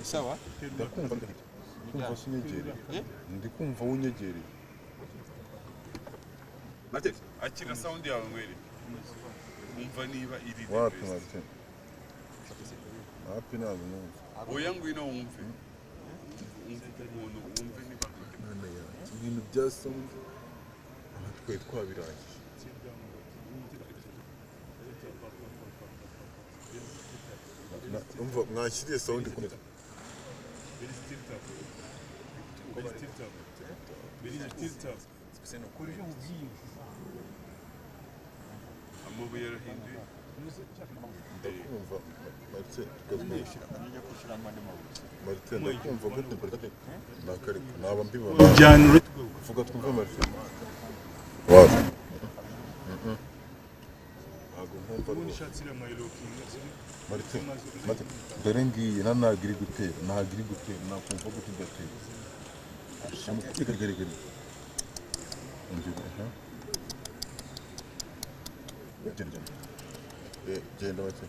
Sawa? Ndikumva unyegereye. Btics, akira sound yawe ngwere. Umva niba iri Wapi Martin? Wapi ntabwo numva. Oya ngwino wumve. Wumve niba. None ya. Ibintu bya sound. Amatwe twabirangije. Umva mwashyiriye sound kumwe. Amabuye yarahinduye. Ndakumva Martin tukazwishyira. Martin ndakumva gute Martin? Nakari naba mbibona. Vuga twumva Martin. Wapi? Ntabwo nkumva Unishatira mayilokinga. Martin, dore ngiye ntabwo iri gutera, nakumva gute idatera. Gari. Genda bake.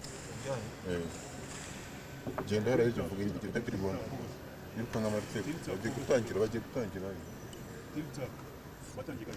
Genda hariya icyo mvuga igiti kitari kubona. Niruka nka Martin, bagiye gutangira. Batangira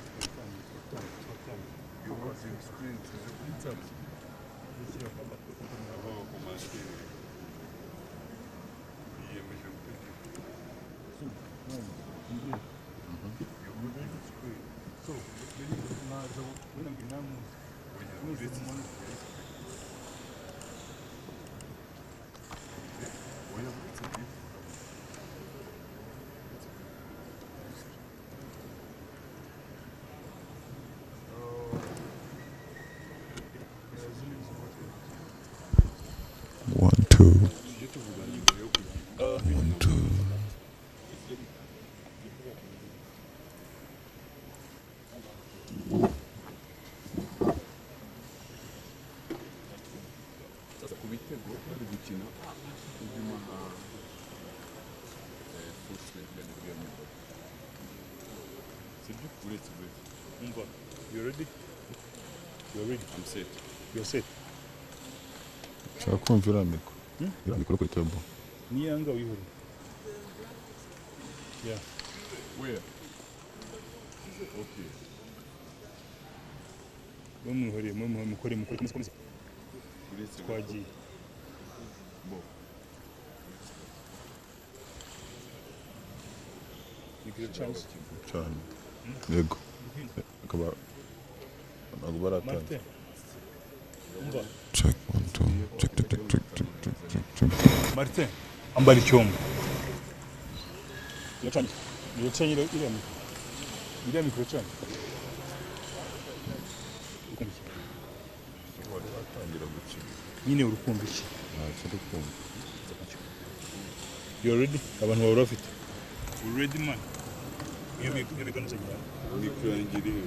You ready? You're ready. I'm set. You're set. Chakumvira mikoro. Mikoro kuri table. Ni anga uyihuri. Yeah. Where? Okay. Mukore. Twagiye. Bo. You get a chance. Cyane. Yego. Akaba baratanga. Check 1 2 check. Martin, ambali cyombo. Yacanye iriya mikoro cyane. Watangira gukina. Nyine urukumva iki? Ntacyo rukumva. You ready? Abantu baba bafite. We ready man. Iyo bigana cyane. Nikurangiriye.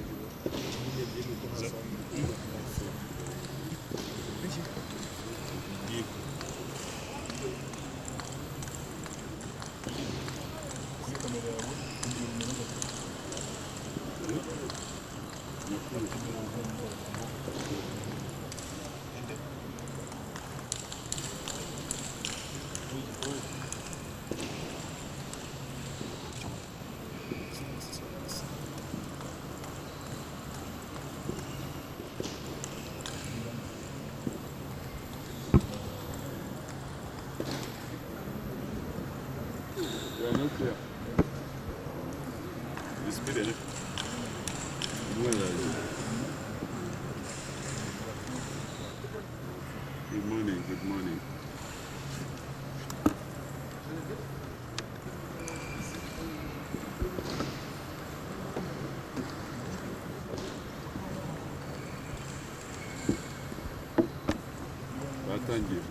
Nuclear. This video. Good morning. Batangiye.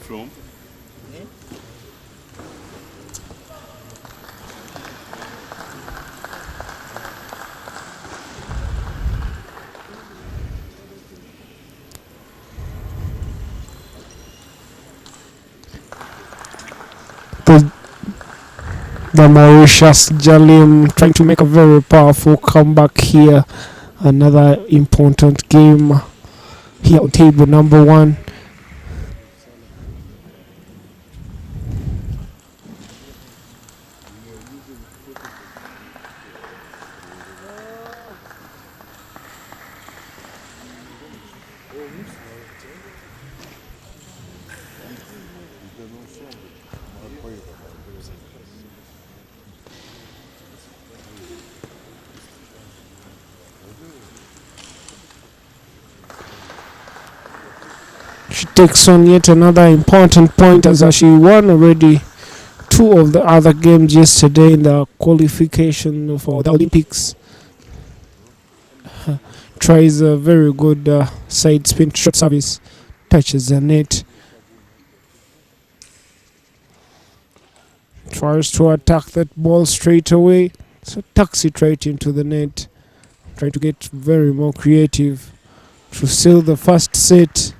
From? The Mauritius Jalim trying to make a very powerful comeback here. Another important game here on table number 1. She takes on yet another important point as she won already 2 of the other games yesterday in the qualification for the Olympics. Tries a very good side spin short service, touches the net, tries to attack that ball straight away, so tucks it right into the net, trying to get very more creative to seal the first set.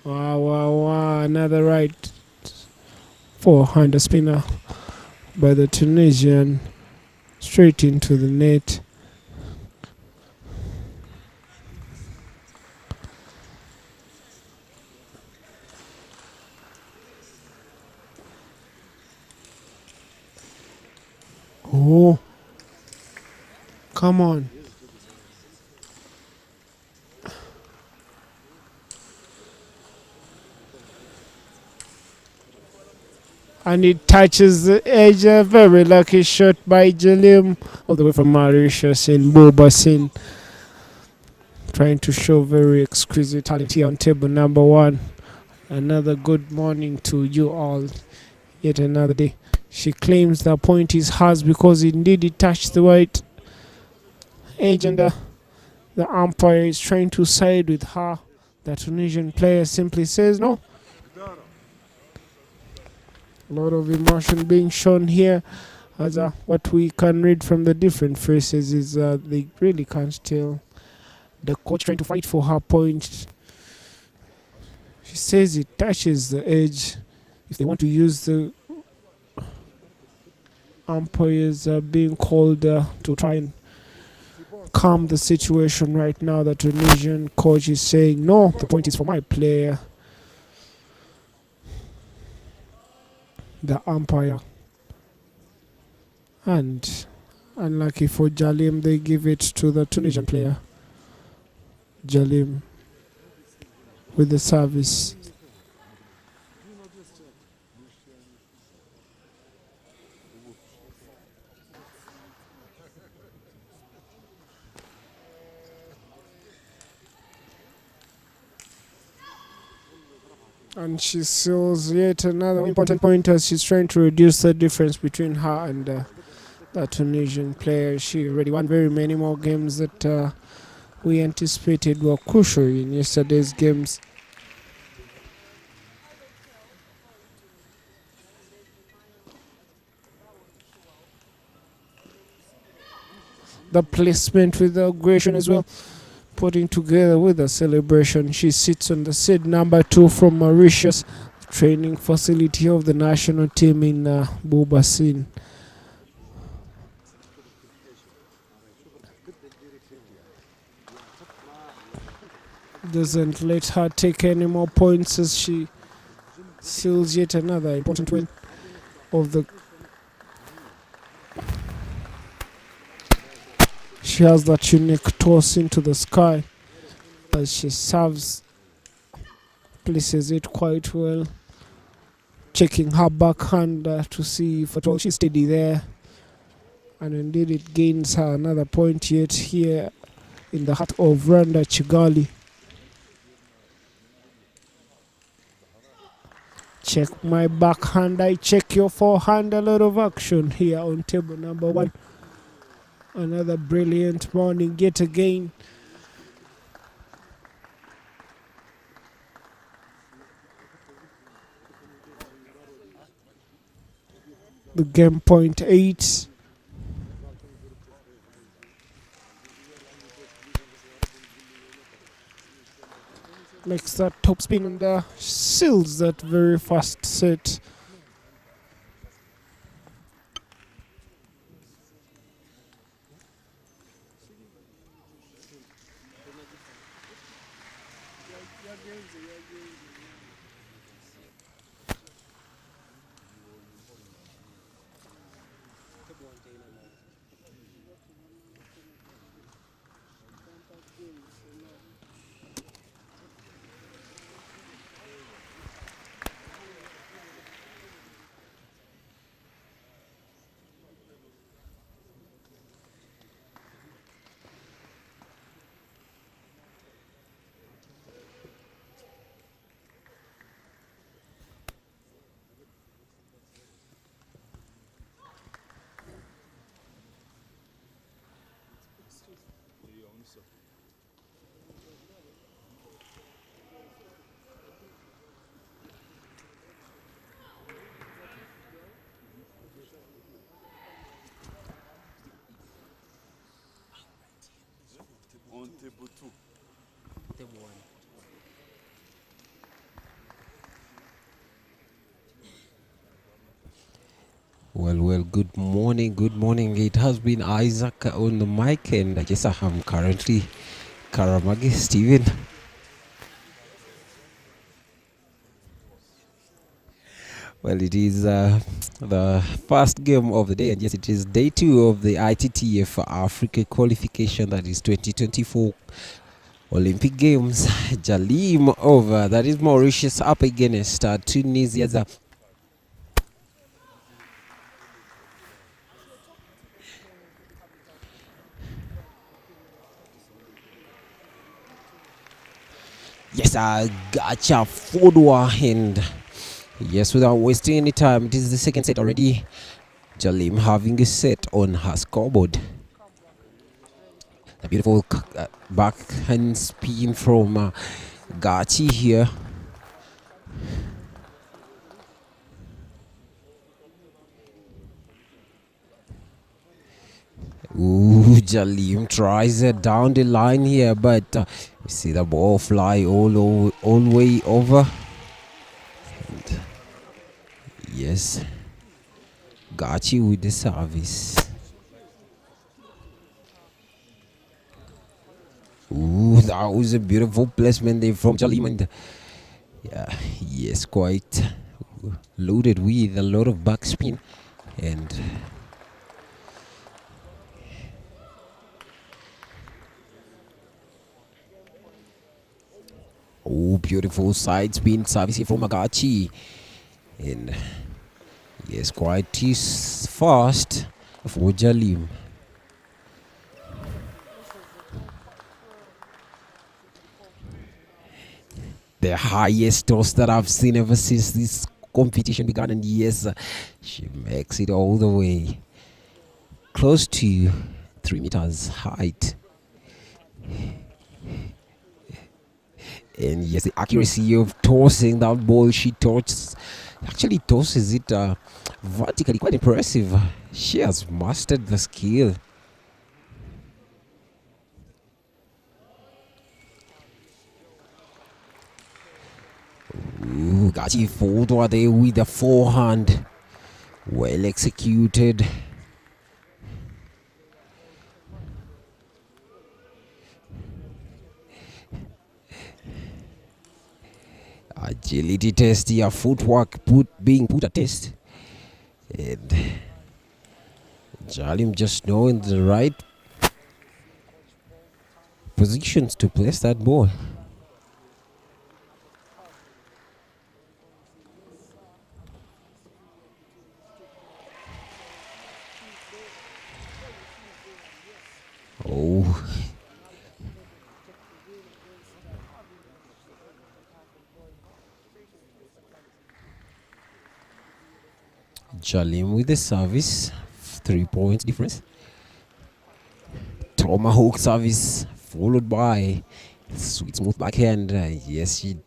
Wow, another right forehand spinner by the Tunisian, straight into the net. Oh, come on. And it touches the edge. A very lucky shot by Jalim, all the way from Mauritius in Wasim. Trying to show very exquisite talent here on table number 1. Another good morning to you all. Yet another day. She claims the point is hers because indeed it touched the white edge, and the umpire is trying to side with her. The Tunisian player simply says no. A lot of emotion being shown here, as what we can read from the different faces is they really can't tell. The coach trying to fight for her point. She says it touches the edge. If they want to use the umpires being called to try and calm the situation right now, the Tunisian coach is saying no, the point is for my player. The umpire, and unlucky for Jalim, they give it to the Tunisian player. Jalim with the service. And she seals yet another important point as she's trying to reduce the difference between her and the Tunisian player. She already won very many more games that we anticipated were crucial in yesterday's games. The placement with the aggression as well, putting together with the celebration. She sits on the seat number 2 from Mauritius, training facility of the national team in Wasim. Doesn't let her take any more points as she seals yet another important win of the. She has that unique toss into the sky as she serves, places it quite well, checking her backhand to see if at all she's steady there, and indeed it gains her another point yet here in the heart of Rwanda Kigali. Check my backhand, I check your forehand. A lot of action here on table number 1. Another brilliant morning yet again. The game point 8. Makes that top spin and seals that very fast set. On table 2. Table 1. Well, good morning. It has been Isaac on the mic, and I guess I am currently Karamagi Steven. Well, it is the first game of the day, and yes, it is day 2 of the ITTF-Africa qualification, that is 2024 Olympic Games. Jalim over, that is Mauritius, up against Tunisia. Yes, I gotcha Fodwa, and yes, without wasting any time, it is the second set already. Jalim having a set on her scoreboard. A beautiful backhand spin from Gachi here. Ooh, Jalim tries it down the line here, but you see the ball fly all the way over. And yes, Gachi with the service. Ooh, that was a beautiful placement there from Jalim, and yeah, yes, quite loaded with a lot of backspin, and oh, beautiful side spin service from Gachi, and yes, quite fast for Jalim. the highest toss that I've seen ever since this competition began, and yes, she makes it all the way close to 3 meters height. And yes, the accuracy of tossing that ball, she actually tosses it vertically, quite impressive. She has mastered the skill. Ooh, Gachi forward there with the forehand. Well executed. Agility test here, footwork being put a test. And Jalim just knowing the right positions to place that ball. Oh. Jalim with the service, 3 points difference. Tomahawk service followed by sweet smooth backhand. Yes, she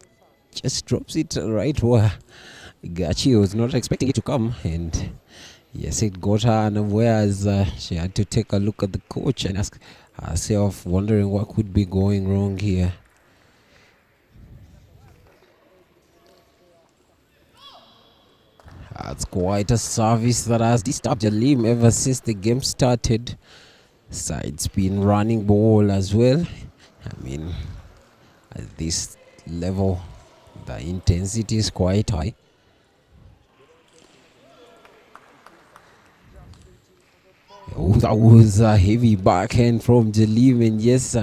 just drops it right where Gachi was not expecting it to come, and yes, it got her unawares. She had to take a look at the coach and ask herself, wondering what could be going wrong here. That's quite a service that has disturbed Jalim ever since the game started. Side spin running ball as well. I mean, at this level, the intensity is quite high. Oh, that was a heavy backhand from Jalim, and yes,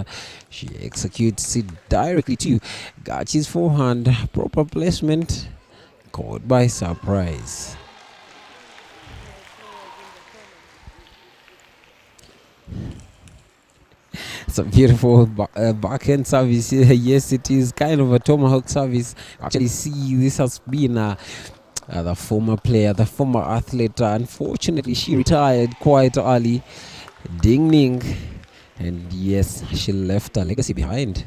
she executes it directly to Gachi's forehand. Proper placement. Caught by surprise. It's a beautiful backhand service. Yes, it is kind of a tomahawk service. Actually, see, this has been the former player, the former athlete. Unfortunately, she retired quite early. Ding. And yes, she left a legacy behind.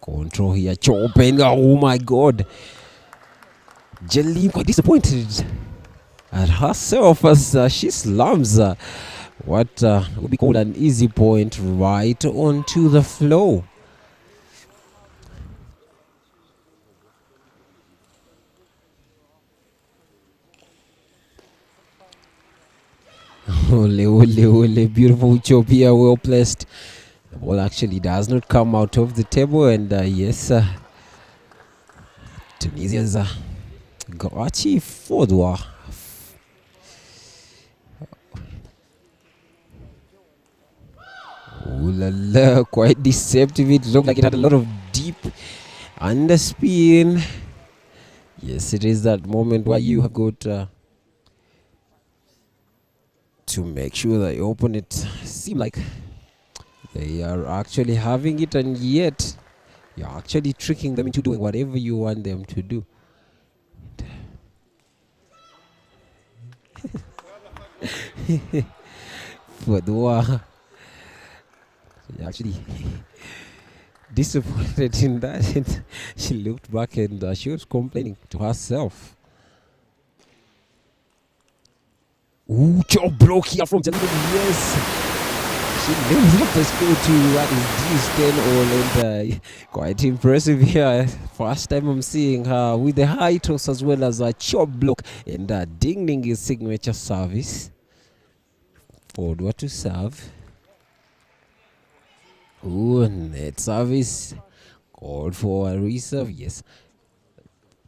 Control here, chopping. Oh my god. Jalim quite disappointed at herself as she slams what would be called an easy point right onto the floor. Ole, beautiful chop here, well placed. The ball actually does not come out of the table, and yes, Tunisians Gachi Fodwa. Ooh la la, quite deceptive. It looked like it had a lot of deep underspin. Yes, it is that moment where you have got to make sure that your opponent seem like they are actually having it, and yet you're actually tricking them into doing whatever you want them to do. Fodwa actually disappointed in that, and she looked back and she was complaining to herself. Ooh, job block here from Jalim. Yes, she lives up the score to that is 10 all, and quite impressive here. First time I'm seeing her with the high toss as well as a chop block, and ding his signature service. Forward to serve. Ooh, net service. Called for a reserve. Yes.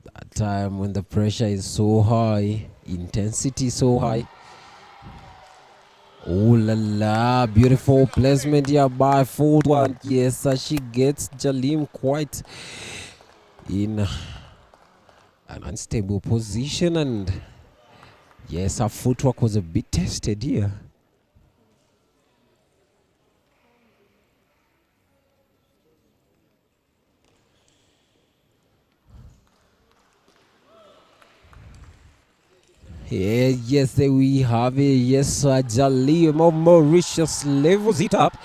That time when the pressure is so high, intensity so high. Oh la la, beautiful placement here by forward. Yes, she gets Jalim quite in an unstable position, and yes, her footwork was a bit tested here. Yeah, yes, there we have it. Yes, Jalim of Mauritius levels it up.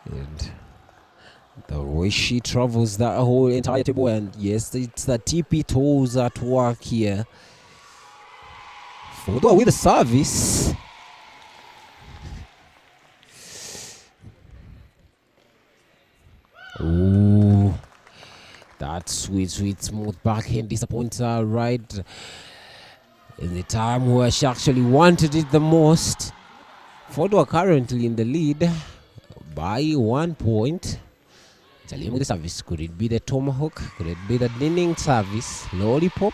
And the way she travels that whole entire table, and yes, it's the TP toes at work here. Fodwa with the service. Ooh, that sweet, smooth backhand disappoints her right in the time where she actually wanted it the most. Fodwa currently in the lead by 1 point. Jalim with the service. Could it be the tomahawk? Could it be the leaning service? Lollipop?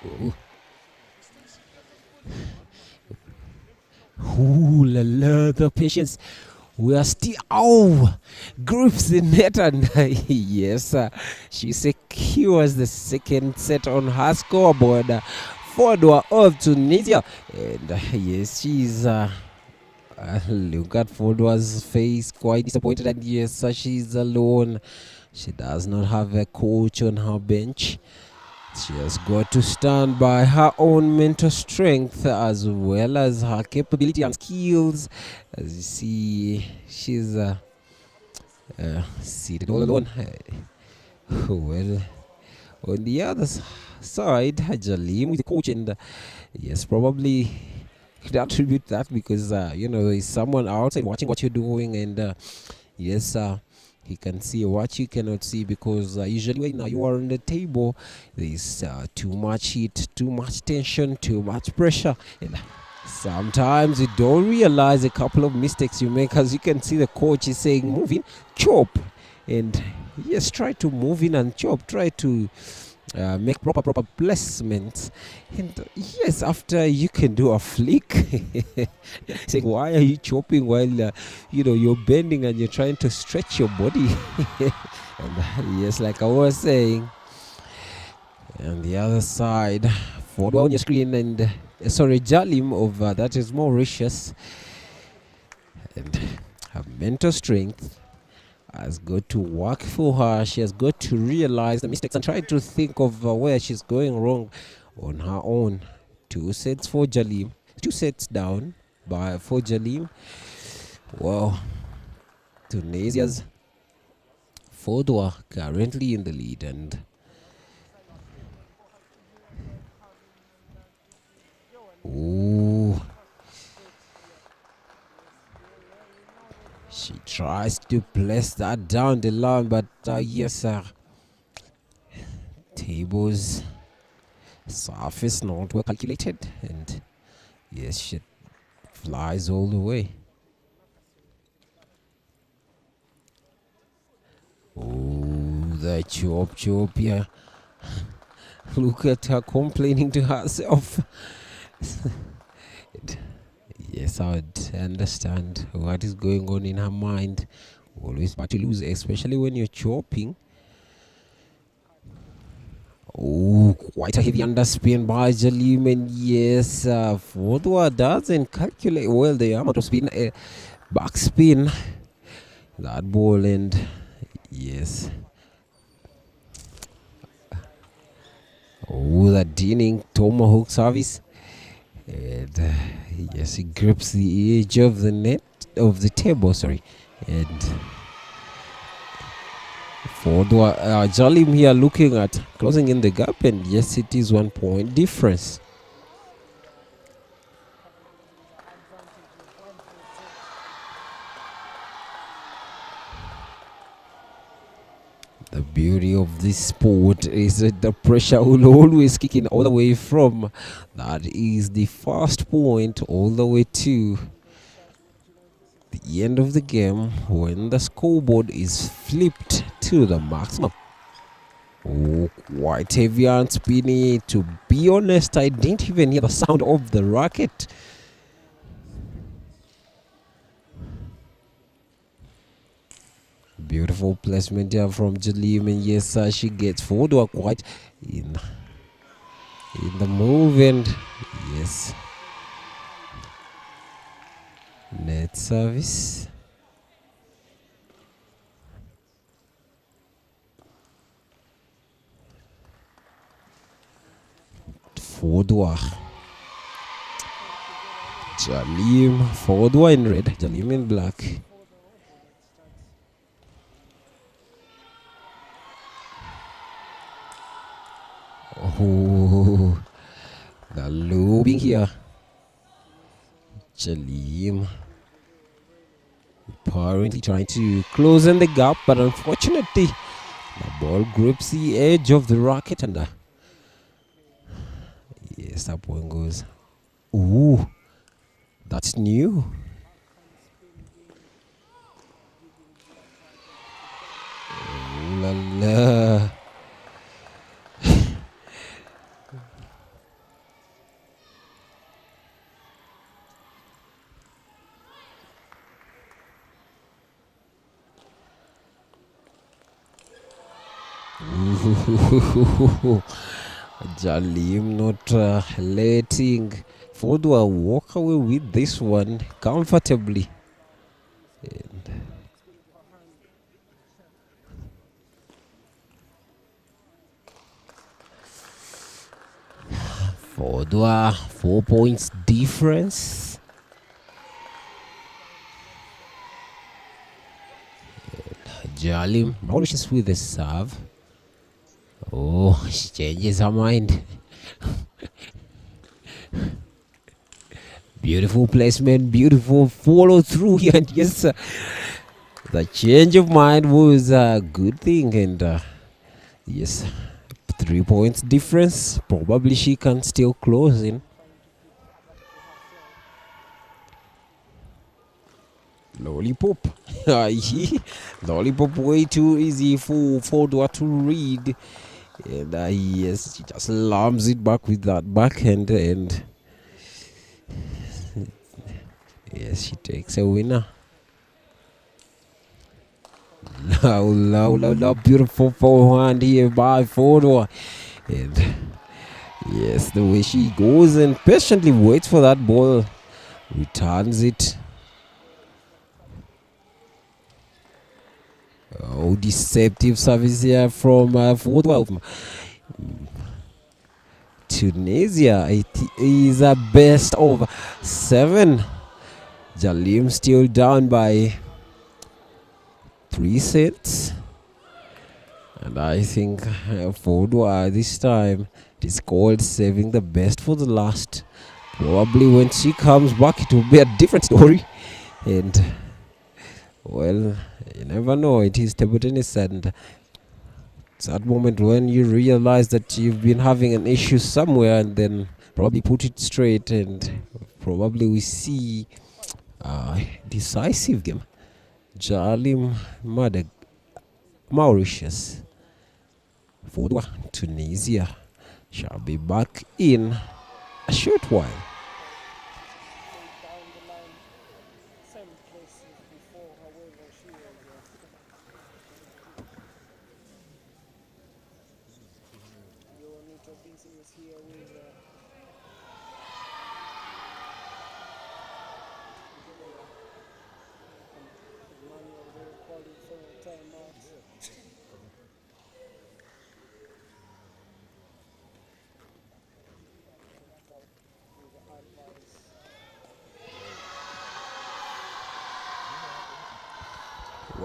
Ooh. Ooh la la, the patience. We are still grips the net, and yes, she secures the second set on her scoreboard. Fodwa of Tunisia, and yes, she's look at Fodwa's face, quite disappointed, and yes, she's alone. She does not have a coach on her bench. She has got to stand by her own mental strength as well as her capability and skills. As you see, she's seated all alone. Well, on the other side, Jalim with the coach, and yes, probably could attribute that because you know, there's someone outside watching what you're doing, and yes, he can see what you cannot see, because usually when you are on the table, there's too much heat, too much tension, too much pressure, and sometimes you don't realize a couple of mistakes you make. As you can see, the coach is saying move in, chop, and yes, try to move in and chop, try to make proper placements, and yes, after you can do a flick saying why are you chopping while you know, you're bending and you're trying to stretch your body. And yes, like I was saying, on the other side, for on your screen, and sorry, Jalim of that is Mauritius, and her mental strength has got to work for her. She has got to realize the mistakes and try to think of where she's going wrong on her own. 2 sets for Jalim, 2 sets down for Jalim. Wow, Tunisia's Fodwa currently in the lead, and ooh, she tries to place that down the line, but yes, tables surface not well calculated, and yes, she flies all the way. Oh, the chop here. Look at her complaining to herself. Yes, I would understand what is going on in her mind. Always bad to lose, especially when you're chopping. Oh, quite a heavy underspin by Jalim, and yes, Fodwa doesn't calculate well the amount of spin, backspin, that ball, and yes. Oh, that dealing tomahawk service, and yes, he grips the edge of the net, of the table, sorry, and Fodwa, Jalim here looking at closing in the gap, and yes, it is 1 point difference. The beauty of this sport is that the pressure will always kick in all the way from that is the first point all the way to the end of the game when the scoreboard is flipped to the maximum. Oh, quite heavy and spinny. To be honest, I didn't even hear the sound of the racket. Beautiful placement here from Jalim, and yes, she gets forward quite in the move, and yes, net service. Fordwa. Jalim, Fordwa in red, Jalim in black. Oh, the looping here. Jalim apparently trying to close in the gap, but unfortunately the ball grips the edge of the racket and yes, that one goes. Ooh, that's new. Ooh la la. Jalim not letting Fordwa walk away with this one comfortably. And Fordwa 4 points difference. And Jalim Mauritius with the serve. Oh, she changes her mind. Beautiful placement, beautiful follow through here. And yes, the change of mind was a good thing. And yes, 3 points difference. Probably she can still close in. Lollipop. Lollipop way too easy for Fordwa to read. And yes, she just lams it back with that backhand, and yes, she takes a winner. Now, beautiful forehand here by Fordwa. And yes, the way she goes and patiently waits for that ball, returns it. Oh, deceptive service here from Fordwa. Tunisia, it is a best of 7. Jalim still down by 3 sets. And I think Fordwa this time it is called saving the best for the last. Probably when she comes back it will be a different story. And well, you never know, it is table tennis, and it's that moment when you realize that you've been having an issue somewhere and then probably put it straight, and probably we see decisive game. Jalim Mauritius. Fordwa Tunisia shall be back in a short while.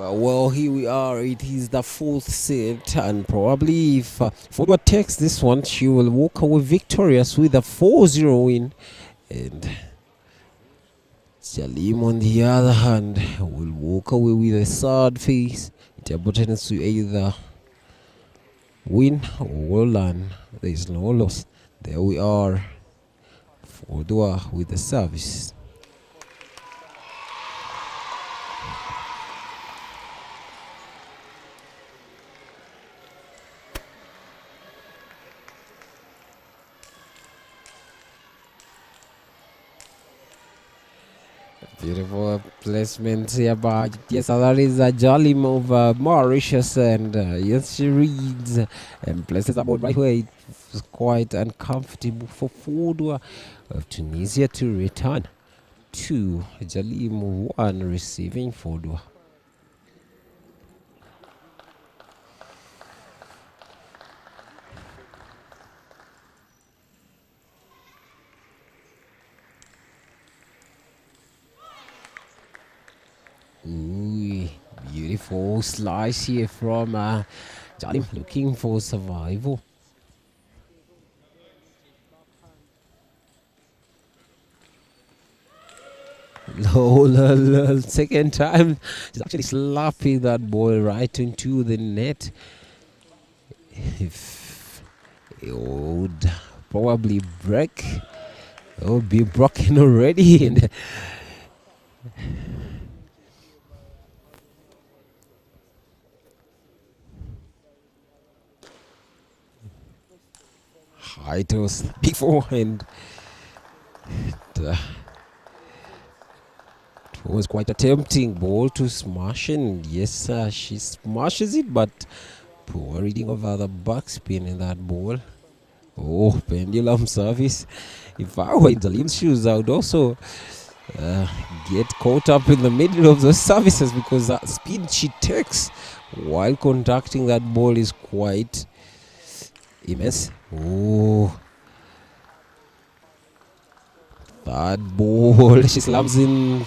Well, here we are. It is the 4th set, and probably if Fordwa takes this one, she will walk away victorious with a 4-0 win. And Jalim, on the other hand, will walk away with a sad face. It happens to either win or learn. There is no loss. There we are. Fordwa with the service. Beautiful placement here by that is a Jalim of Mauritius, and yes, she reads and places the ball right where it was quite uncomfortable for Fordwa of Tunisia to return to Jalim, one receiving Fordwa. Beautiful slice here from Jalim, looking for survival. Second time, she's actually slapping that ball right into the net. If it would probably break, it would be broken already. And it was before, and it was quite a tempting ball to smash, and yes, she smashes it, but poor reading of the backspin in that ball. Oh, pendulum service. If I were in Jalim's shoes, I would also get caught up in the middle of those services, because that speed she takes while conducting that ball is quite immense. Oh, that ball she slams in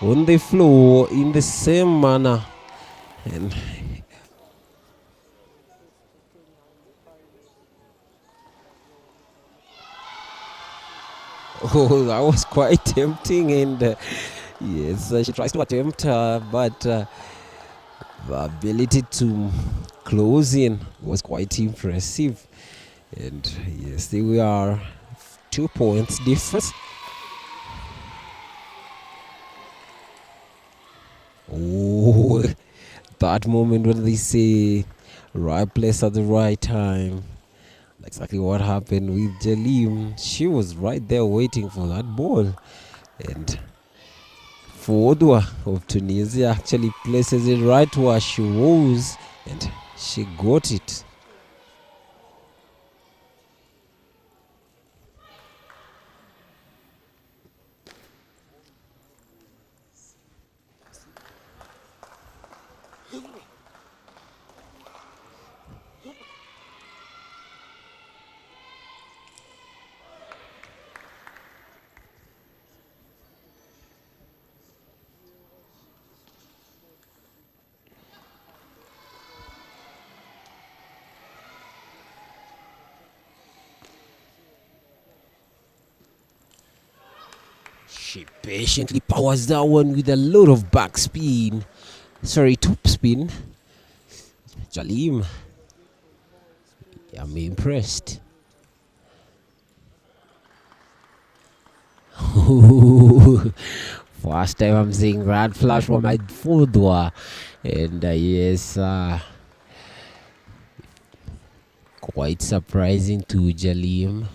on the floor in the same manner, and oh, that was quite tempting. And yes, she tries to attempt, but the ability to close in was quite impressive. And yes, there we are, 2 points difference. Oh, that moment when they say right place at the right time. Exactly what happened with Jalim. She was right there waiting for that ball. And Fodwa of Tunisia actually places it right where she was, and she got it. She patiently powers that one with a lot of backspin. Sorry, topspin. Jalim, I'm impressed. First time I'm seeing red flash from my Fodwa. And yes, quite surprising to Jalim.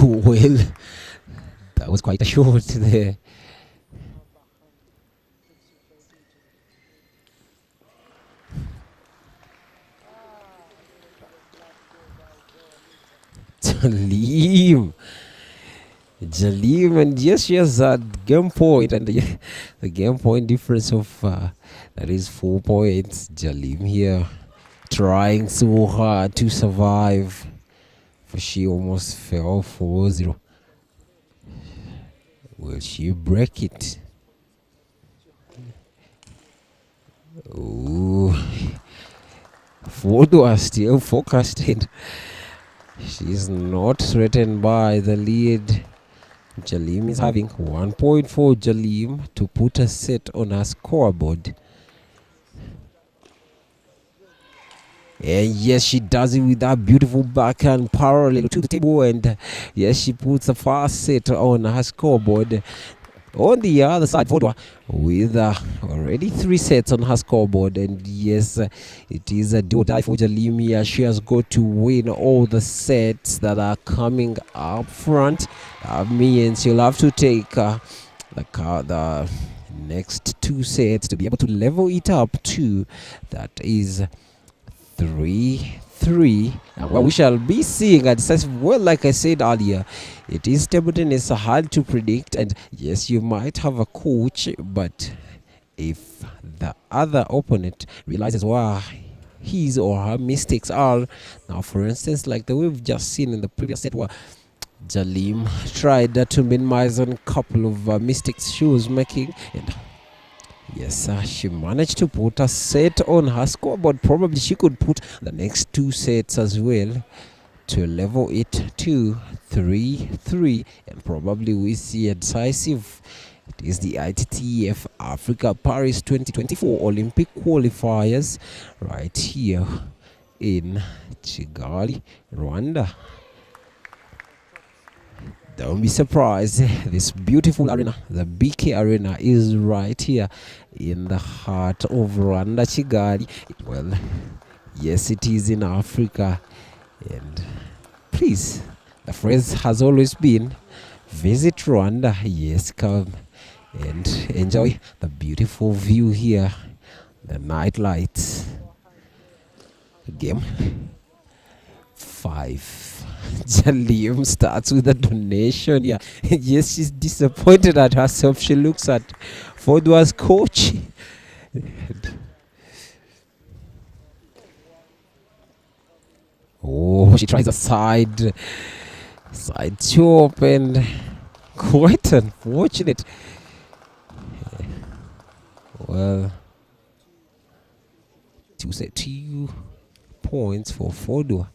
Well, that was quite a shot there. Jalim, and yes, she has a game point, and the game point difference of that is 4 points. Jalim here trying so hard to survive. She almost fell 4-0. Will she break it? Oh, Fodwa still focused, and she's not threatened by the lead. Jalim is having 1 point for Jalim to put a set on her scoreboard. And yes, she does it with that beautiful backhand parallel to the table. And yes, she puts the first set on her scoreboard. On the other side, Fodwa with already 3 sets on her scoreboard. And yes, it is a do-or-die for Jalim here. She has got to win all the sets that are coming up front. Means she'll have to take the next 2 sets to be able to level it up to that is 3-3. Well, we shall be seeing a decisive. Well, like I said earlier, it is table tennis, hard to predict, and yes, you might have a coach, but if the other opponent realizes why his or her mistakes are. Now, for instance, like the way we've just seen in the previous set where Jalim tried to minimize on a couple of mistakes she was making, and yes, she managed to put a set on her scoreboard. Probably she could put the next 2 sets as well to level it to 3-3, and probably we see a decisive. It is the ITTF-Africa Paris 2024 Olympic qualifiers right here in Kigali, Rwanda. Don't be surprised, this beautiful arena, the BK Arena, is right here in the heart of Rwanda, Kigali. Well, yes, it is in Africa, and please, the phrase has always been, visit Rwanda. Yes, come and enjoy the beautiful view here, the night lights. Game 5. Jalim starts with a donation. Yeah, yes, she's disappointed at herself. She looks at Fodwa's coach. Oh, she tries a side chop, and quite unfortunate. Well, 2 points for Fodwa.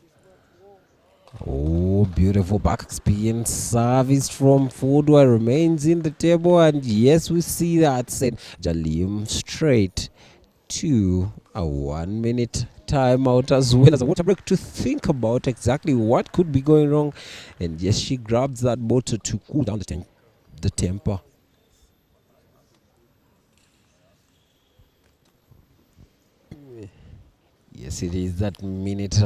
Oh, beautiful back spin service from Fodwa remains in the table, and yes, we see that send Jalim straight to a 1-minute timeout, as well as a water break to think about exactly what could be going wrong. And yes, she grabs that bottle to cool down the temper. Yes, it is that minute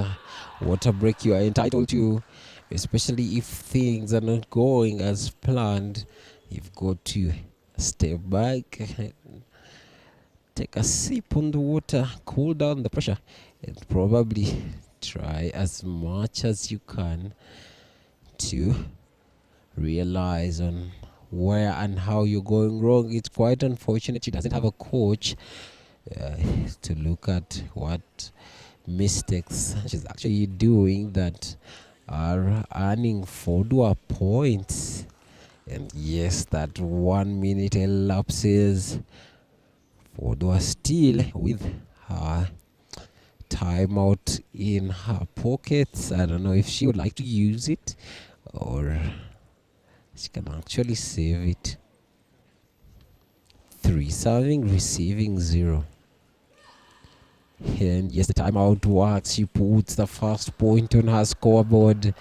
water break you are entitled to, especially if things are not going as planned. You've got to step back, take a sip on the water, cool down the pressure, and probably try as much as you can to realize on where and how you're going wrong. It's quite unfortunate she doesn't have a coach to look at what mistakes she's actually doing that are earning Fodwa points. And yes, that 1 minute elapses. Fodwa still with her timeout in her pockets. I don't know if she would like to use it or she can actually save it. 3 serving, receiving 0. And yes, the timeout works. She puts the first point on her scoreboard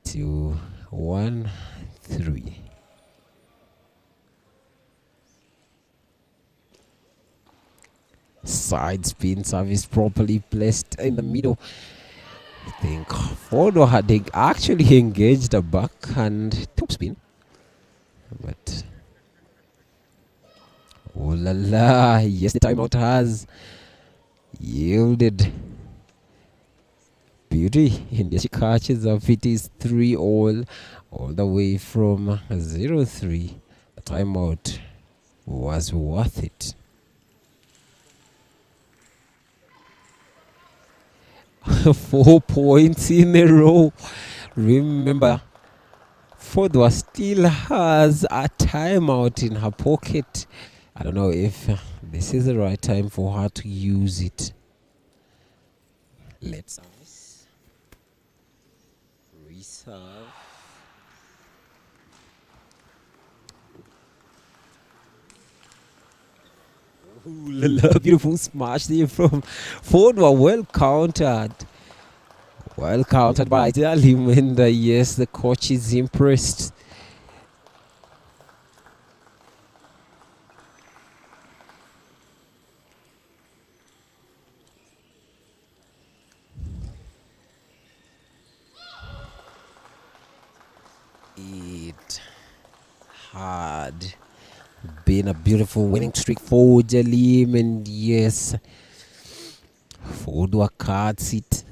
to 1-3. Side spin service properly placed in the middle. I think Fodwa had actually engaged a backhand top spin, but oh la la, yes, the timeout has yielded beauty, and yes, she catches up. It is 3-all the way from 0-3. The timeout was worth it. 4 points in a row. Remember, Fodwa still has a timeout in her pocket. I don't know if this is the right time for her to use it. Let's reserve. Ooh, la la, beautiful smash there from Fodwa. Well countered. Well countered by Jalim, and yes, the coach is impressed. It had been a beautiful winning streak for Jalim, and yes, Fodwa cuts it.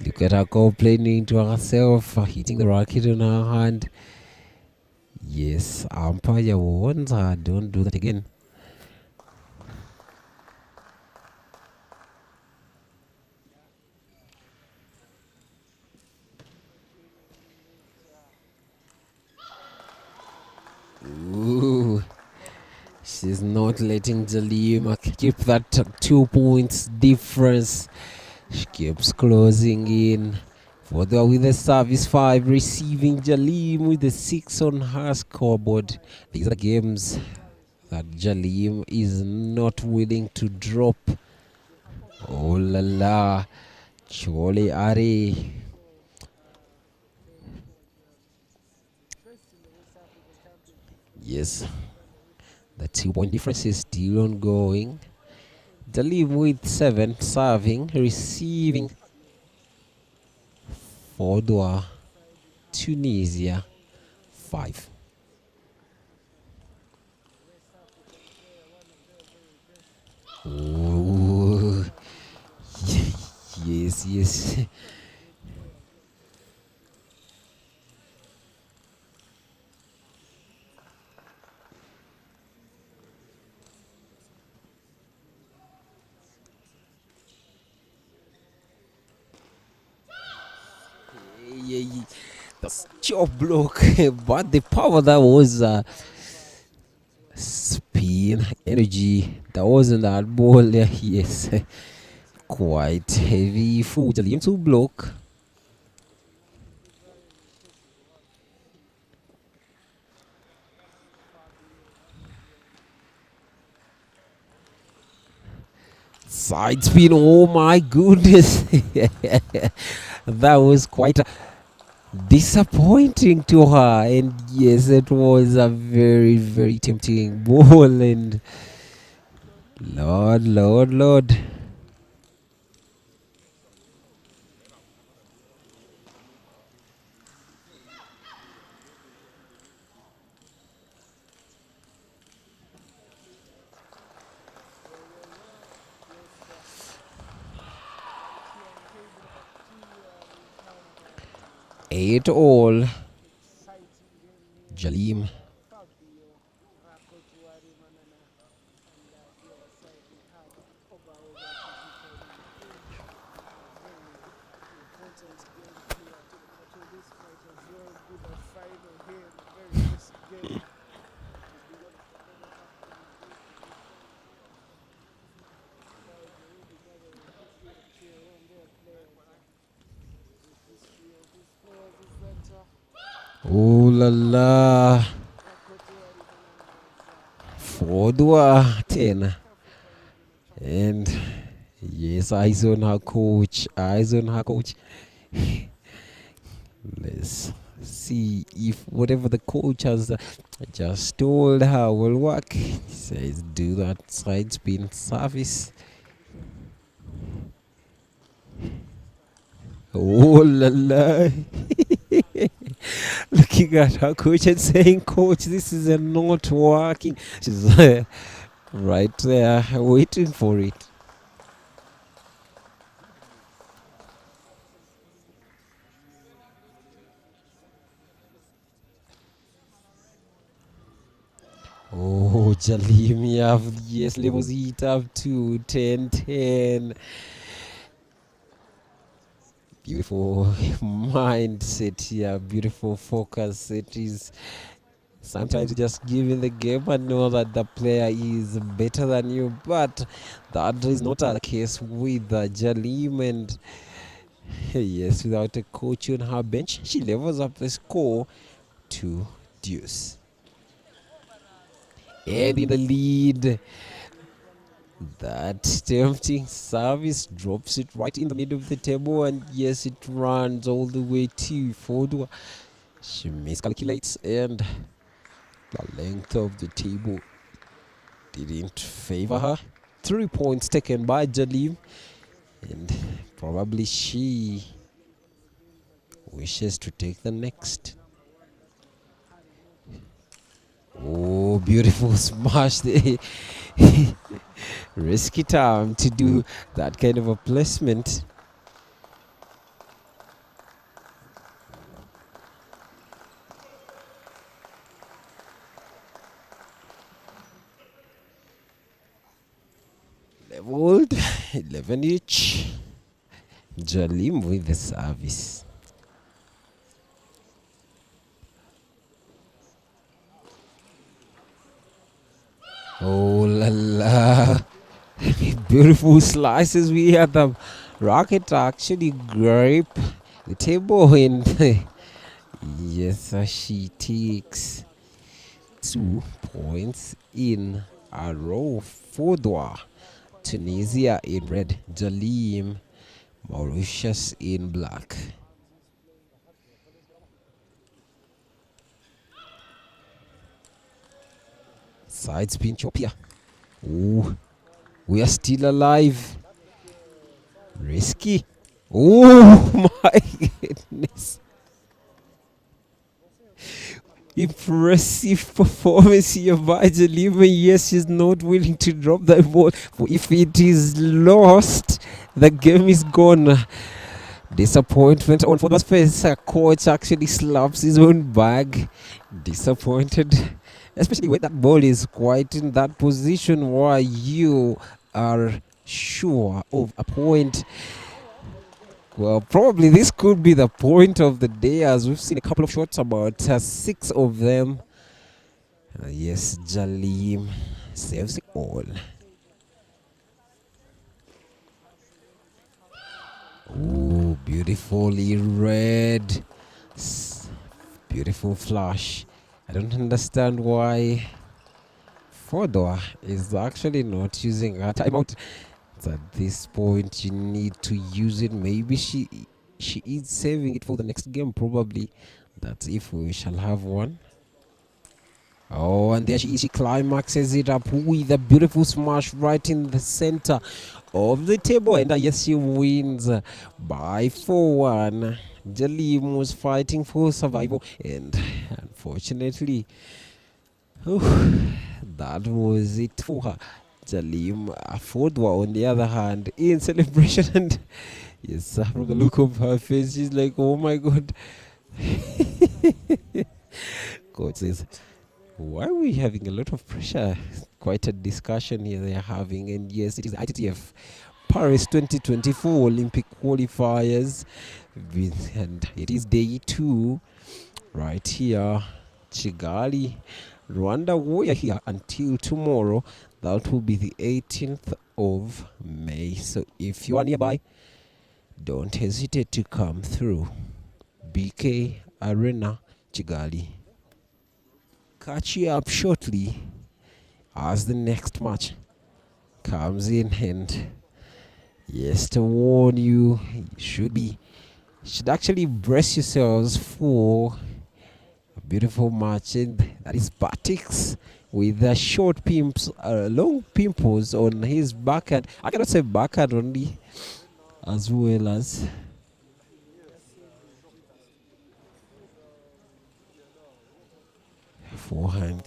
Look at her complaining to herself, hitting the racket on her hand. Yes, umpire warns her, don't do that again. Ooh, she's not letting Jalim keep that 2 points difference. She keeps closing in. Further with the service 5, receiving Jalim with the 6 on her scoreboard. These are the games that Jalim is not willing to drop. Oh la la, Chole Are. Yes, the 2 point difference is still ongoing. Jalim with 7, serving, receiving. Further, Tunisia 5. Ooh. Yes, yes. Yeah, that's job block, but the power that was spin energy that wasn't that ball there. Yes, quite heavy for Jalim to block. Side spin, oh my goodness. That was quite disappointing to her, and yes, it was a very, very tempting ball. And Lord. Eight all. Jalim. Oh la la. Fordua 10. And yes, eyes on her coach. Let's see if whatever the coach has just told her will work. He says do that side spin service. Oh la la. Looking at her coach and saying, coach, this is not working. She's right there waiting for it. Oh, Jalim, yes, levels it up to 10-10. Beautiful mindset here, beautiful focus. It is sometimes just giving the game and know that the player is better than you, but that is not the case with Jalim. And yes, without a coach on her bench, she levels up the score to deuce. And in the lead, that tempting service drops it right in the middle of the table, and yes, it runs all the way to Fordua. She miscalculates, and the length of the table didn't favor her. 3 points taken by Jalim, and probably she wishes to take the next. Oh, beautiful smash there. Risky time to do that kind of a placement. 11 each. Jalim with the service. Oh la la. Beautiful slices. We had the rocket actually grip the table and yes, she takes 2 points in a row for Dwa. Tunisia in red, Jalim, Mauritius in black. Side spin chop here. Ooh, we are still alive. Risky. Oh my goodness. Impressive performance here by Jalim. Yes, she's not willing to drop that ball. For if it is lost, the game is gone. Disappointment on Ford's face. Coach actually slaps his own bag. Disappointed. Especially when that ball is quite in that position where you are sure of a point. Well, probably this could be the point of the day, as we've seen a couple of shots, about 6 of them. Yes, Jalim saves it all. Oh, beautifully red. Beautiful flash. I don't understand why Fodor is actually not using her timeout. At this point, you need to use it. Maybe she is saving it for the next game, probably. That's if we shall have one. Oh, and there she is. She climaxes it up with a beautiful smash right in the center of the table. And yes, she wins by 4-1. Jalim was fighting for survival, and unfortunately, that was it for her. Jalim Fodwa, on the other hand, in celebration, and yes, from the look of her face, she's like, oh my god. Coach says, why are we having a lot of pressure? Quite a discussion here they are having. And yes, it is ITTF Paris 2024 Olympic qualifiers, and it is day 2 right here, Kigali, Rwanda. We are here until tomorrow. That will be the 18th of May. So if you are nearby, don't hesitate to come through. BK Arena, Kigali. Catch you up shortly as the next match comes in. And yes, to warn you, you should actually brace yourselves for a beautiful match, and that is Btics with the short pimps, long pimples on his backhand. I cannot say backhand only, as well as forehand.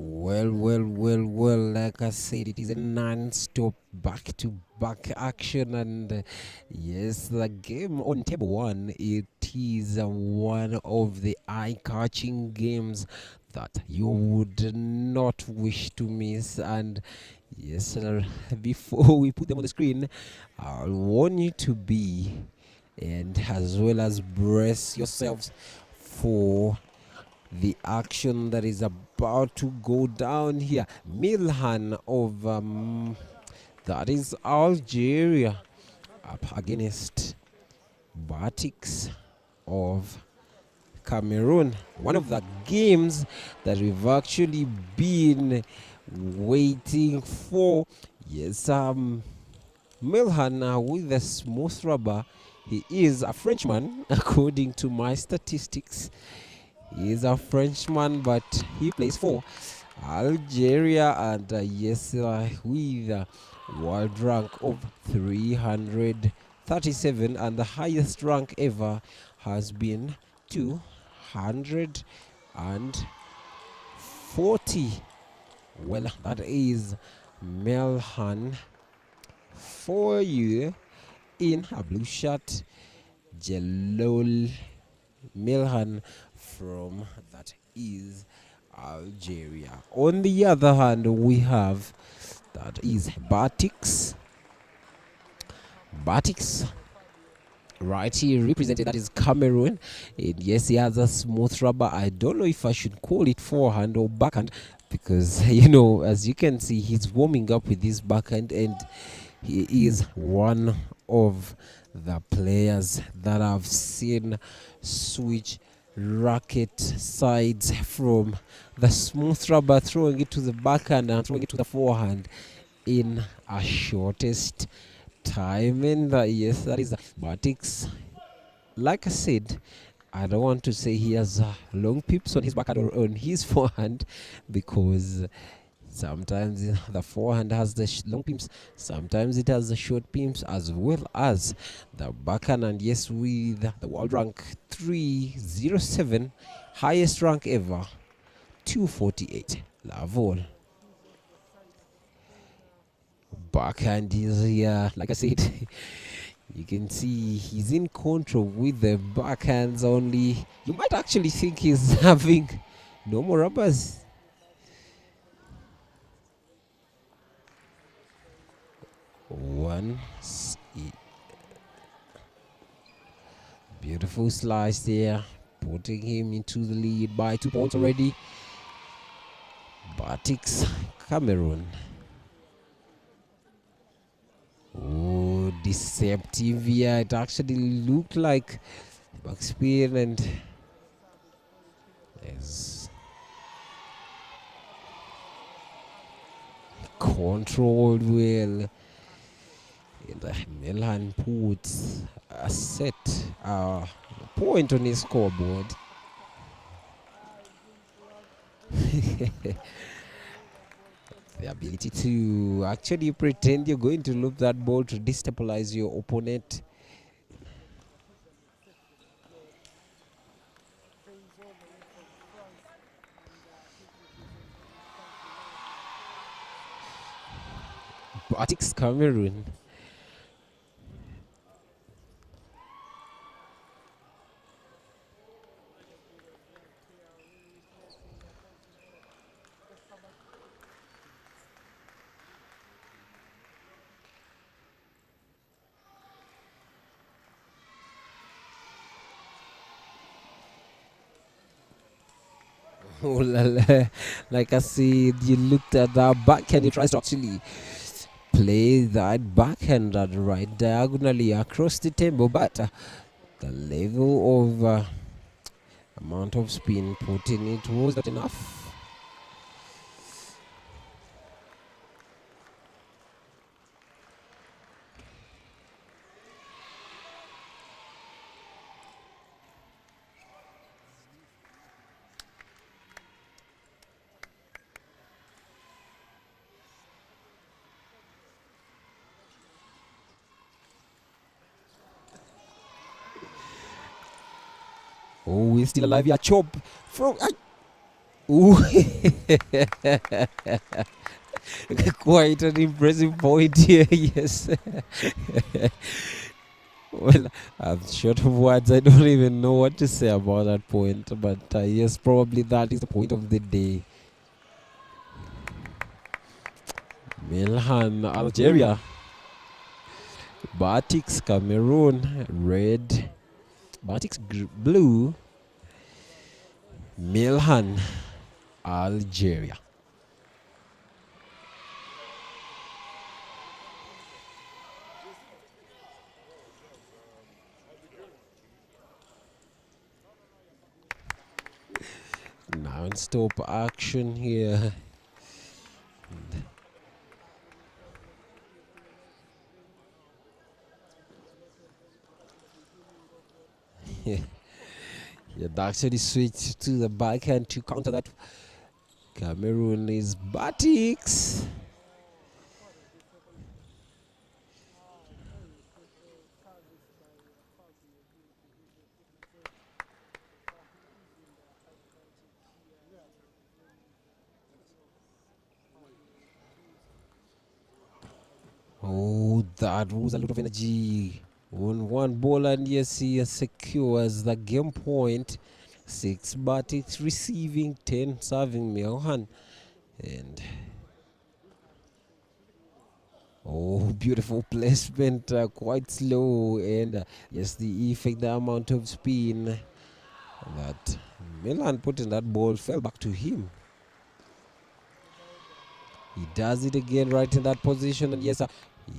Well, like I said, it is a non-stop back-to-back action, and yes, the game on table one, it is one of the eye-catching games that you would not wish to miss. And yes, before we put them on the screen, I'll warn you to be, and as well as brace yourselves for the action that is about to go down here. Milhan of that is Algeria up against Btics of Cameroon. One of the games that we've actually been waiting for. Yes, Milhan with the smooth rubber. He is a Frenchman, according to my statistics. He is a Frenchman, but he plays for Algeria, and yes, with a world rank of 337, and the highest rank ever has been 240. Well, that is Milhan for you in a blue shirt. Jalol Milhan from that is Algeria. On the other hand, we have that is Btics. Btics right here represented, that is Cameroon, and yes, he has a smooth rubber. I don't know if I should call it forehand or backhand, because you know, as you can see, he's warming up with his backhand, and he is one of the players that I've seen switch racket sides from the smooth rubber, throwing it to the backhand and throwing it to the forehand in a shortest time. And yes, that is Btics. Like I said, I don't want to say he has long pips on his backhand or on his forehand, because sometimes the forehand has the long pimps, sometimes it has the short pimps, as well as the backhand. And yes, with the world rank 307, highest rank ever, 248 level. Backhand is here, like I said. You can see he's in control with the backhands only. You might actually think he's having no more rubbers. Beautiful slice there, putting him into the lead by 2 points already. Btics, Cameroon. Oh, deceptive here. It actually looked like backspin, and yes, controlled well. And Milhan puts a point on his scoreboard. The ability to actually pretend you're going to loop that ball to destabilize your opponent. Btics, Cameroon. Oh la la. Like I said, you looked at that backhand, he tries to actually play that backhand right diagonally across the table, but the level of amount of spin put in it was not enough. Oh, we're still alive. Yeah, chop from. Ooh. Quite an impressive point here, yes. Well, I'm short of words. I don't even know what to say about that point. But yes, probably that is the point of the day. Milhan, Algeria. Btics, Cameroon. Red. Btics, blue. Milhan, Algeria. Non-stop action here. Yeah, actually switched to the backhand to counter that. Cameroon is Btics. Oh, that was a lot of energy on one ball, and yes, he secures the game point. 6 Btics receiving, 10 serving Milhan. And oh, beautiful placement, quite slow, and yes, the effect, the amount of spin that Milhan put in that ball fell back to him. He does it again right in that position, and yes,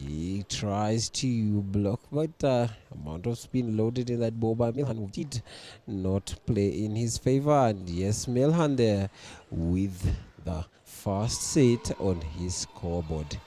he tries to block, but amount of spin loaded in that ball by Milhan did not play in his favor. And yes, Milhan there with the first set on his scoreboard.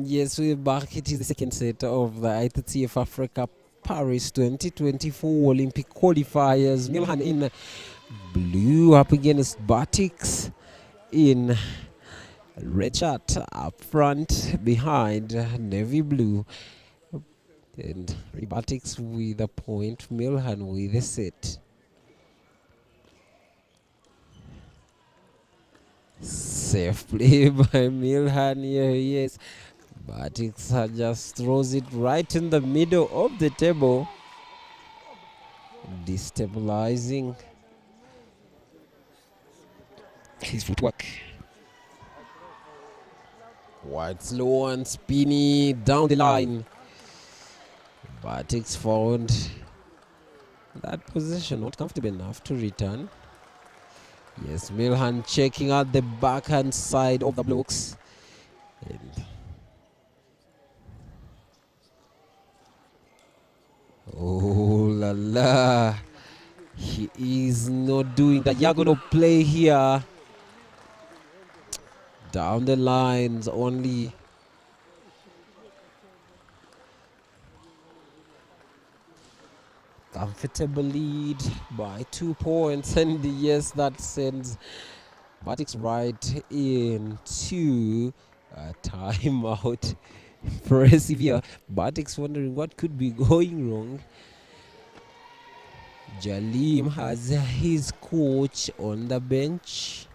Yes, we're back. It is the second set of the ITTF-Africa Paris 2024 Olympic qualifiers. Milhan in blue up against Btics in red shirt up front, behind navy blue. And Btics with a point, Milhan with a set. Safe play by Milhan here, yes. Btics just throws it right in the middle of the table, destabilizing his footwork. Quite slow and spinny down the line. Btics found that position not comfortable enough to return. Yes, Milhan checking out the backhand side of the blocks. And oh la la, he is not doing that. You're gonna play here. Down the lines only. Comfortable lead by 2 points, and yes, that sends Btics right into a timeout. Impressive here. Btics wondering what could be going wrong. Jalim has his coach on the bench.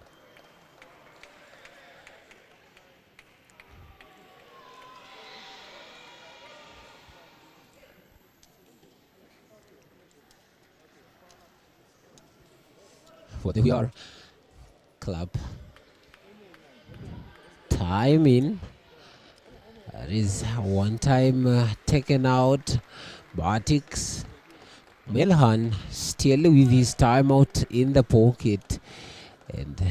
for the VR club. Timing. That is one time taken out. Btics. Milhan still with his timeout in the pocket. And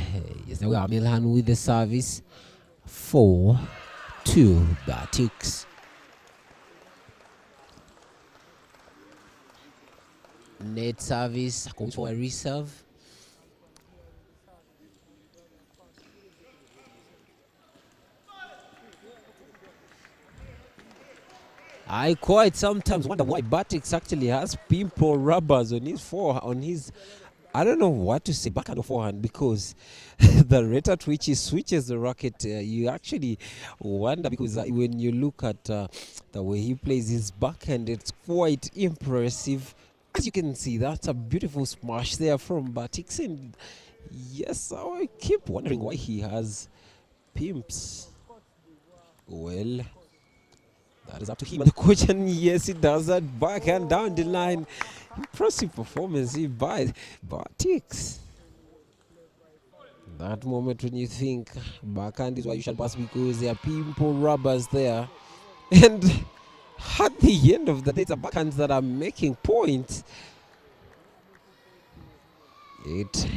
yes, now we are Milhan with the service. 4-2 Btics. Net service goes for a reserve. I quite sometimes wonder why Btics actually has pimple rubbers on his I don't know what to say, backhand or forehand, because the rate at which he switches the racket, you actually wonder, because when you look at the way he plays his backhand, it's quite impressive. As you can see, that's a beautiful smash there from Btics, and yes, I keep wondering why he has pimps. Well, that is up to him and the coach, and yes, he does that backhand down the line. Impressive performance by Btics. That moment when you think backhand is why you shall pass, because there are pimple rubbers there. And at the end of the day, it's the backhands that are making points. It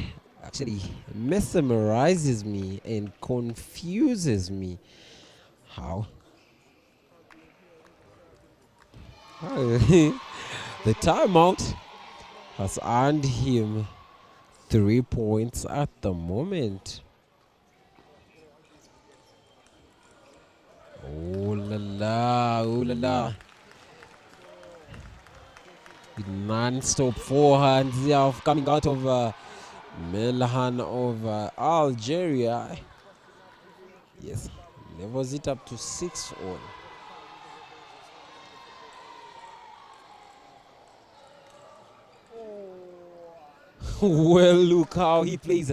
actually mesmerizes me and confuses me. How? The timeout has earned him 3 points at the moment. Oh la la, oh la la. Non-stop forehands here coming out of Milhan of Algeria. Yes, levels it up to 6-all. Well, look how he plays.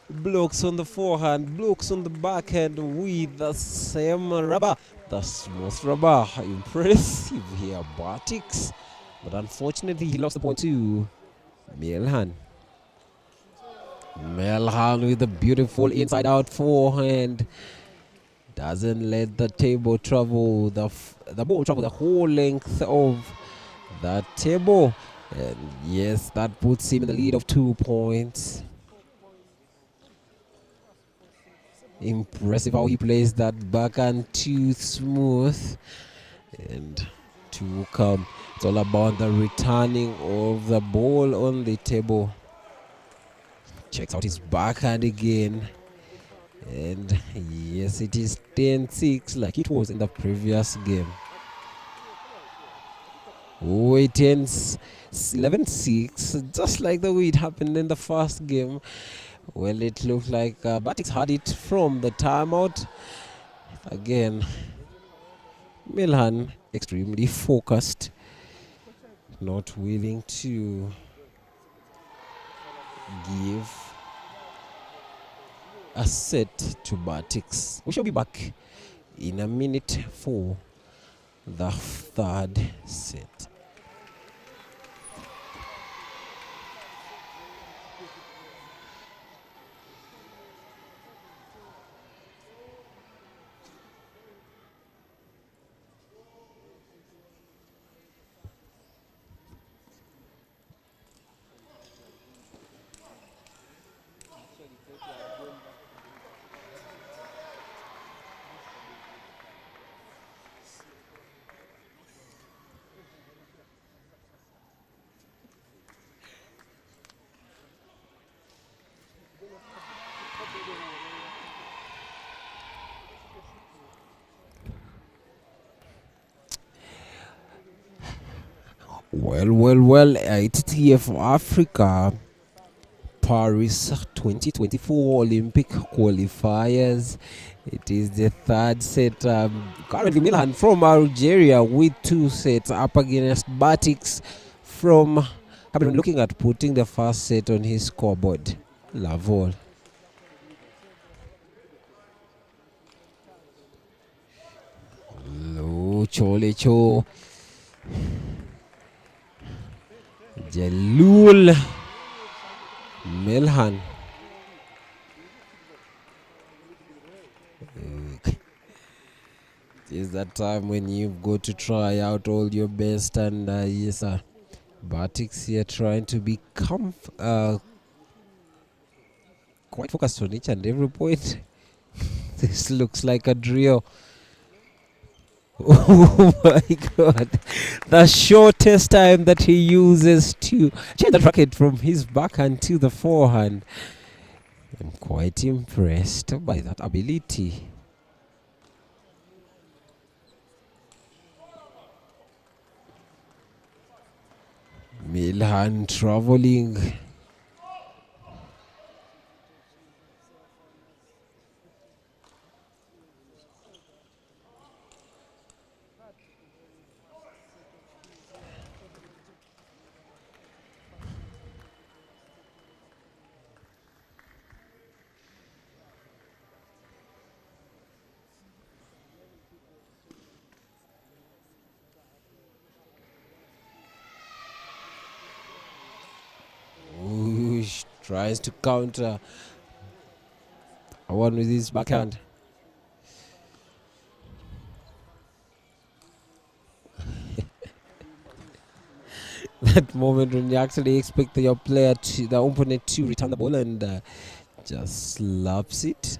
Blocks on the forehand, blocks on the backhand with the same rubber. The smooth rubber. Impressive here, Btics. But unfortunately, he lost the point to Milhan. Milhan with a beautiful inside-out forehand. Doesn't let the table travel, the ball travel the whole length of the table. And yes, that puts him in the lead of 2 points. Impressive how he plays that backhand, too smooth. And to come, it's all about the returning of the ball on the table. Checks out his backhand again. And yes, it is 10-6 like it was in the previous game. Oh, it ends 11-6, just like the way it happened in the first game. Well, it looked like Btics had it from the timeout. Again, Milhan extremely focused, not willing to give a set to Btics. We shall be back in a minute for the third set. Well, ITTF-Africa Paris 2024 Olympic qualifiers. It is the third set. Currently Milhan from Algeria with 2 sets up against Btics from Karim, looking at putting the first set on his scoreboard. Lavol. Lo Cholecho. Jalul. Milhan. Is that time when you've got to try out all your best, and yes, Btics here trying to become quite focused on each and every point. This looks like a drill. Oh my god, the shortest time that he uses to change the racket from his backhand to the forehand. I'm quite impressed by that ability. Milhan traveling. Tries to counter one with his backhand. That moment when you actually expect your player to, the opponent, to return the ball, and just slaps it.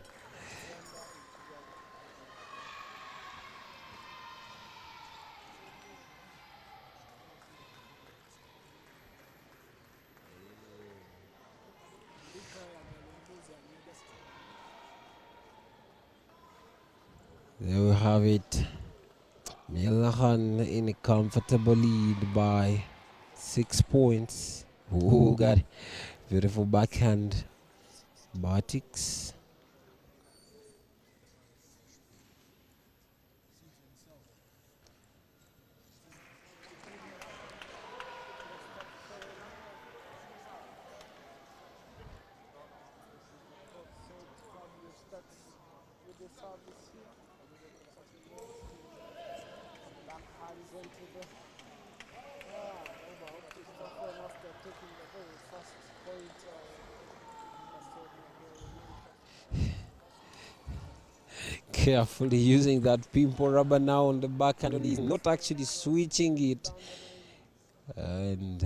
There we have it. Milhan in a comfortable lead by 6 points. Oh God, beautiful backhand. Btics. Carefully using that pimple rubber now on the backhand. He's not actually switching it. And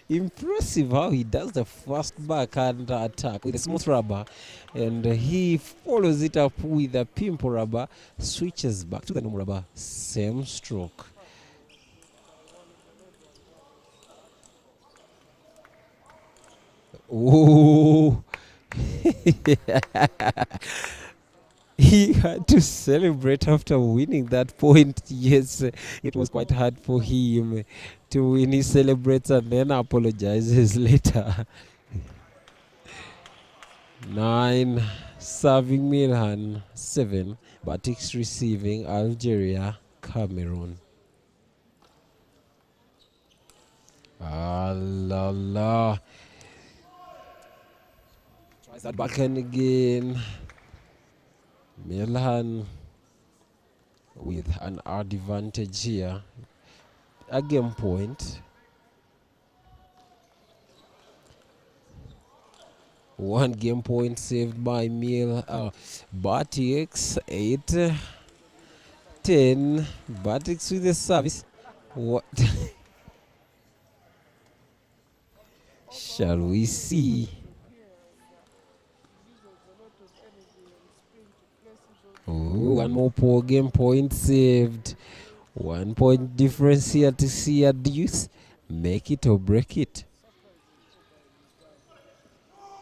impressive how he does the first backhand attack with a smooth rubber, and he follows it up with a pimple rubber, switches back to the normal rubber, same stroke. Oh, he had to celebrate after winning that point. Yes, it was quite hard for him to win. He celebrates and then apologizes later. 9 serving Milhan, 7 Btics receiving Algeria, Cameroon. Allah. Tries that backhand again. Milhan with an advantage here. A game point. 1 game point saved by Btics. 8-10. Btics with the service. What shall we see? Oh, 1 more poor game point saved. 1 point difference here to see a deuce. Make it or break it.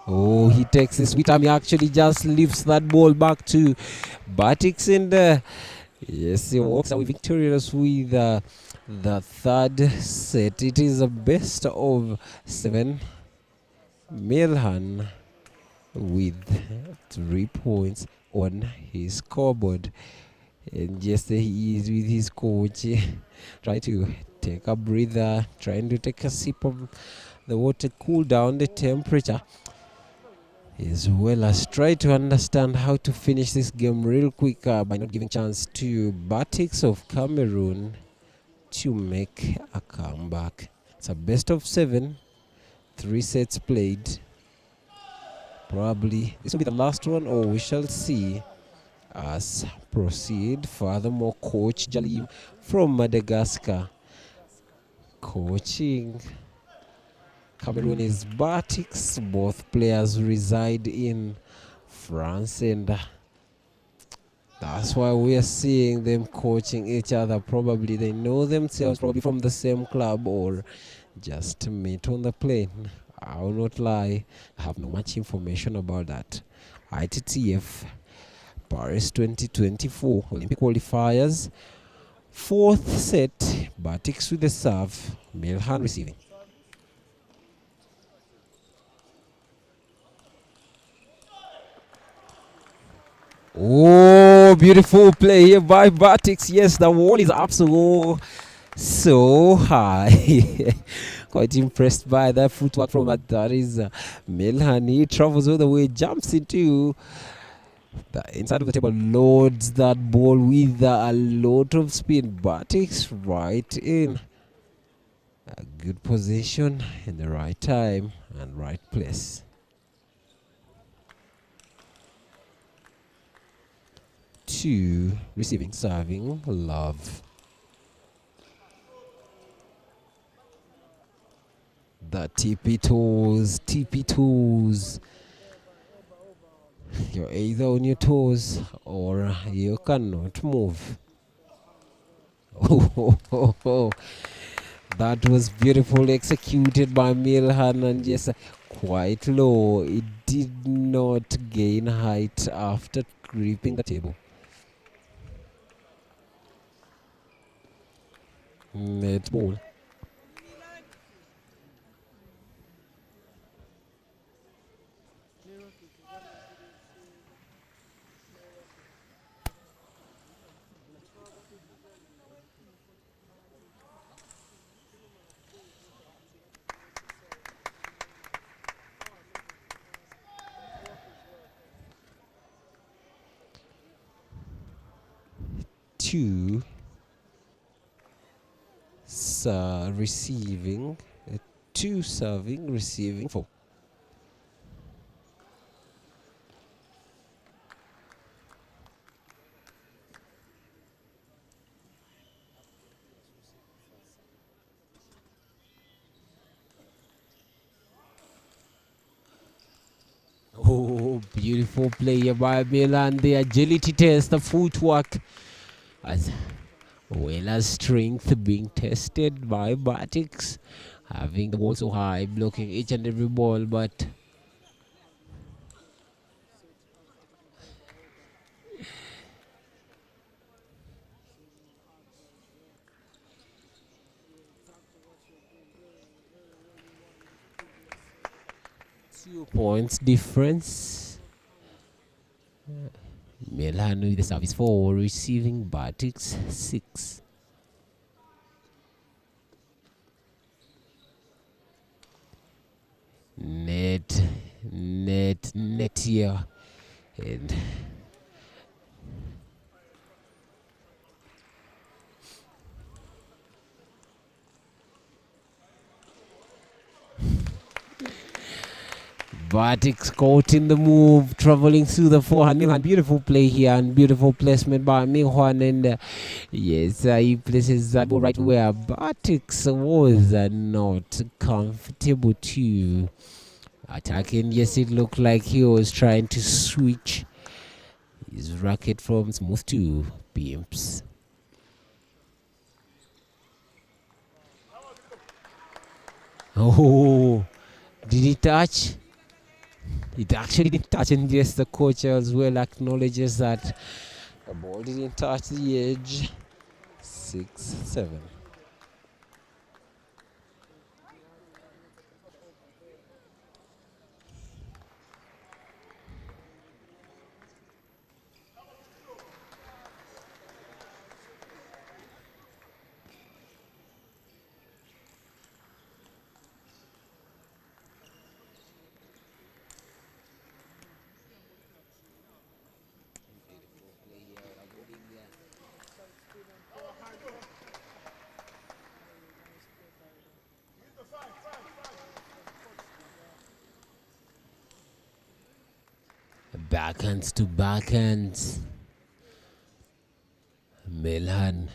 Oh, he takes a sweet time. He actually just lifts that ball back to Btics, and yes, he walks away victorious with the 3rd set. It is a best of 7. Milhan with 3 points on his scoreboard, and yes, he is with his coach trying to take a breather, trying to take a sip of the water, cool down the temperature. as well as try to understand how to finish this game real quick by not giving chance to Btics of Cameroon to make a comeback. It's a best of 7, 3 sets played. Probably this will be the last one, or we shall see us proceed. Furthermore, Coach Jalim from Madagascar coaching Cameroonese Btics. Both players reside in France, and that's why we are seeing them coaching each other. Probably they know themselves, probably from the same club, or just meet on the plane. I will not lie, I have not much information about that. ITTF Paris 2024 Olympic qualifiers. 4th set, Btics with the serve, Milhan receiving. Oh, beautiful play here by Btics. Yes, the wall is up so high. Quite impressed by that footwork from that is Milhan. He travels all the way, jumps into the inside of the table, loads that ball with a lot of speed. Btics right in a good position in the right time and right place. Two receiving, serving, love. The tippy toes. You're either on your toes or you cannot move. That was beautifully executed by Milhan, and just quite low. It did not gain height after gripping the table. Net ball. Two receiving, 2 serving, receiving 4. Oh, beautiful play by Milhan. The agility test, the footwork, as well as strength being tested by Btics. Having the ball so high, blocking each and every ball, but points difference. Milhan with the service 4, receiving Btics 6. Net here, and Btics caught in the move, traveling through the forehand. Milhan, beautiful play here and beautiful placement by Milhan, and yes, he places that ball right where Btics was not comfortable to attacking. Yes, it looked like he was trying to switch his racket from smooth to pimps. Oh, did he touch? It actually didn't touch, and yes, the coach as well acknowledges that the ball didn't touch the edge. 6-7. Backhands to backhands. Milhan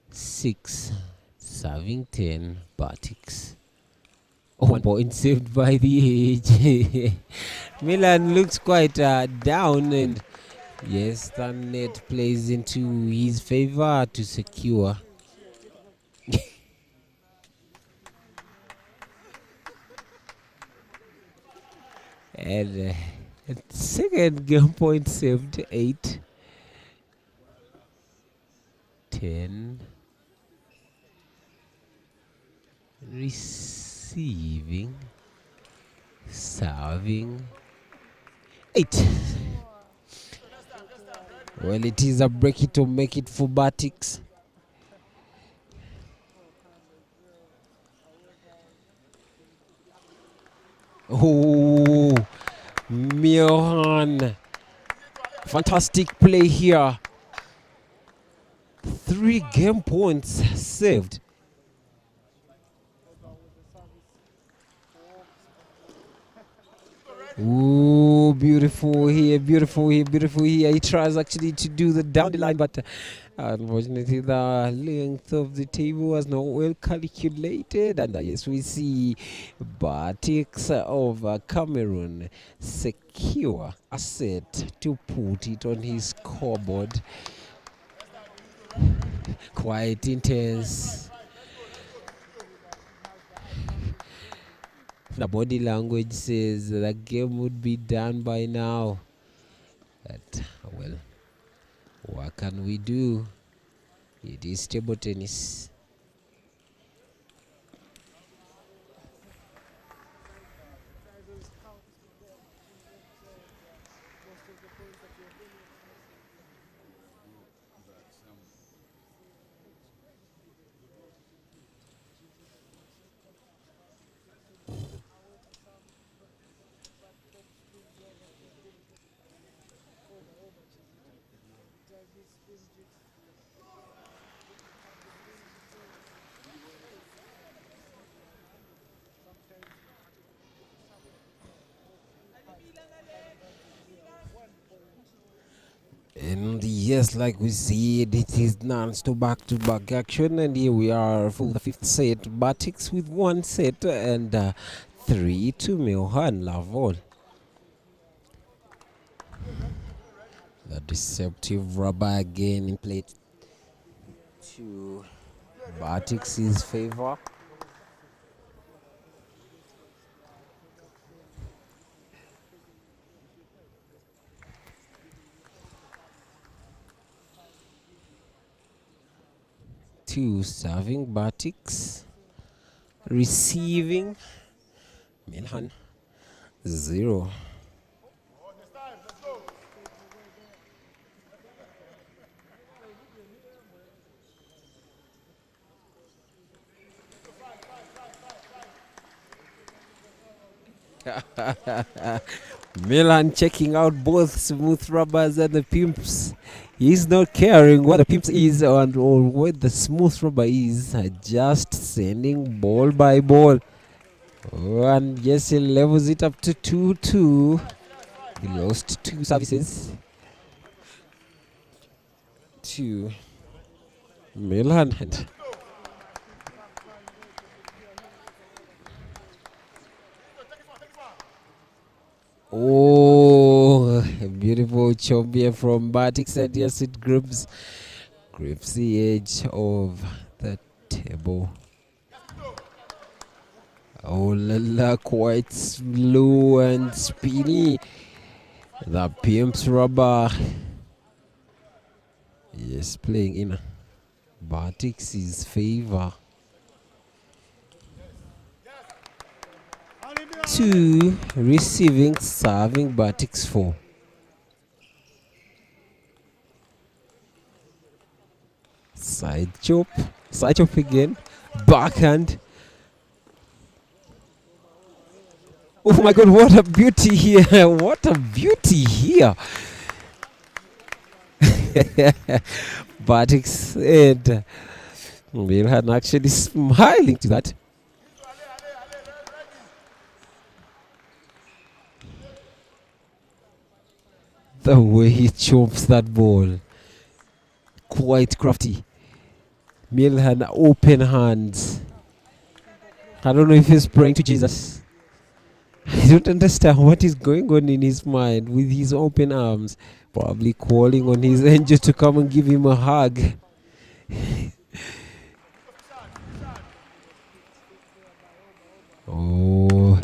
6, serving 10, Btics. 1 point saved by the age. Milhan looks quite down, and yes, the net plays into his favor to secure. And second game point saved 8, 10, receiving, serving 8. Well, it is a break it or make it for Btics. Oh, Milhan. Fantastic play here. 3 game points saved. Ooh, beautiful here, beautiful here, beautiful here. He tries actually to do the down the line, but unfortunately the length of the table was not well calculated. And yes, we see Btics of Cameroon secure a set to put it on his scoreboard. Quite intense. The body language says the game would be done by now. But, well, what can we do? It is table tennis. And yes, like we see, it is non-stop back-to-back action, and here we are for the 5th set. Btics with 1 set and 3 to Milhan Lavol. The deceptive rubber again in play to Btics' favor. Two serving Btics, receiving Milhan 0. Milhan checking out both smooth rubbers and the pimps. He's not caring what the pimps is or what the smooth rubber is. Just sending ball by ball. Oh, and yes, he levels it up to 2-2. He lost 2 services to Milhan. Oh, a beautiful chop here from Btics, and yes, it grips the edge of the table. Oh la la, quite slow and spinny. The pimp's rubber. Yes, playing in Btics' favor. 2 receiving, serving Btics 4. Side chop again, backhand. Oh my God, what a beauty here! What a beauty here! Btics and Milhan actually smiling to that. The way he chomps that ball. Quite crafty. Milhan open hands. I don't know if he's praying to Jesus. I don't understand what is going on in his mind with his open arms. Probably calling on his angel to come and give him a hug. Oh,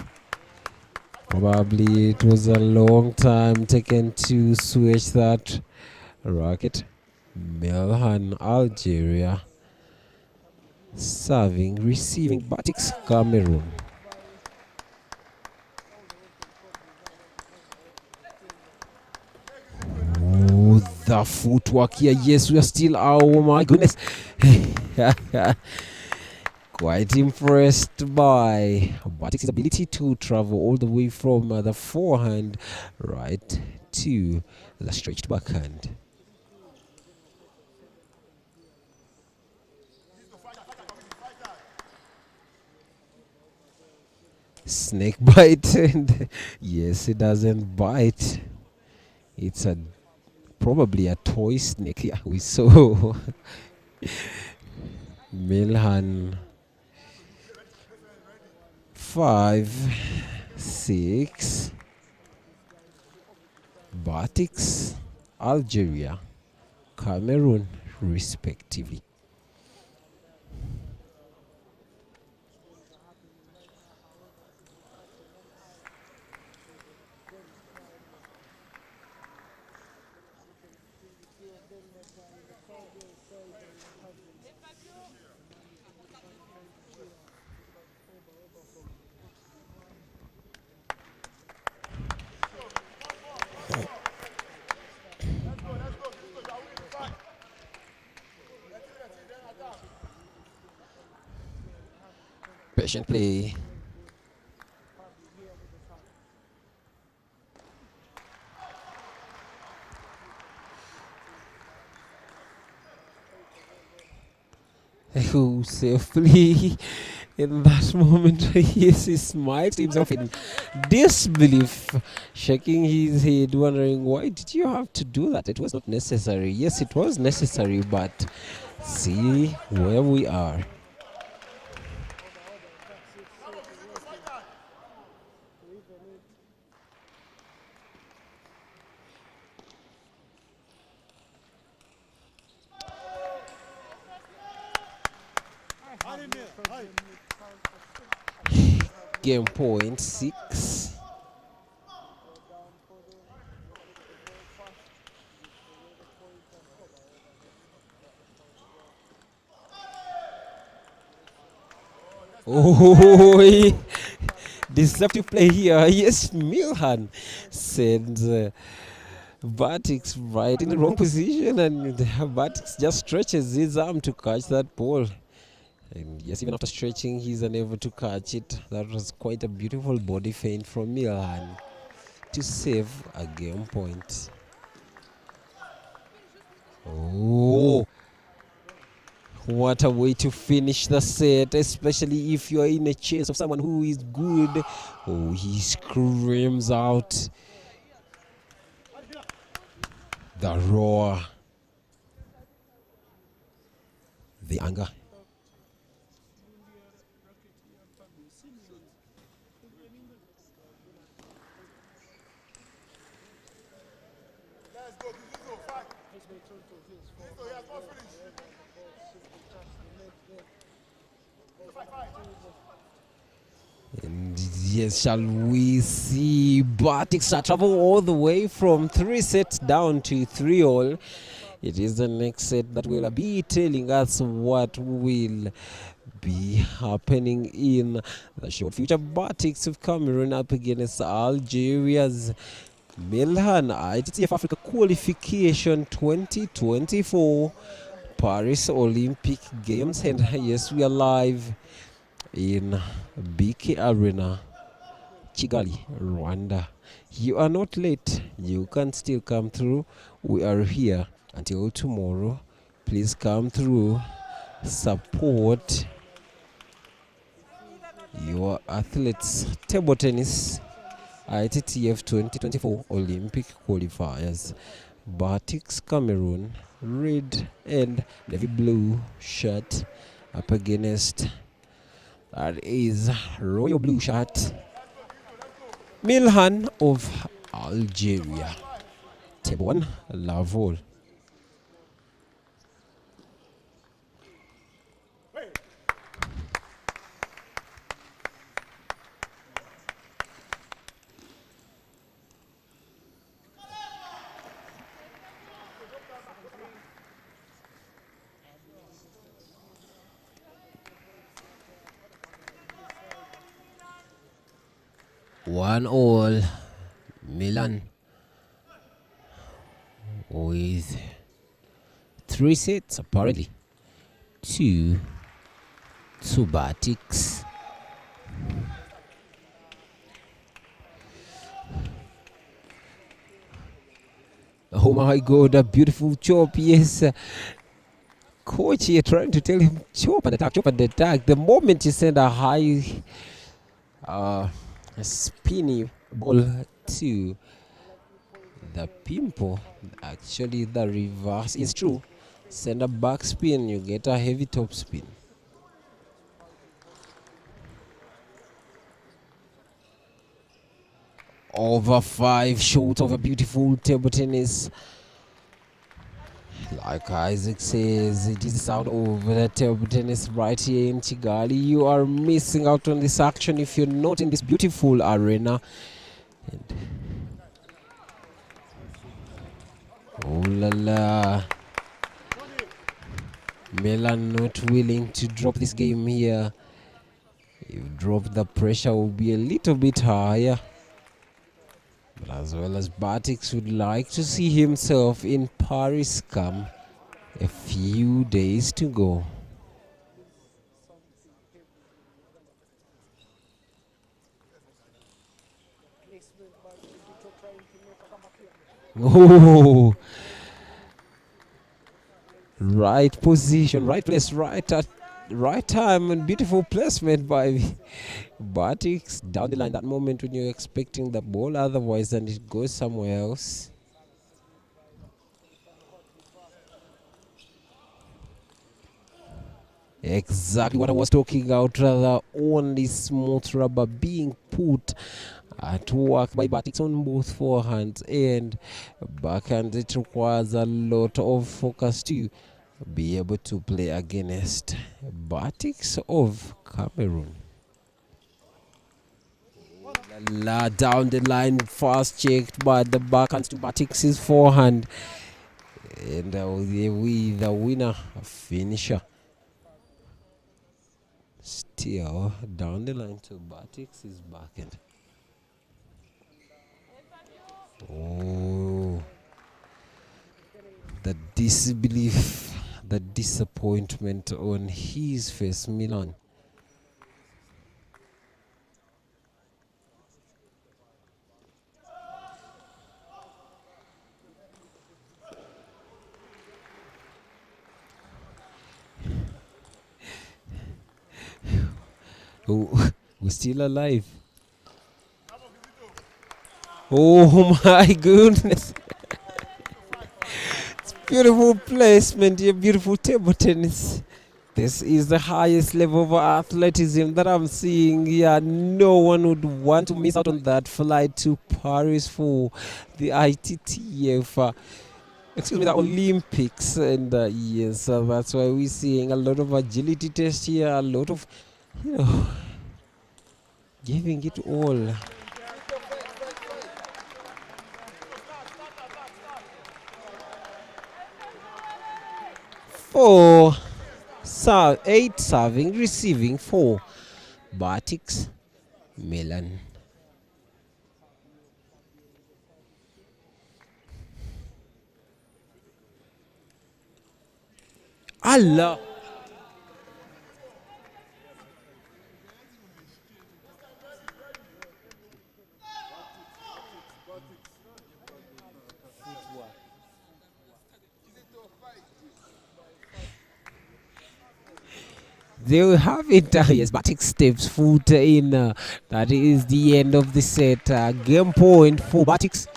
probably it was a long time taken to switch that racket. Milhan, Algeria. Serving, receiving, Btics, Cameroon. Oh, the footwork here. Yes, we are still. Oh my goodness. Quite impressed by Btics' ability to travel all the way from the forehand right to the stretched backhand. Snake bite, and yes, it doesn't bite. It's probably a toy snake. Yeah, we saw Milhan 5, 6. Btics, Algeria, Cameroon, respectively. Patient play. Who safely in that moment, yes, he smiles to himself in disbelief, shaking his head, wondering, why did you have to do that? It was not necessary. Yes, it was necessary, but see where we are. Game point 6. Oh, deceptive play here. Yes, Milhan sends Btics right in the wrong position, and Btics just stretches his arm to catch that ball. And yes, even after stretching, he's unable to catch it. That was quite a beautiful body feint from Milhan to save a game point. Oh, what a way to finish the set, especially if you are in a chase of someone who is good. Oh, he screams out the roar, the anger. And yes, shall we see Btics travel all the way from 3 sets down to 3-all. It is the next set that will be telling us what will be happening in the short future. Btics of Cameroon up against Algeria's Milhan, ITTF-Africa qualification 2024 Paris Olympic Games. And yes, we are live in BK Arena, Kigali, Rwanda. You are not late. You can still come through. We are here until tomorrow. Please come through. Support your athletes. Table tennis ITTF 2024 Olympic qualifiers. Btics Cameroon, red and navy blue shirt up against that is royal blue shirt Milhan of Algeria. Table 1, Lavol. One all, Milhan with 3 sets apparently. 2 to Btics. Oh my god, a beautiful chop, yes. Coach here trying to tell him chop and attack, chop and attack. The moment you send a high spinny ball to the pimple, actually the reverse is true. Send a back spin, you get a heavy top spin. Over 5 shots of a beautiful table tennis. Like Isaac says, it is the sound of the table tennis right here in Kigali. You are missing out on this action if you're not in this beautiful arena. And oh la la. Milhan not willing to drop this game here. If drop, the pressure will be a little bit higher. But as well as Btics would like to see himself in Paris come a few days to go. Oh, right position, right place, right time, and beautiful placement by Btics down the line. That moment when you're expecting the ball, otherwise, and it goes somewhere else. Exactly what I was talking about. Rather, only smooth rubber being put at work by Btics on both forehands and backhand. It requires a lot of focus to be able to play against Btics of Cameroon. La down the line, fast checked by the backhand to Btics' forehand, and the winner, a finisher. Still down the line to Btics' backhand. Oh, the disbelief, the disappointment on his face, Milhan. Oh, we're still alive. Oh my goodness. It's beautiful placement here, beautiful table tennis. This is the highest level of athleticism that I'm seeing here. No one would want to miss out on that flight to Paris for the ITTF, the Olympics. And yes, that's why we're seeing a lot of agility tests here, a lot of, giving it all. For 8 serving, receiving for Btics, Milhan. Allah. there we have it. Yes, Btics steps foot in. That is the end of the set. Game point for Btics.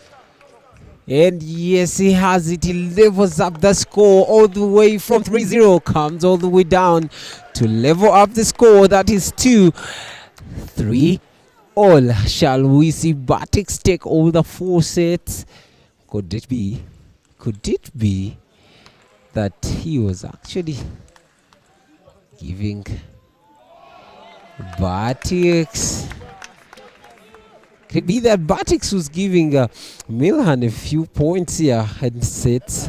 And yes, he has it. He levels up the score all the way from 3-0. Comes all the way down to level up the score. That is 2-3 all. Shall we see Btics take all the 4 sets? Could it be? Could it be that he was actually giving Btics? Could be that Btics was giving Milhan a few points here and sets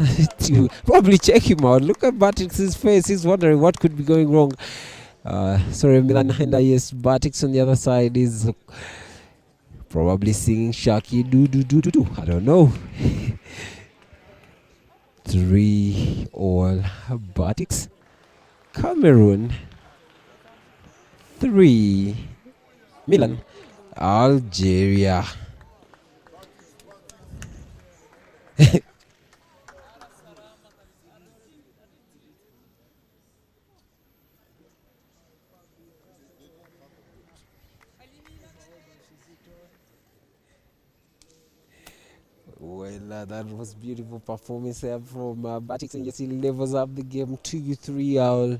to probably check him out. Look at Btics' face. He's wondering what could be going wrong. Sorry, Milhan. And yes, Btics on the other side is probably singing Shaki do do do do do. I don't know. 3 all. Btics. Cameroon 3. Milhan. Algeria. Well, that was beautiful performance here from Btics, and yes, he levels up the game 2-3 all.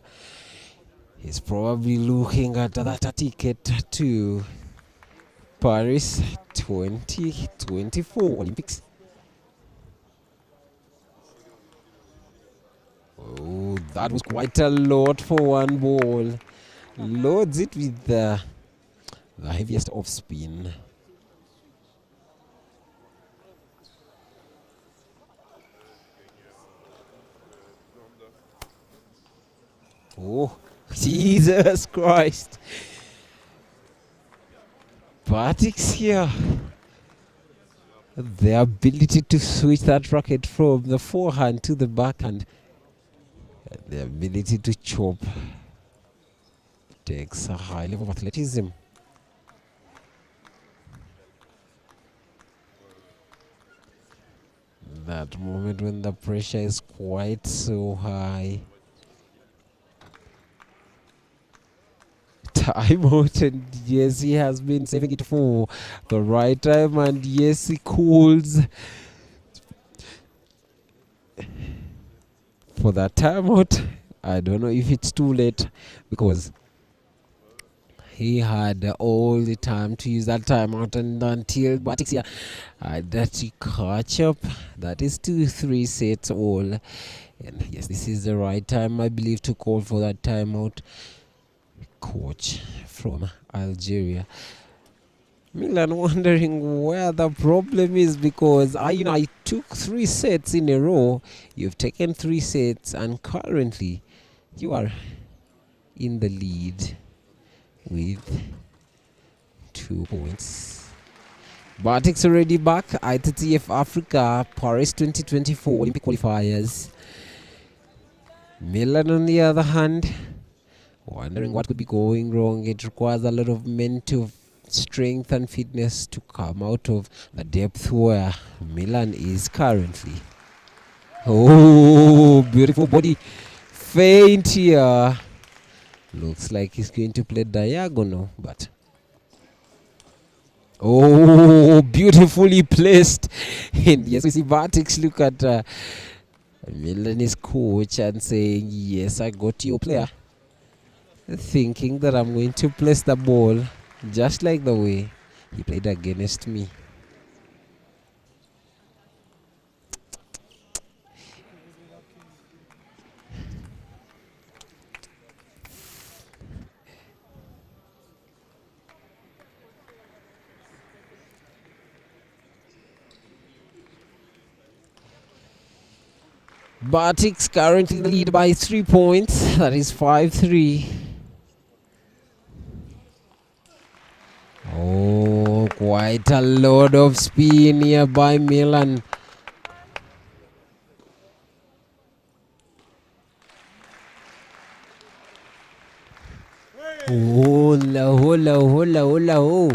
He's probably looking at that ticket to Paris 2024 Olympics. Oh, that was quite a lot for one ball. Loads it with the heaviest off spin. Oh, Jesus Christ. Btics here. The ability to switch that racket from the forehand to the backhand. The ability to chop takes a high level of athleticism. That moment when the pressure is quite so high. Timeout, and yes, he has been saving it for the right time, and yes, he calls for that timeout. I don't know if it's too late because he had all the time to use that timeout, and until Btics here had that catch up. That is 2-3 sets all, and yes, this is the right time, I believe, to call for that timeout. Coach from Algeria. Milhan wondering where the problem is, because I took 3 sets in a row. You've taken 3 sets, and currently you are in the lead with 2 points. Btics already back. ITTF-Africa Paris 2024 Olympic qualifiers. Milhan on the other hand, wondering what could be going wrong. It requires a lot of mental strength and fitness to come out of the depth where Milhan is currently. Oh, beautiful body feint here. Looks like he's going to play diagonal, but oh, beautifully placed. And yes, we see Btics look at Milhan's coach and saying, yes, I got your player. Thinking that I'm going to place the ball just like the way he played against me. Btics currently lead by 3 points. That is 5-3. Oh, quite a lot of spin here by Milhan. Hola, hola, hola, hola, oh.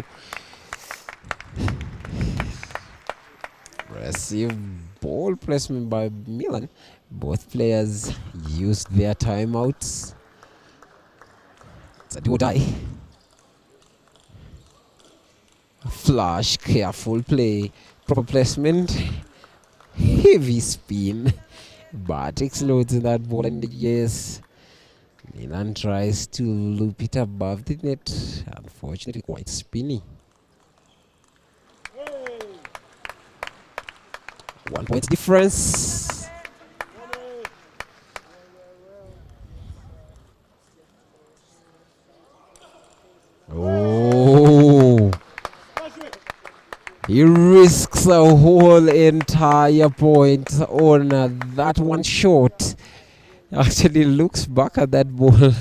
Impressive ball placement by Milhan. Both players used their timeouts. It's a do or die. Flash, careful play, proper placement, heavy spin. Btics loads in that ball and yes. Milhan tries to loop it above the net. Unfortunately, quite spinny. 1 point difference. Oh, he risks a whole entire point on that one shot. Actually looks back at that ball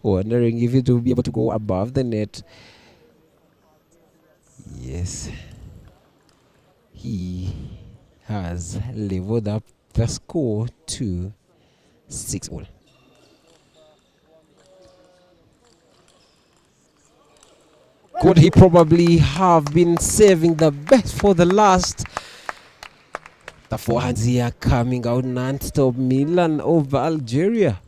wondering if it will be able to go above the net. Yes, he has leveled up the score to 6-all. Could he probably have been saving the best for the last? The forehands here coming out non-stop. Milhan over Algeria.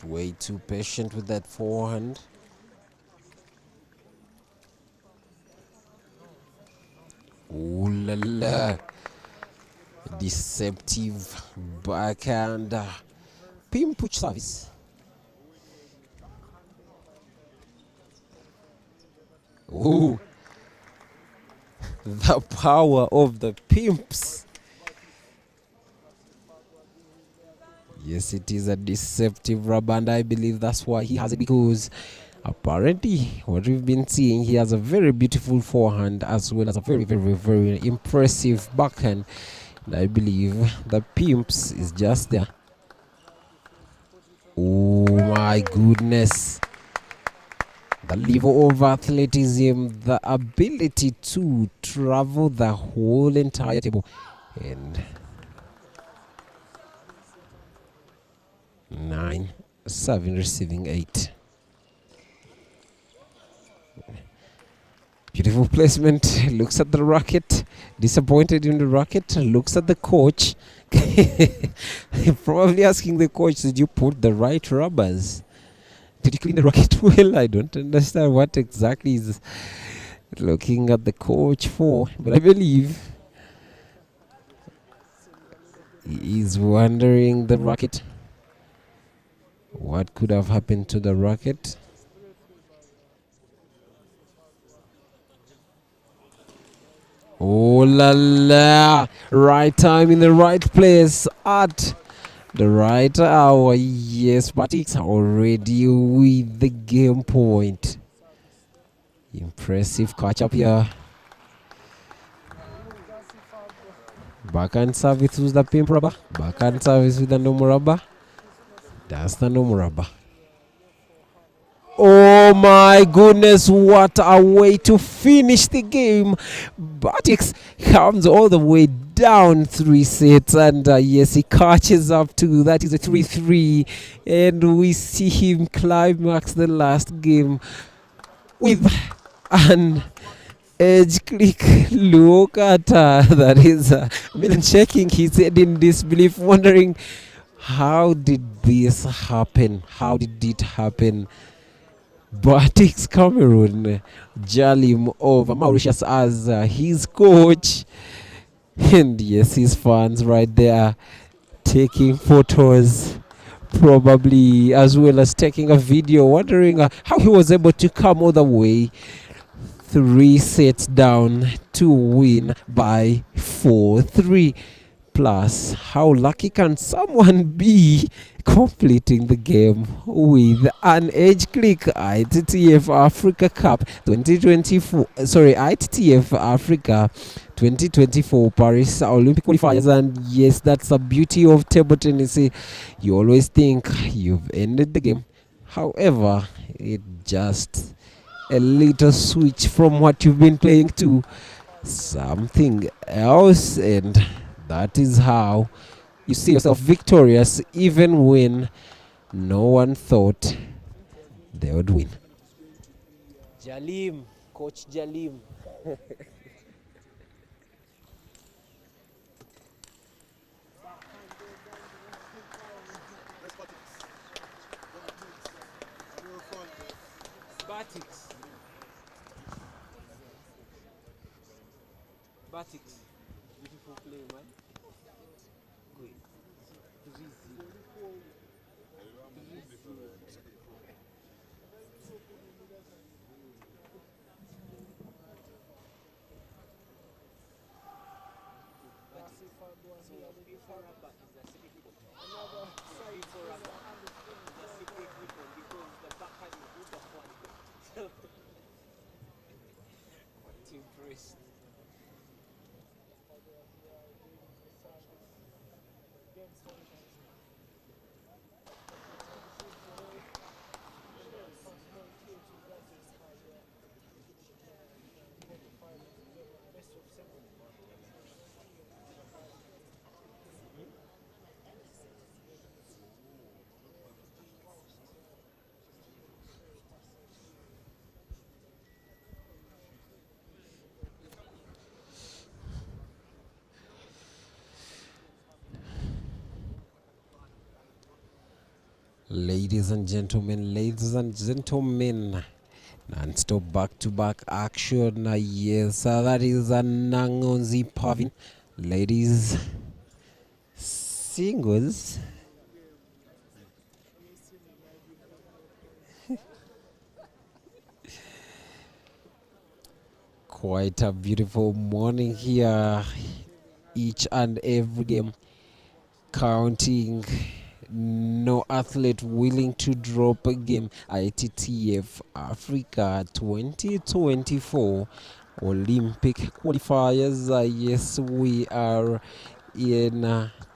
Way too patient with that forehand. Ooh la la. Deceptive backhand. Pin push service. Ooh. The power of the pimps. Yes, it is a deceptive rubber, and I believe that's why he has it, because apparently what we've been seeing, he has a very beautiful forehand as well as a very, very, very impressive backhand. And I believe the pimps is just there. Oh my goodness. The level of athleticism, the ability to travel the whole entire table. And 9, 7 receiving 8. Beautiful placement. Looks at the racket. Disappointed in the racket. Looks at the coach. Probably asking the coach, did you put the right rubbers? Did you clean the racket well? I don't understand what exactly is looking at the coach for, but I believe he is wondering the racket. What could have happened to the racket? Oh la la! Right time in the right place at the right hour. Yes, Btics are already with the game point. Impressive catch up here. Backhand service with the pimp rubber. Backhand service with the normal rubber. That's the normal rubber. Oh my goodness, what a way to finish the game. Btics comes all the way down 3 sets, and yes, he catches up to that is a 3-3, and we see him climax the last game with an edge click. Look at that is Milhan shaking his head in disbelief, wondering how did this happen? How did it happen? Btics Cameroon, Jalim of Mauritius as his coach, and yes, his fans right there taking photos, probably as well as taking a video, wondering how he was able to come all the way 3 sets down to win by 4-3. Plus, how lucky can someone be completing the game with an edge click? ITTF-Africa Cup 2024, sorry, ITTF-Africa 2024 Paris Olympic qualifiers. And yes, that's the beauty of table tennis. You always think you've ended the game. However, it just a little switch from what you've been playing to something else, and that is how you see yourself victorious even when no one thought they would win. Jalim, Coach Jalim. Btics. Btics. Beautiful play, man. Good. 3-0. Impressed. Ladies and gentlemen, non-stop back-to-back action. Yes, that is a Nangonzi Pavin. Ladies, singles. Quite a beautiful morning here. Each and every game counting. No athlete willing to drop a game. ITTF-Africa 2024 Olympic qualifiers. Yes, we are in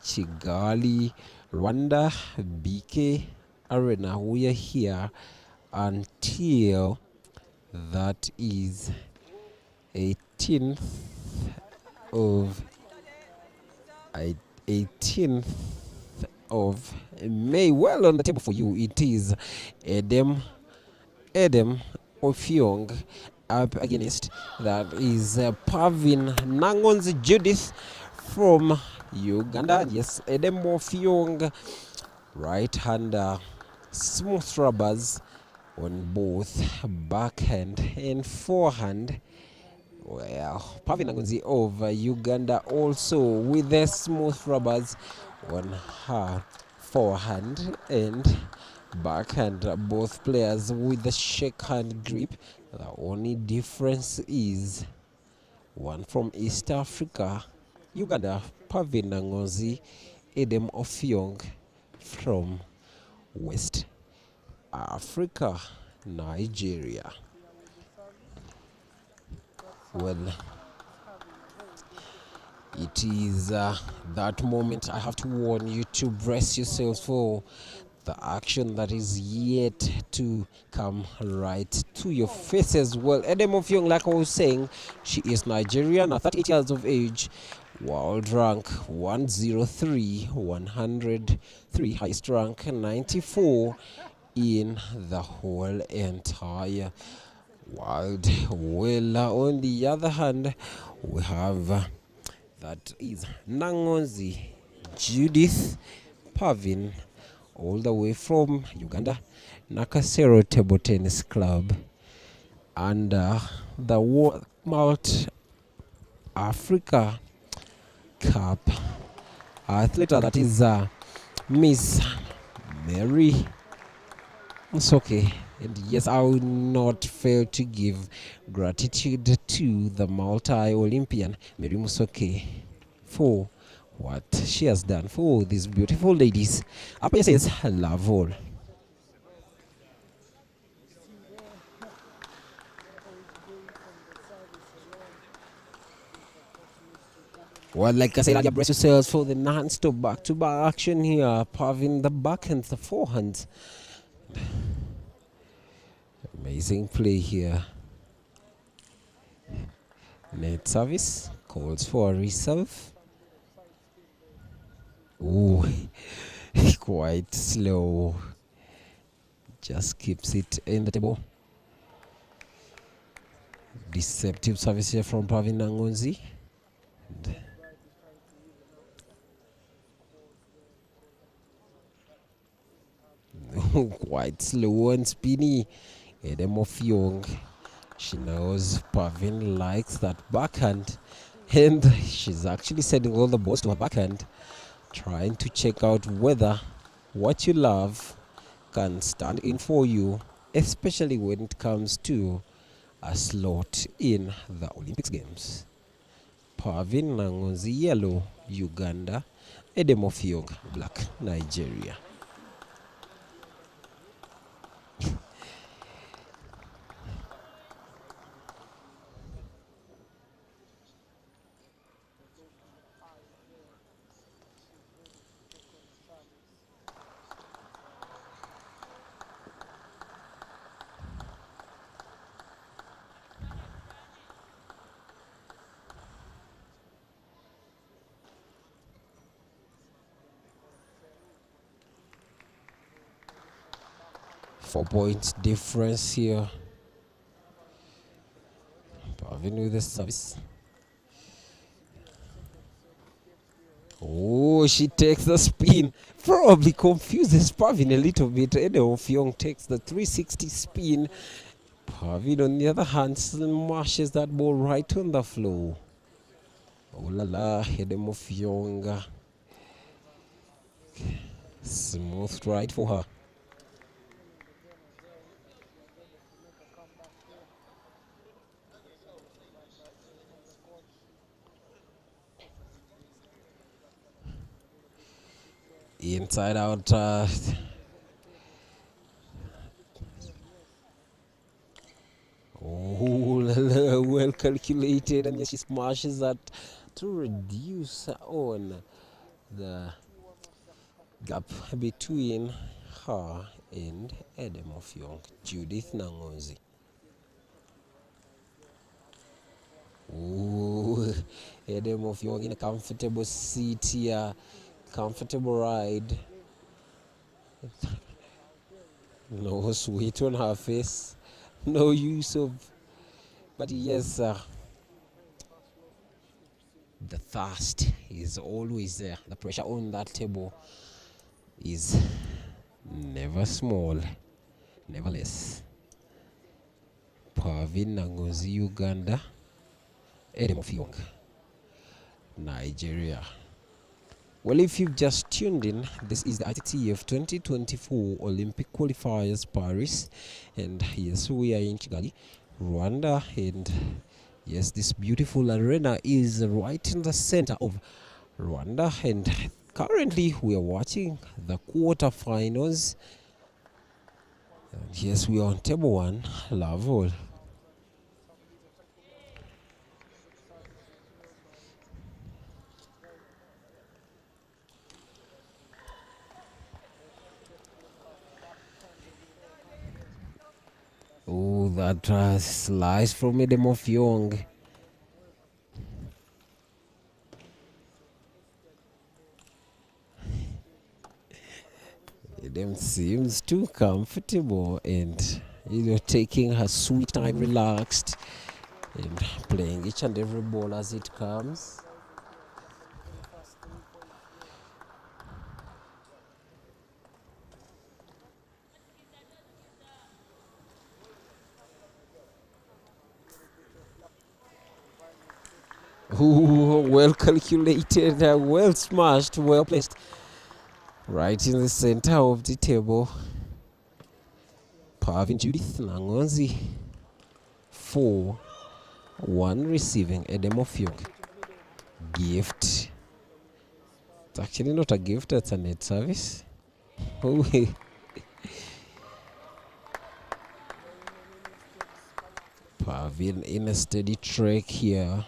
Kigali, Rwanda, BK Arena. We are here until that is 18th of May. Well, on the table for you, it is Edem Ofyong up against that is Pavin Nangon's Judith from Uganda. Yes, Edem Ofyong, right-hander, smooth rubbers on both backhand and forehand. Well, Pavin Nangonzi of Uganda also with the smooth rubbers on her forehand and backhand. Both players with the shake hand grip. The only difference is one from East Africa, Uganda, Pavin Nangonzi, Edem Ofyong from West Africa, Nigeria. Well, it is that moment I have to warn you to brace yourselves for the action that is yet to come right to your faces. Well, Edem Ofyong, like I was saying, she is Nigerian, 38 years of age, world rank 103, 103, highest rank 94 in the whole entire world. Well, on the other hand, we have that is Nangonzi Judith Pavin, all the way from Uganda, Nakasero Table Tennis Club, and the World Malt Africa Cup athlete, that is Miss Mary Musoke. And yes, I will not fail to give gratitude to the multi-Olympian Mary Musoke for what she has done for these beautiful ladies. Up says, love all. Well, like I said, brace yourselves for the non-stop back-to-back action here. Pavin the backhand, the forehand. Amazing play here. Net service calls for a reserve. Ooh, quite slow. Just keeps it in the table. Deceptive service here from Pavin Nangonzi. Quite slow and spinny. Edem of Young. She knows Pavin likes that backhand. And she's actually sending all the balls to her backhand. Trying to check out whether what you love can stand in for you. Especially when it comes to a slot in the Olympics Games. Pavin Nangonzi, yellow, Uganda. Edem of Young, black, Nigeria. Four-point difference here. Pavin with the service. Oh, she takes the spin. Probably confuses Pavin a little bit. Edem of Young takes the 360 spin. Pavin, on the other hand, smashes that ball right on the floor. Oh la la, Edem of Young. Smooth right for her. Inside out. Oh, well calculated, and yes, she smashes that to reduce on the gap between her and Edem of Young, Judith Nangonzi. Oh, Edem of Young in a comfortable seat here, comfortable ride. No sweat on her face, no use of, but yes, the thirst is always there. The pressure on that table is never small, never less. Pavin Nangonzi, Uganda. Edem of Young, Nigeria. Well, if you've just tuned in, this is the ITTF 2024 Olympic Qualifiers Paris. And yes, we are in Kigali, Rwanda. And yes, this beautiful arena is right in the center of Rwanda. And currently, we are watching the quarterfinals. And yes, we are on table 1 level. Oh, that slice from Edem of Young. Edem seems too comfortable and, taking her sweet time, relaxed, and playing each and every ball as it comes. Ooh, well calculated, well smashed, well placed. Right in the center of the table. Pavin Judith Nangonzi. 4-1 receiving. Edem of Young. Gift. It's actually not a gift, it's a net service. Oh, Pavin in a steady track here.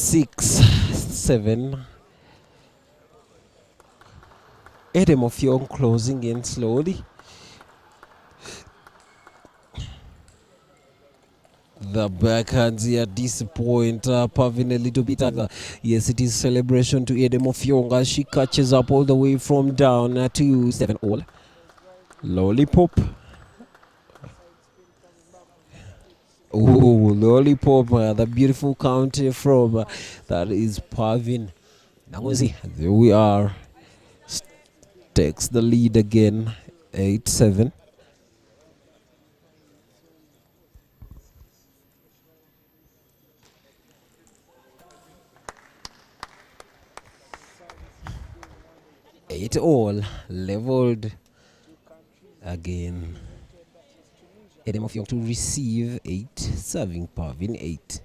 6-7. Adam of Young closing in slowly. The backhands here disappoint Pavin a little bit. Yes, it is celebration to Adam of Young as she catches up all the way from down to 7 all. Lollipop. Oh, Lollipop, the beautiful counter from that is Pavin. Now see, there we are. Takes the lead again, 8-7. Eight all, leveled again. Adam of Young to receive 8, serving Pavin 8.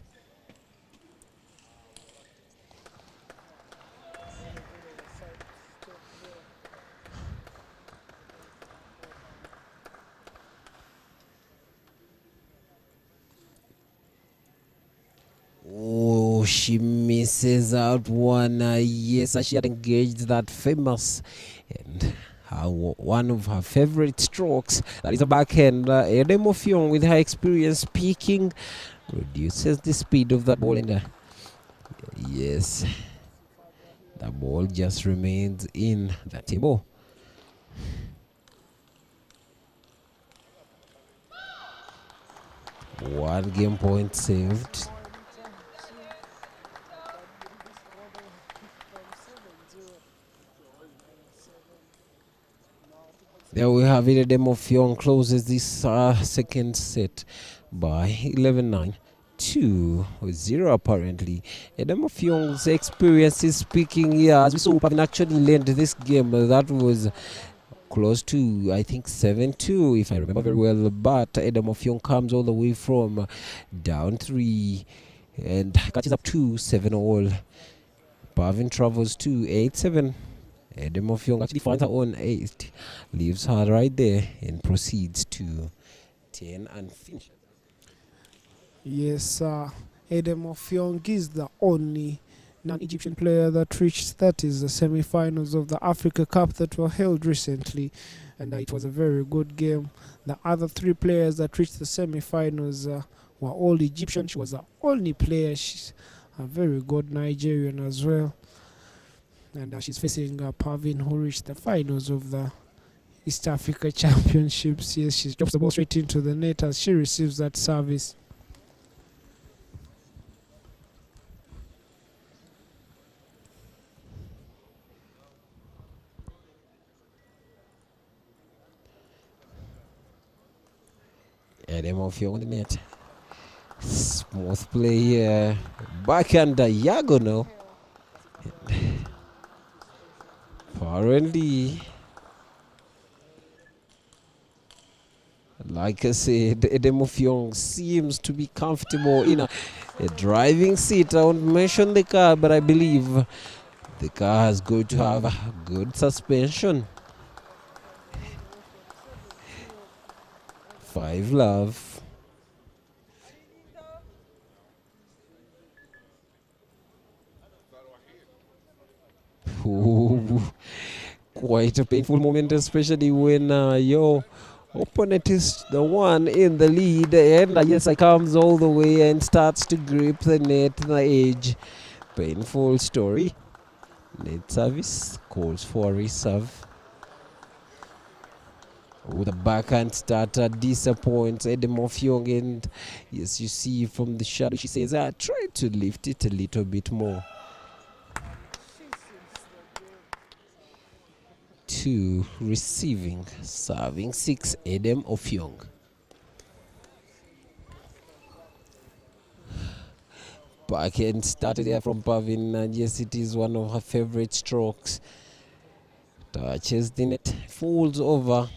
Oh, she misses out one. Yes, she had engaged that famous and one of her favorite strokes. That is a backhand. Adam of Young with her experience peaking reduces the speed of that ball. And yes, the ball just remains in the table. One game point saved. There we have it. Adam of Young closes this second set by 11-9. 2-0 apparently. Adam of Young's experience is speaking here. As we saw, Pavin actually led this game. That was close to, I think, 7-2 if I remember very well. But Adam of Young comes all the way from down 3 and catches up to 7 all. Pavin travels to 8-7. Adam of Young actually finds her own 8, leaves her right there and proceeds to 10 and finish. Yes, Adam of Young is the only non-Egyptian player that reached, that is, the semi-finals of the Africa Cup that were held recently, and it was a very good game. The other 3 players that reached the semi-finals were all Egyptian. She was the only player. She's a very good Nigerian as well. And she's facing Pavin, who reached the finals of the East Africa Championships. Yes, she drops the ball straight into the net as she receives that service. Adam of Young on the net. Smooth play here. Backhand diagonal. Apparently, like I said, Adam of Young seems to be comfortable in a driving seat. I won't mention the car, but I believe the car is going to have a good suspension. 5-love. Ooh, quite a painful moment, especially when your opponent is the one in the lead, and yes, I comes all the way and starts to grip the net, the edge. Painful story. Net service calls for a reserve. Oh, the backhand starter disappoints Adam of Young, and yes, you see from the shadow, she says, I try to lift it a little bit more. 2 receiving, serving 6, Adam of Young. Backhand started here from Pavin, and yes, it is one of her favorite strokes. Touches the net, folds over.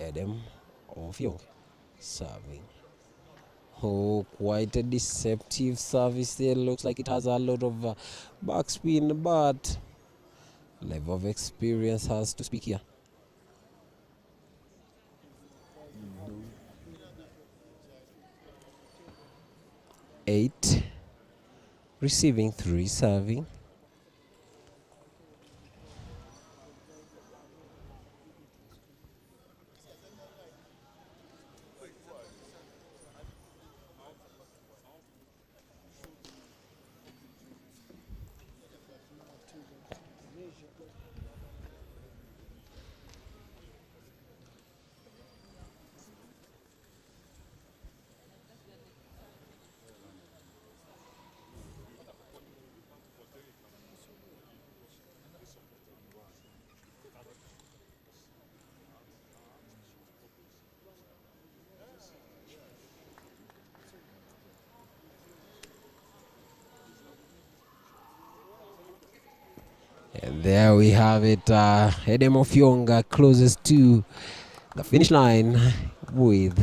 Adam of Young serving. Oh, quite a deceptive service there. Looks like it has a lot of backspin, but level of experience has to speak here. 8, receiving 3, serving. And there we have it. Edem Ofyonga closes to the finish line with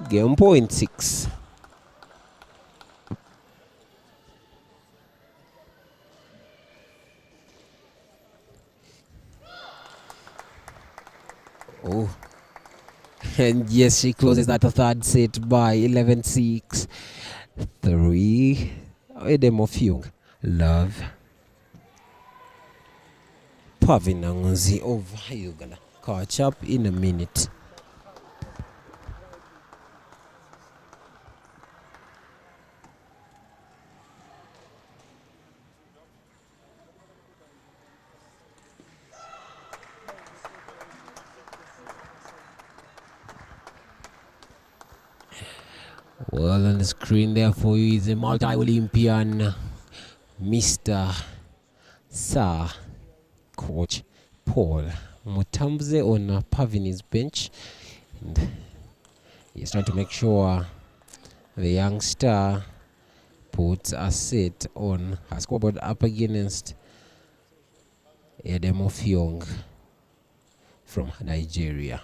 game point 6. Oh, and yes, she closes that third set by 11-6. 3. Edem Ofyonga. Love. Pavin over Uganda. Catch up in a minute. Well, on the screen there for you is a multi-Olympian, Mr. Sir Coach Paul Mutambuze on Pavin's bench. And he's trying to make sure the young star puts a set on her scoreboard up against Edem Ofyong from Nigeria.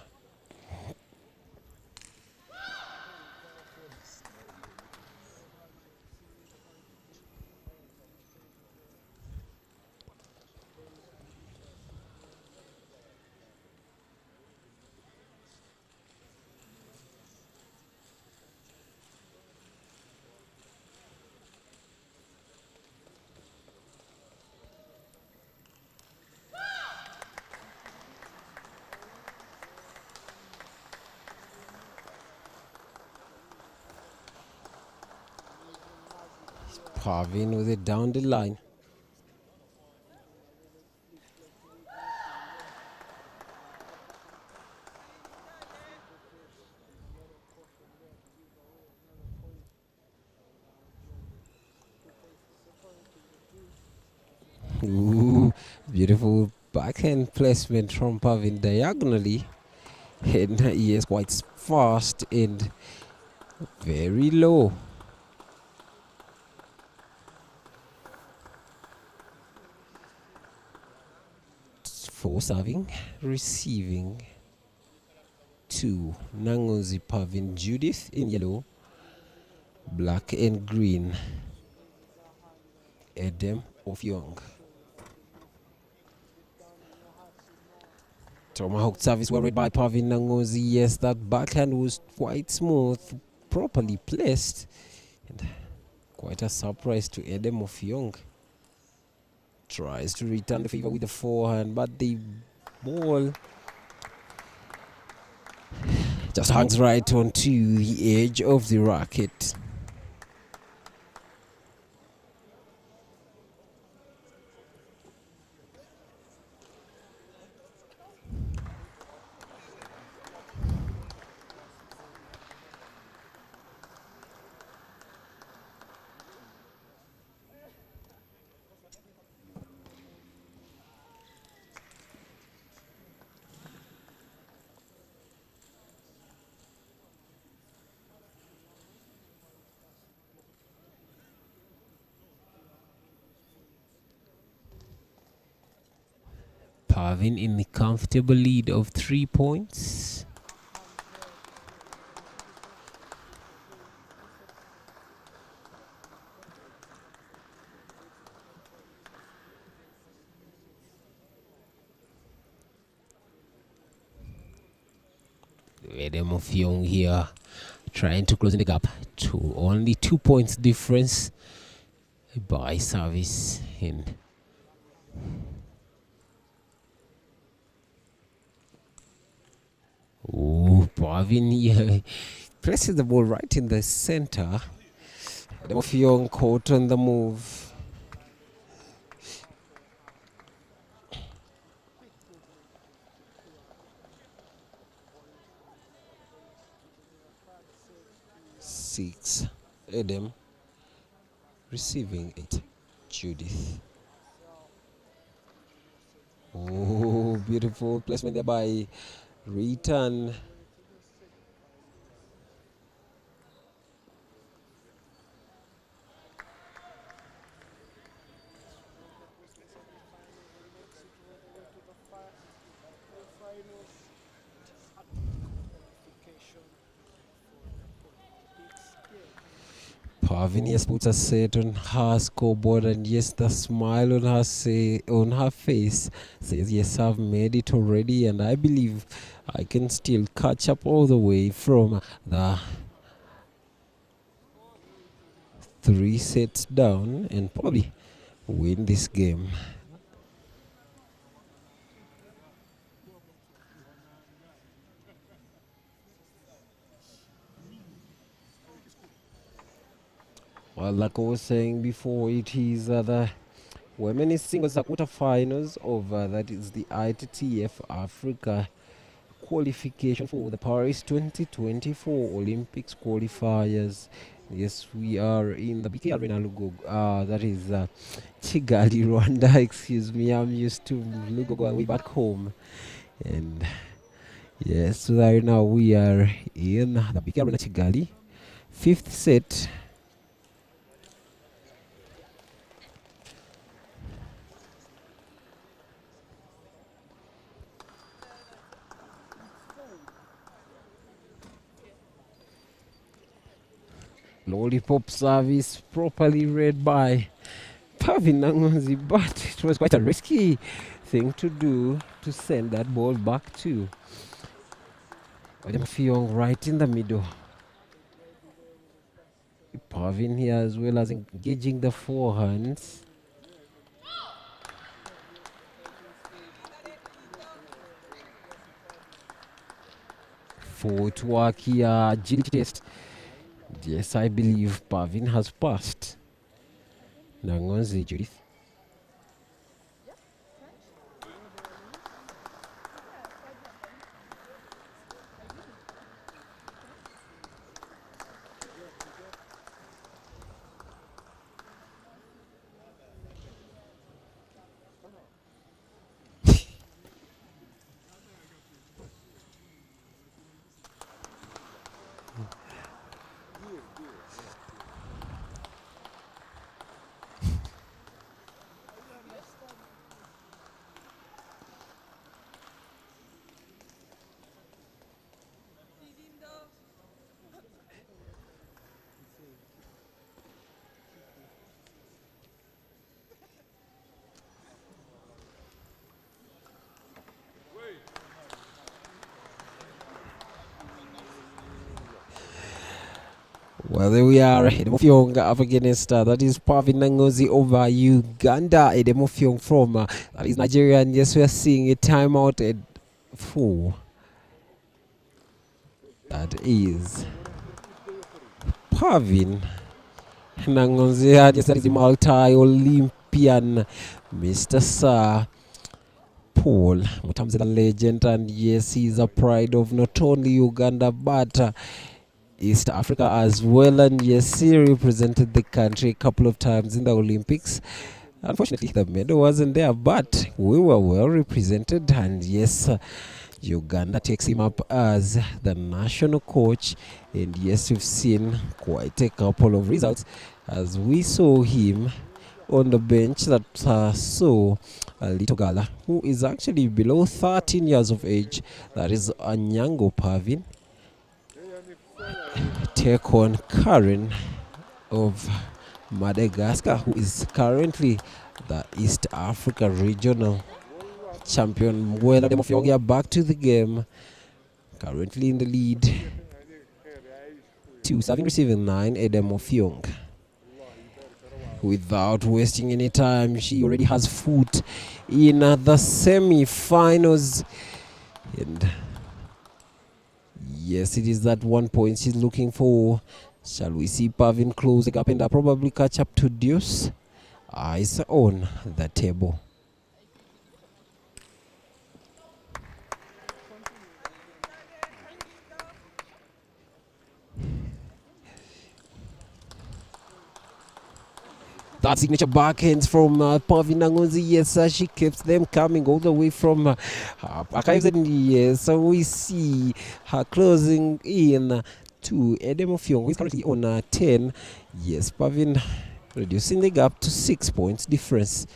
Pavin with it down the line. Ooh, beautiful backhand placement from Pavin diagonally. And he is quite fast and very low. For serving, receiving 2. Nangozi Pavin Judith in yellow, black and green. Edem Ofyong. Tomahawk service well read by Pavin Nangozi. Yes, that backhand was quite smooth, properly placed, and quite a surprise to Edem Ofyong. Tries to return the favor with the forehand, but the ball just hangs right onto the edge of the racket. Pavin in the comfortable lead of 3 points. Edem Ofyong here trying to close the gap to only 2 points difference by service in. Oh, Pavin here presses the ball right in the center. Young caught on the move. Six, Adam receiving it. Judith. Oh, beautiful placement there by Return. Pavin yes puts a set on her scoreboard, and yes, the smile on her face says yes, I've made it already, and I believe I can still catch up all the way from the 3 sets down and probably win this game. Well, like I was saying before, it is the women's singles quarterfinals of that is the ITTF-Africa qualification for the Paris 2024 Olympics qualifiers. Yes, we are in the BK Arena Lugogo. That is Kigali, Rwanda. Excuse me, I'm used to Lugogo way back home. And yes, so right now we are in the BK Arena Kigali. 5th set. Lollipop service properly read by Pavin, but it was quite a risky thing to do to send that ball back to Fiong right in the middle. Pavin here as well as engaging the forehands. Footwork here, agility test. Yes, I believe Pavin has passed. Nangonzi Judith. Well, there we are. Edemofyong up against that is Pavin Nangozi over Uganda. Edemofyong from that is Nigeria. And yes, we are seeing a timeout at 4. That is Pavin Nangozi. Yes, that is the multi-Olympian Mr. Sir Paul Mutamzela legend. And yes, he's a pride of not only Uganda but East Africa as well, and yes, he represented the country a couple of times in the Olympics. Unfortunately, the medal wasn't there, but we were well represented, and yes, Uganda takes him up as the national coach, and yes, we've seen quite a couple of results as we saw him on the bench that saw a little gala who is actually below 13 years of age, that is Anyango Pavin, take on Karim of Madagascar, who is currently the East Africa regional champion. Well, Demofyogia back to the game, currently in the lead. 2, serving receiving 9, Edem of Young. Without wasting any time, she already has foot in the semi-finals. And yes, it is that 1 point she's looking for. Shall we see Pavin close the gap and probably catch up to Deuce? Eyes on the table. That signature backhands from Pavin Nangonzi. Yes, she keeps them coming all the way from Archives. Yes, so we see her closing in to Edem of Young, who is currently on 10. Yes, Pavin reducing the gap to 6 points difference.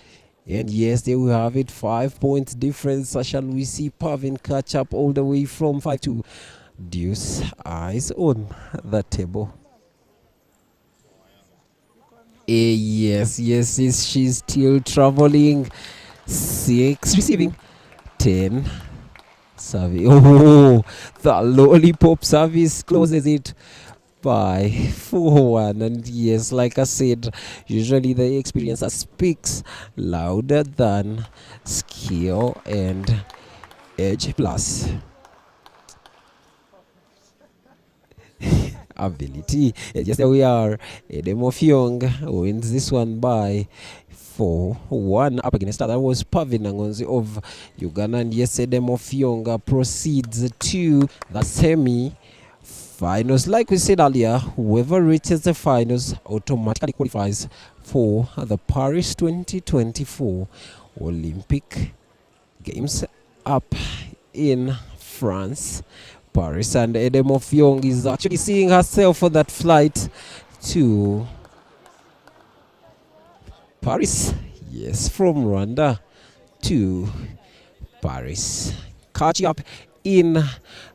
And yes, there we have it, 5 points difference. Shall we see Pavin catch up all the way from 5 to Deuce? Eyes on the table. Yes, she's still traveling. 6 receiving, 10 serving. Oh, the lollipop service closes it by 4-1. And yes, like I said, usually the experience speaks louder than skill and edge plus ability. Yes, there we are. Edem of Young wins this one by 4-1 up against that was Pavin Nangonzi of Uganda. And yes, Edem of Young proceeds to the semi-finals. Like we said earlier, whoever reaches the finals automatically qualifies for the Paris 2024 Olympic Games up in France, Paris. And Edem of Young is actually seeing herself for that flight to Paris. Yes, from Rwanda to Paris. Catching up in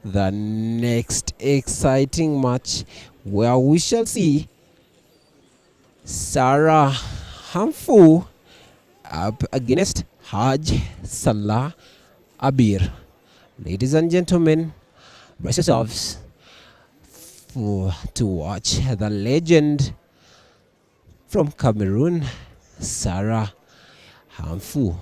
the next exciting match, where we shall see Sarah Hamfu up against Haj Salah Abir. Ladies and gentlemen, brace yourselves to watch the legend from Cameroon, Sarah Hamfu.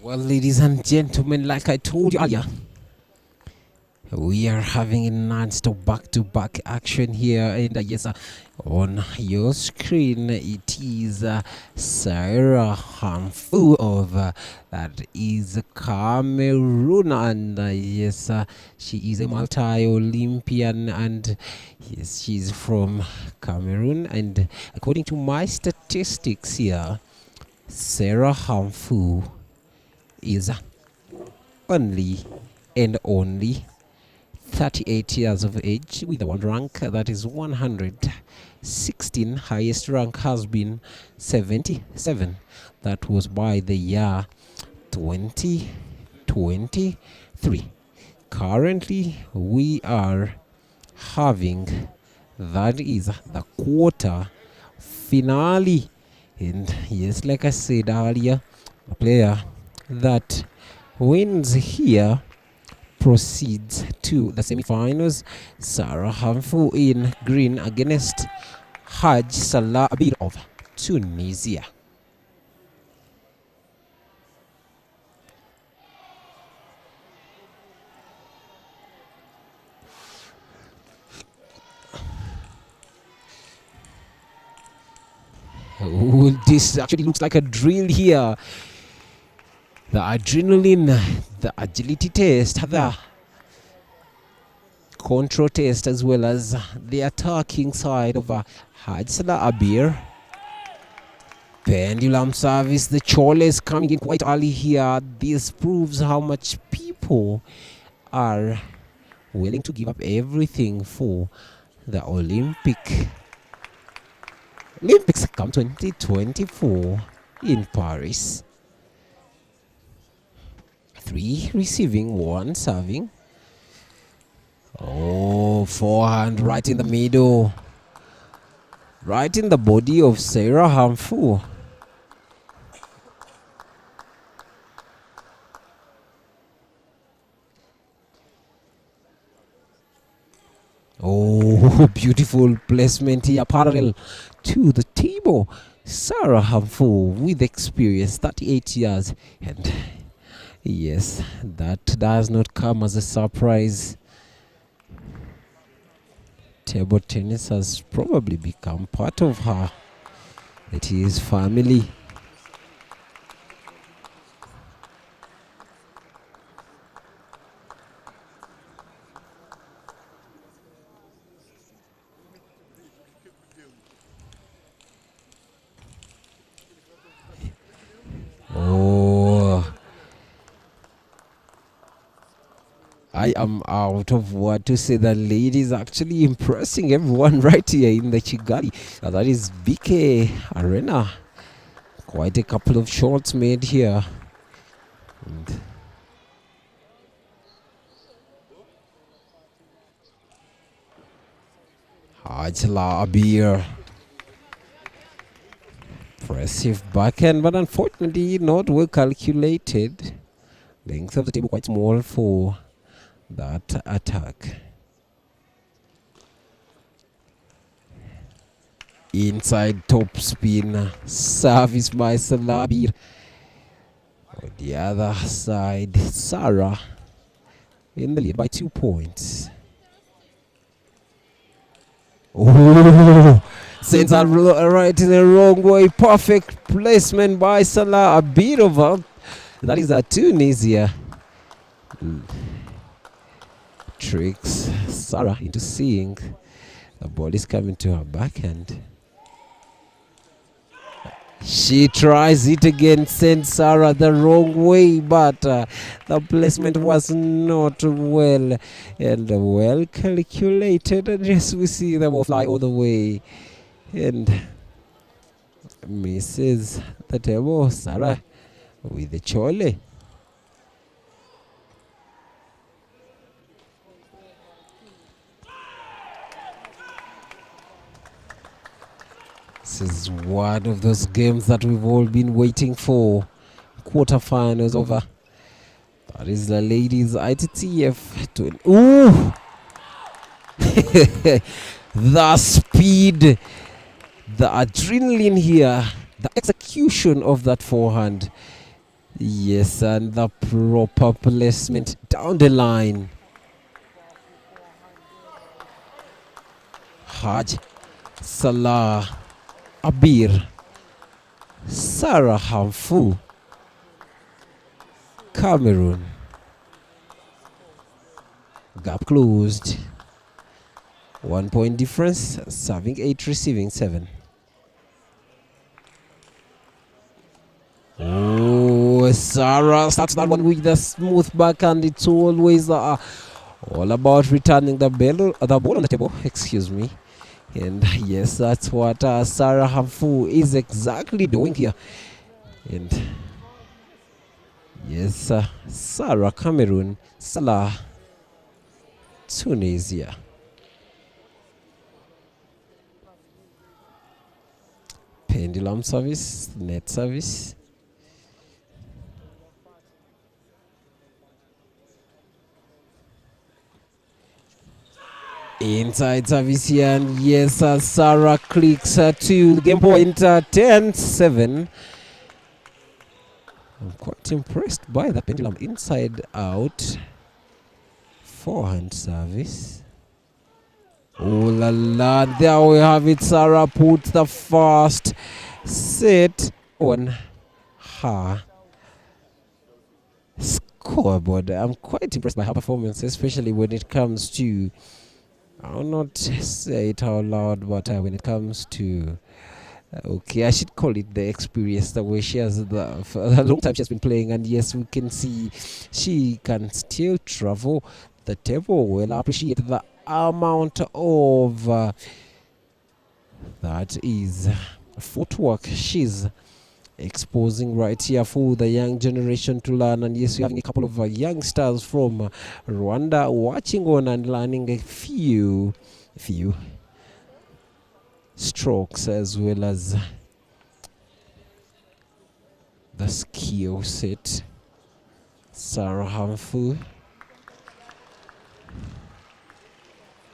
Well, ladies and gentlemen, like I told you earlier, we are having a non-stop back-to-back action here, and yes, on your screen it is Sarah Hamfu of that is Cameroon, and yes, she is a multi-Olympian, and yes, she's from Cameroon, and according to my statistics here, Sarah Hamfu is only and only 38 years of age with a world rank that is 116. Highest rank has been 77. That was by the year 2023. Currently we are having that is the quarter finale, and yes, like I said earlier, the player that wins here proceeds to the semi-finals. Sarah Hamfu in green against Salah of Tunisia. Oh, this actually looks like a drill here. The adrenaline, the agility test, the control test, as well as the attacking side of Salah. Pendulum service, the Choles coming in quite early here. This proves how much people are willing to give up everything for the Olympics come 2024 in Paris. 3 receiving, 1 serving. Oh, forehand right in the middle. Right in the body of Sarah Hamfu. Oh, beautiful placement here, parallel to the table. Sarah Hamfu with experience, 38 years. And yes, that does not come as a surprise. Table tennis has probably become part of her. It is family. Oh, I am out of what to say. The lady is actually impressing everyone right here in the Kigali. That is BK Arena. Quite a couple of shots made here. And Hajla Abir. Impressive backhand, but unfortunately not well calculated. Length of the table quite small for that attack. Inside top spin service by Salah. On the other side, Sarah in the lead by 2 points. Oh, sends that right in the wrong way. Perfect placement by Salah. A bit of a, that is a Tunisia. Tricks Sarah into seeing the ball is coming to her backhand. She tries it again, sends Sarah the wrong way, but the placement was not well and well calculated. And yes, we see them all fly all the way and misses the table. Sarah with the chole. This is one of those games that we've all been waiting for. Quarterfinals over. That is the ladies ITTF. Ooh! The speed, the adrenaline here, the execution of that forehand. Yes, and the proper placement down the line. Haj, Salah, Abir, Sarah Hamfu, Cameroon. Gap closed. 1 point difference, serving 8, receiving 7. Oh, Sarah starts that one with the smooth backhand. It's always all about returning the ball on the table. Excuse me. And yes, that's what Sarah Hamfu is exactly doing here. And yes, Sarah Cameroon, Salah Tunisia. Pendulum service, net service. Inside service here, and yes, Sarah clicks to the game point 10-7. I'm quite impressed by the pendulum inside out. Forehand service. Oh la la, there we have it. Sarah puts the first set on her scoreboard. I'm quite impressed by her performance, especially when it comes to, I'll not say it out loud, but when it comes to, okay, I should call it the experience, the way she has, for a long time she has been playing, and yes, we can see she can still travel the table well. I appreciate the amount of that is footwork she's exposing right here for the young generation to learn. And yes, we're having a couple of youngsters from Rwanda watching on and learning a few strokes as well as the skill set. Sarah Hamfu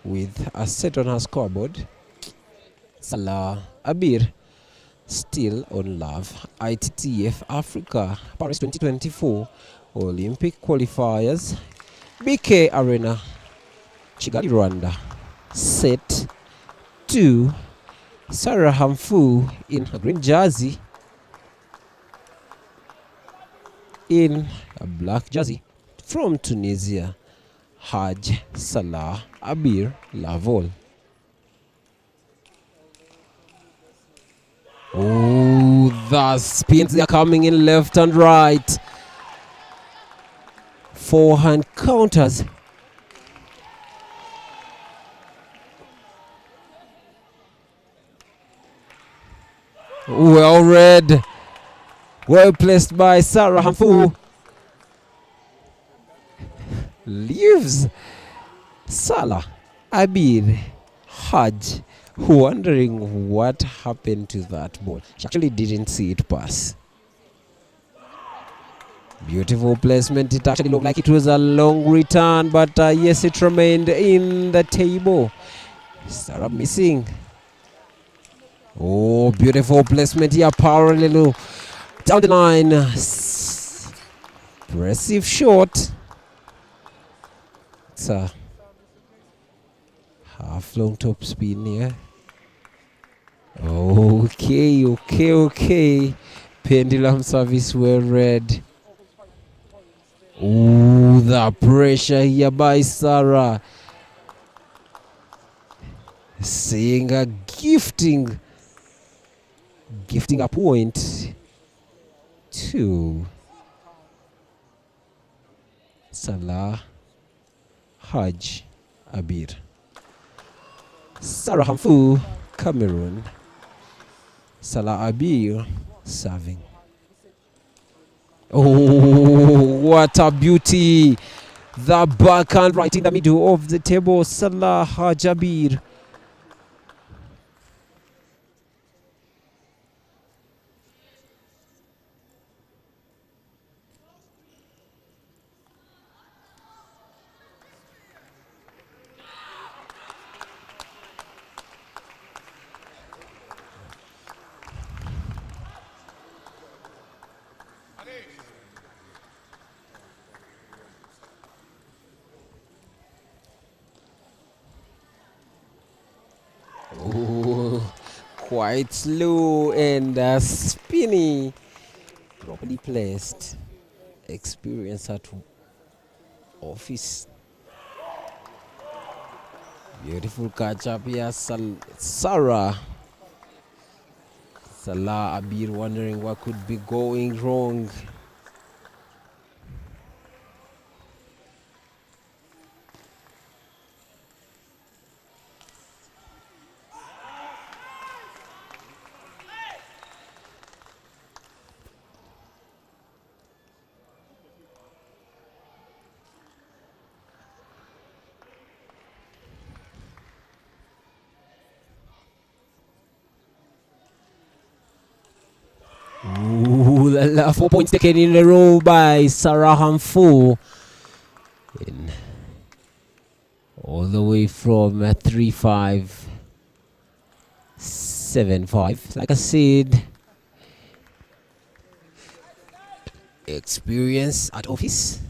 with a set on her scoreboard. Salah Abir still on love. ITTF-Africa Paris 2024 Olympic qualifiers. BK Arena, Kigali, Rwanda. Set 2. Sarah Hamfu in a green jersey, in a black jersey from Tunisia. Haj, Salah, Abir, Lavol. Oh, the spins are coming in left and right. Forehand counters. Well read. Well placed by Sarah Hamfu. Leaves Salah, Abir, Haj wondering what happened to that ball. She actually didn't see it pass. Beautiful placement. It actually looked like it was a long return, but yes, it remained in the table. Sarah missing. Oh, beautiful placement here, parallel down the line. Impressive shot. It's a half long top spin here. Okay. Pendulum service well read. Ooh, the pressure here by Sarah. Seeing a gifting a point to Salah Haj Abir. Sarah Hamfu, Cameroon. Salah Abir serving. Oh, what a beauty! The backhand right in the middle of the table. Salah Haj Abir. Oh, quite slow and spinny. Properly placed. Experience at office. Beautiful catch up here. Sarah. Salah Abir wondering what could be going wrong. Ooh, 4 points taken in a row by Sarah Hamfu. All the way from 3-5, 7-5. Like I said, experience at office.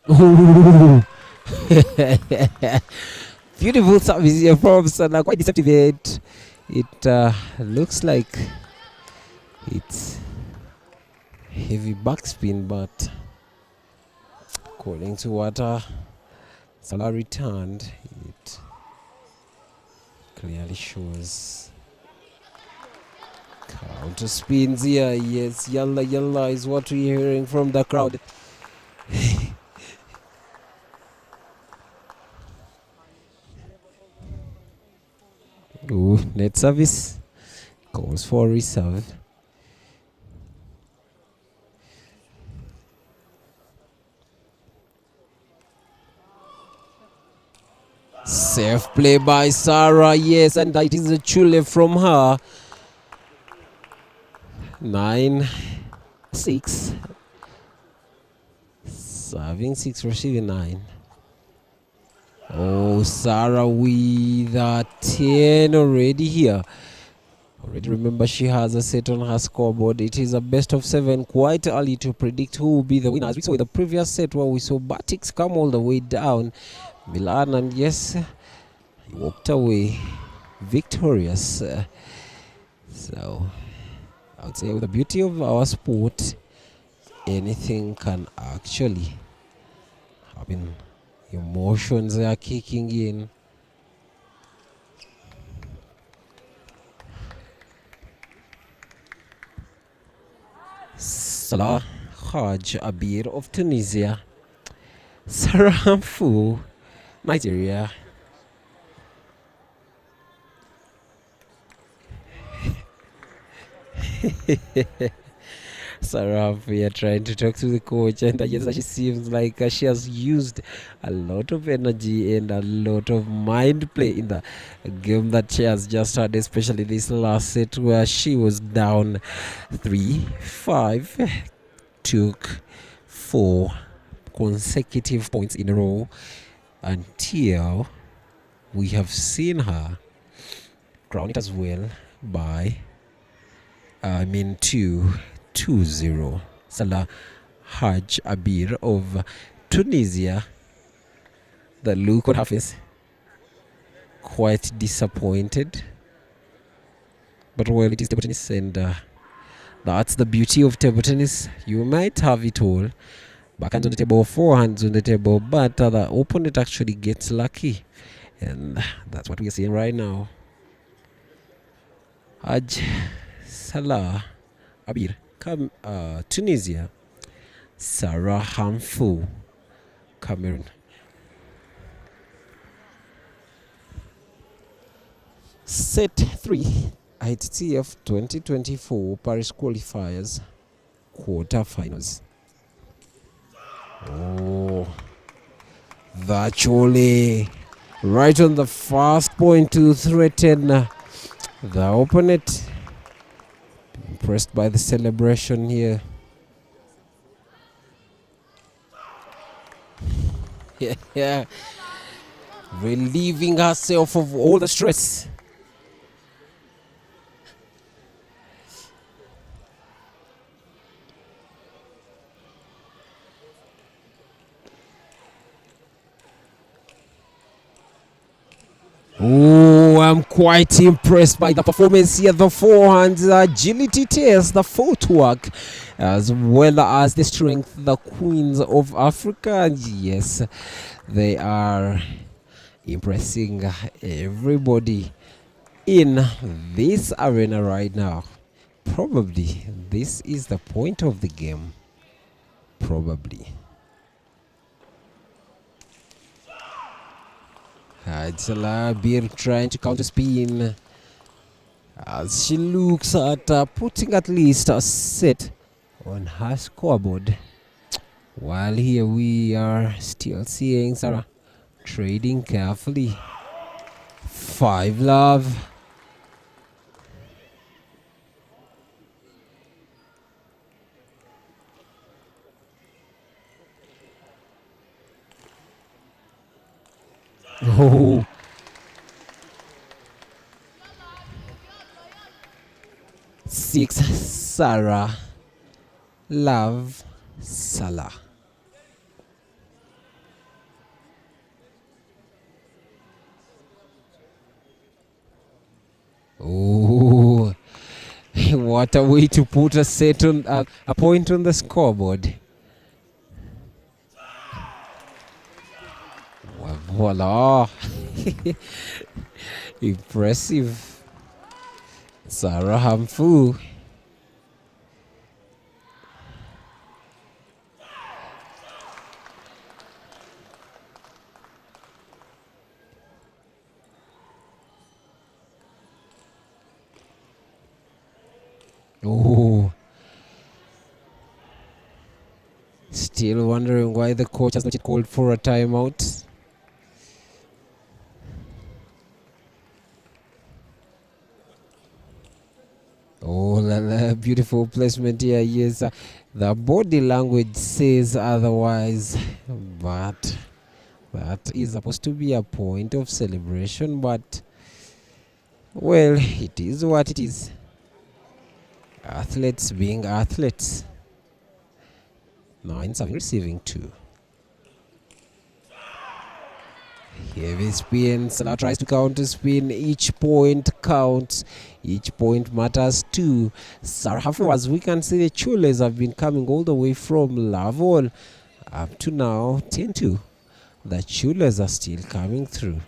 Ooh. Beautiful service here from Salah, quite deceptive. It looks like it's heavy backspin, but according to what Salah returned, it clearly shows counter spins here. Yes, yalla is what we're hearing from the crowd. Ooh, net service calls for reserve. Safe play by Sarah, yes, and it is a chule from her. 9-6. Serving 6, receiving 9. Oh, Sarah with a 10 already here. Already remember she has a set on her scoreboard. It is a best of 7, quite early to predict who will be the winner. As we saw in the previous set where we saw Btics come all the way down. Milhan, and yes, he walked away victorious. So, I would say with the beauty of our sport, anything can actually happen. Emotions are kicking in. Salah Haj Abir of Tunisia. Sarah Hamfu, Nigeria. Sarah, we are trying to talk to the coach, and yes, she seems like she has used a lot of energy and a lot of mind play in the game that she has just had, especially this last set where she was down 3-5, took 4 consecutive points in a row until we have seen her crown it as well by 2-0. Salah Haj Abir of Tunisia. The look on her face, quite disappointed. But well, it is table tennis, and that's the beauty of table tennis. You might have it all. Backhands on the table, forehands on the table, but the opponent actually gets lucky. And that's what we are seeing right now. Haj Salah Abir, Tunisia. Sarah Hamfu, Cameroon. Set 3, ITTF 2024 Paris qualifiers, quarterfinals. Oh, virtually right on the first point to threaten the opponent. Impressed by the celebration here. Yeah, relieving herself of all the stress. Oh, I'm quite impressed by the performance here. The forehands, agility test, the footwork, as well as the strength, the queens of Africa. Yes, they are impressing everybody in this arena right now. Probably this is the point of the game. Probably. Salah Abir trying to counter spin as she looks at putting at least a set on her scoreboard. While here we are still seeing Sarah trading carefully. 5-love. Oh. Six, Sarah, love, Salah. Oh, what a way to put a set on a point on the scoreboard. Voila. Impressive. Sarah Hamfu. Oh. Still wondering why the coach has not yet called for a timeout. Oh, beautiful placement here. Yes, the body language says otherwise, but that is supposed to be a point of celebration. But well, it is what it is. Athletes being athletes. 9 serving, receiving 2. Heavy spin. Salah tries to counter spin. Each point counts. Each point matters too. Sarah, as we can see, the Chules have been coming all the way from Lavol up to now 10-2. The Chules are still coming through.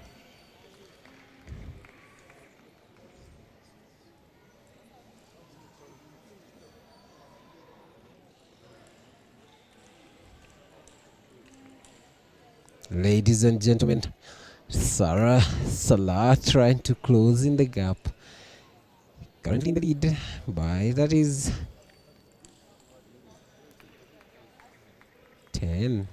Ladies and gentlemen, Salah trying to close in the gap. Currently in the lead by, that is, 10.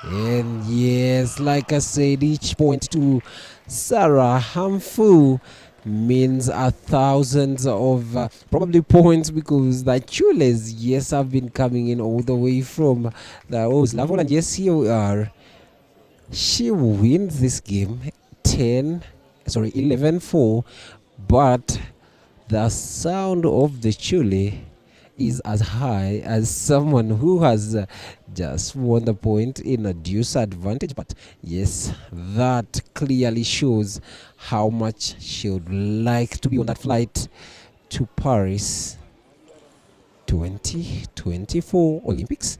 And yes, like I said, each point to Sarah Hamfu means thousands of probably points, because the Chules, yes, have been coming in all the way from the O's level. And yes, here we are. She wins this game 11-4, but the sound of the chule is as high as someone who has just won the point in a deuce advantage. But yes, that clearly shows how much she would like to be on that flight to Paris 2024 Olympics.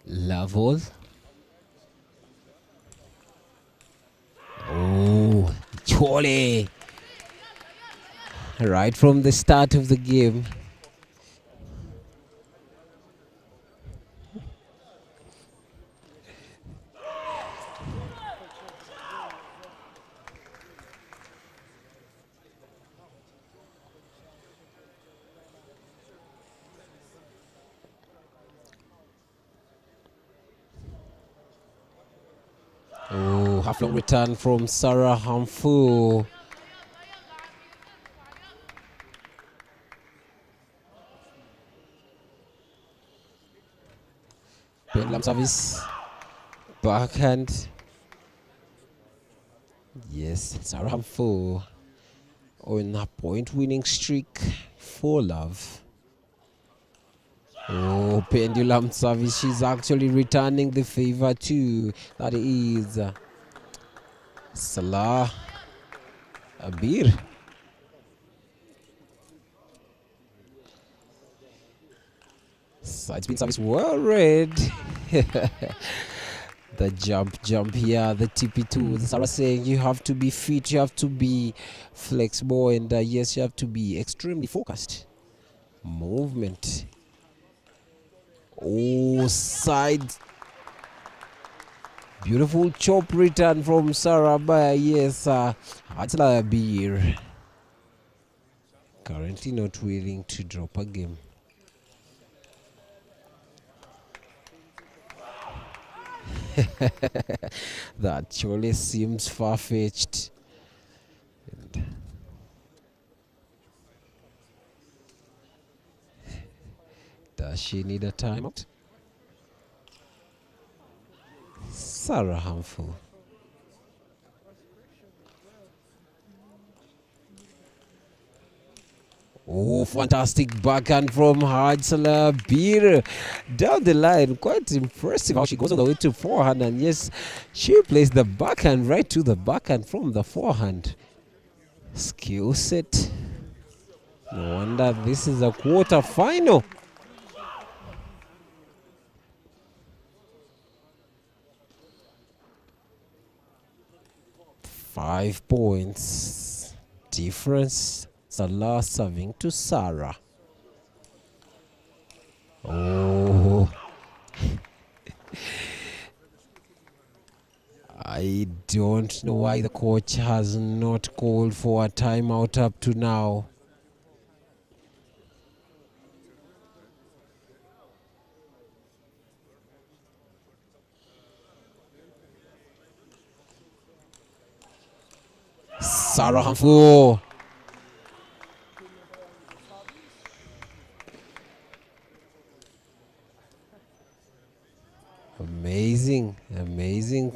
Level. Oh, Chole. Right from the start of the game. Oh, half-long return from Sarah Hamfu. Pendulum service. Backhand. Yes, Sarah Hamfu on a point-winning streak for love. Oh, pendulum service. She's actually returning the favor too. That is Salah Abir. Side spin service well read. The jump here, the TP2. Sarah saying you have to be fit, you have to be flexible, and yes, you have to be extremely focused. Movement. Oh, side. Beautiful chop return from Sarah by yes, Atla Beer. Currently not willing to drop a game. That surely seems far-fetched. Does she need a timeout? Sarah Hamfu. Oh, fantastic backhand from Salah Beer down the line. Quite impressive how she goes all the way to forehand. And yes, she plays the backhand right to the backhand from the forehand. Skill set. No wonder this is a quarter final. Five points difference. Salah serving to Sarah. Oh. I don't know why the coach has not called for a timeout up to now. Sarah Hamfu. Amazing, amazing.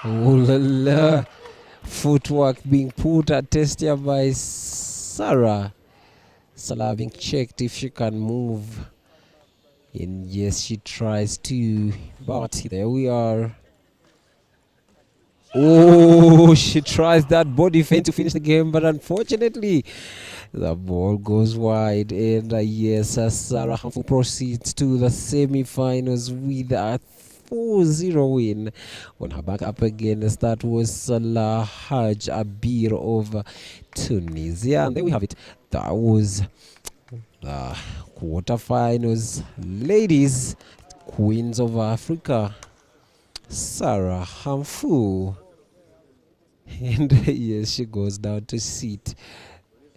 Oh la la. Footwork being put at test here by Sarah. Salah being checked if she can move. And yes, she tries to. But there we are. Oh, she tries that body feint to finish the game, but unfortunately, the ball goes wide. And yes, Sarah proceeds to the semi-finals with a 4-0 win on her back up against that was Salah Haj Abir of Tunisia. And there we have it. That was the quarterfinals. Ladies, Queens of Africa, Sarah Hamfu. And yes, she goes down to sit.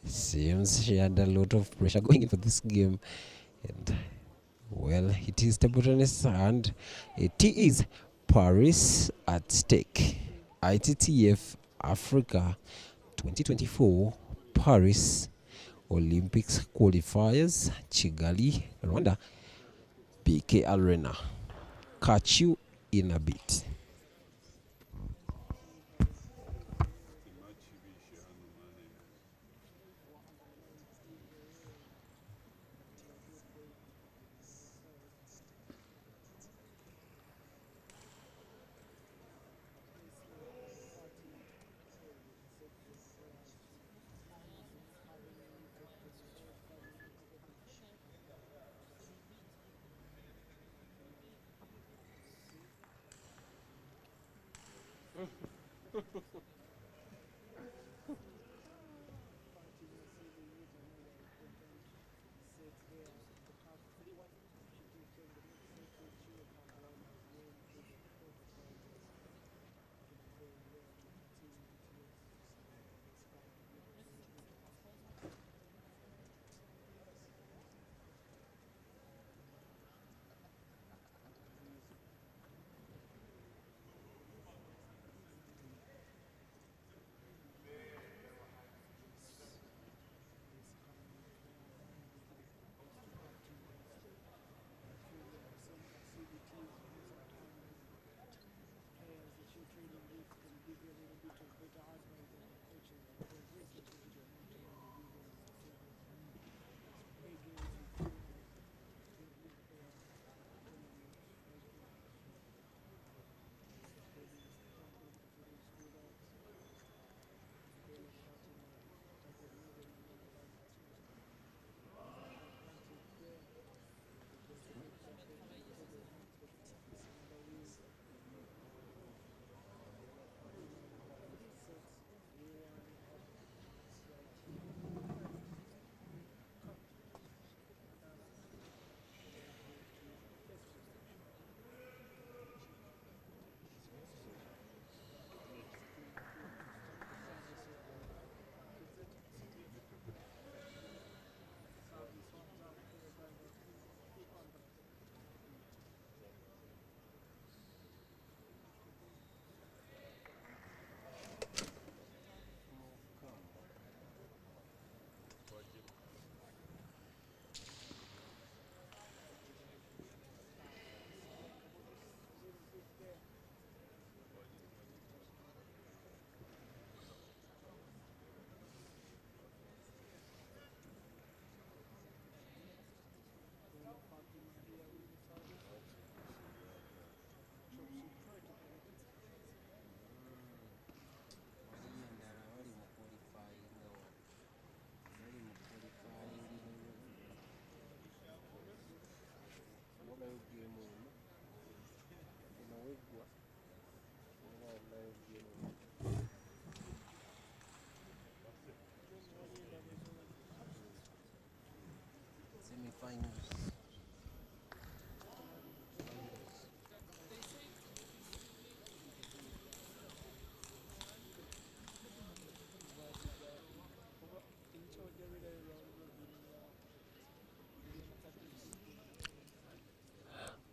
Seems she had a lot of pressure going in for this game. And well, it is table tennis and it is Paris at stake. ITTF Africa 2024 Paris Olympics qualifiers, Kigali, Rwanda, BK Arena. Catch you in a bit.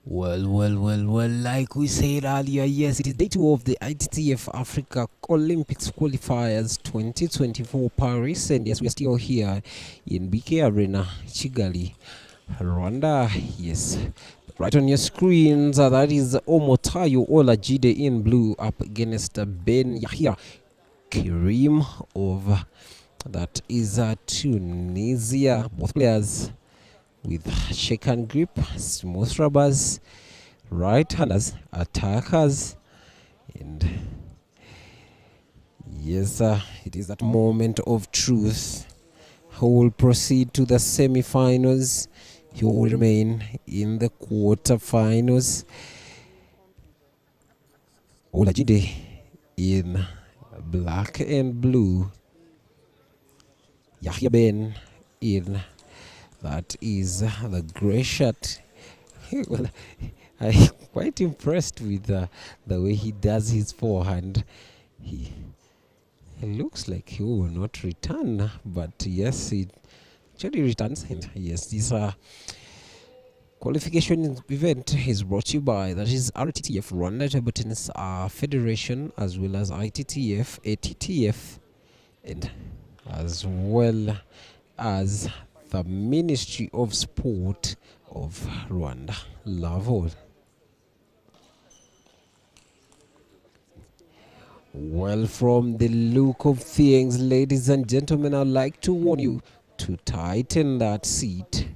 Well, like we said earlier, yes, it is day 2 of the ITTF-Africa Olympics qualifiers 2024 Paris, and yes, we are still here in BK Arena, Kigali, Rwanda. Yes, right on your screens, that is Omotayo Olajide in blue up against Ben Yahya Karim of, that is Tunisia. Both players with shake hand grip, smooth rubbers, right handers, attackers, and Yes, it is that moment of truth. Who will proceed to the semi-finals? Who will remain in the quarter-finals? Olajide in black and blue. Yahya Ben in that is the grey shirt. Well, I'm quite impressed with the way he does his forehand. He looks like he will not return, but yes, he actually returns. And yes, this qualification event is brought to you by that is ITTF Rwanda Table Tennis Federation, as well as ITTF, ATTF, and as well as the Ministry of Sport of Rwanda. Love all. Well, from the look of things, ladies and gentlemen, I'd like to warn you to tighten that seat.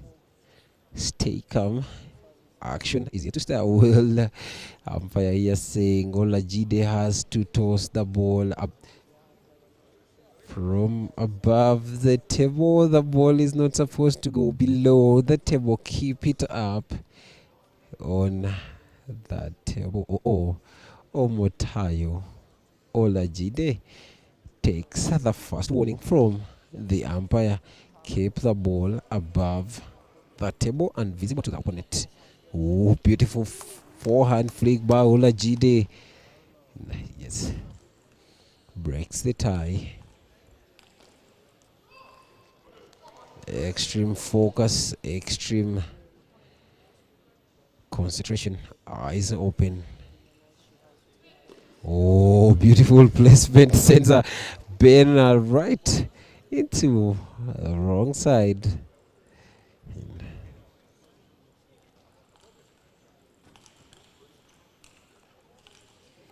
Stay calm. Action is here to stay. Well, umpire here saying Olajide has to toss the ball up from above the table. The ball is not supposed to go below the table. Keep it up on that table. Omotayo Olajide takes the first warning from the umpire. Keep the ball above the table and visible to the opponent. Oh, beautiful forehand flick by Olajide. Yes. Breaks the tie. Extreme focus, extreme concentration. Eyes open. Oh, beautiful placement. Sends a banner right into the wrong side.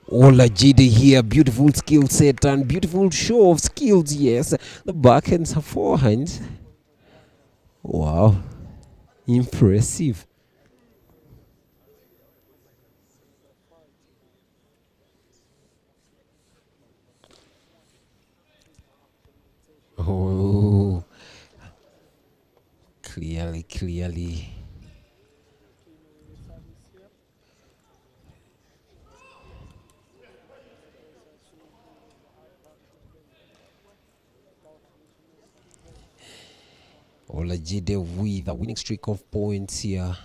Olajide here, beautiful skill set and beautiful show of skills. Yes, the backhands and forehands. Wow, impressive. Oh, clearly. Olajide with a winning streak of points here.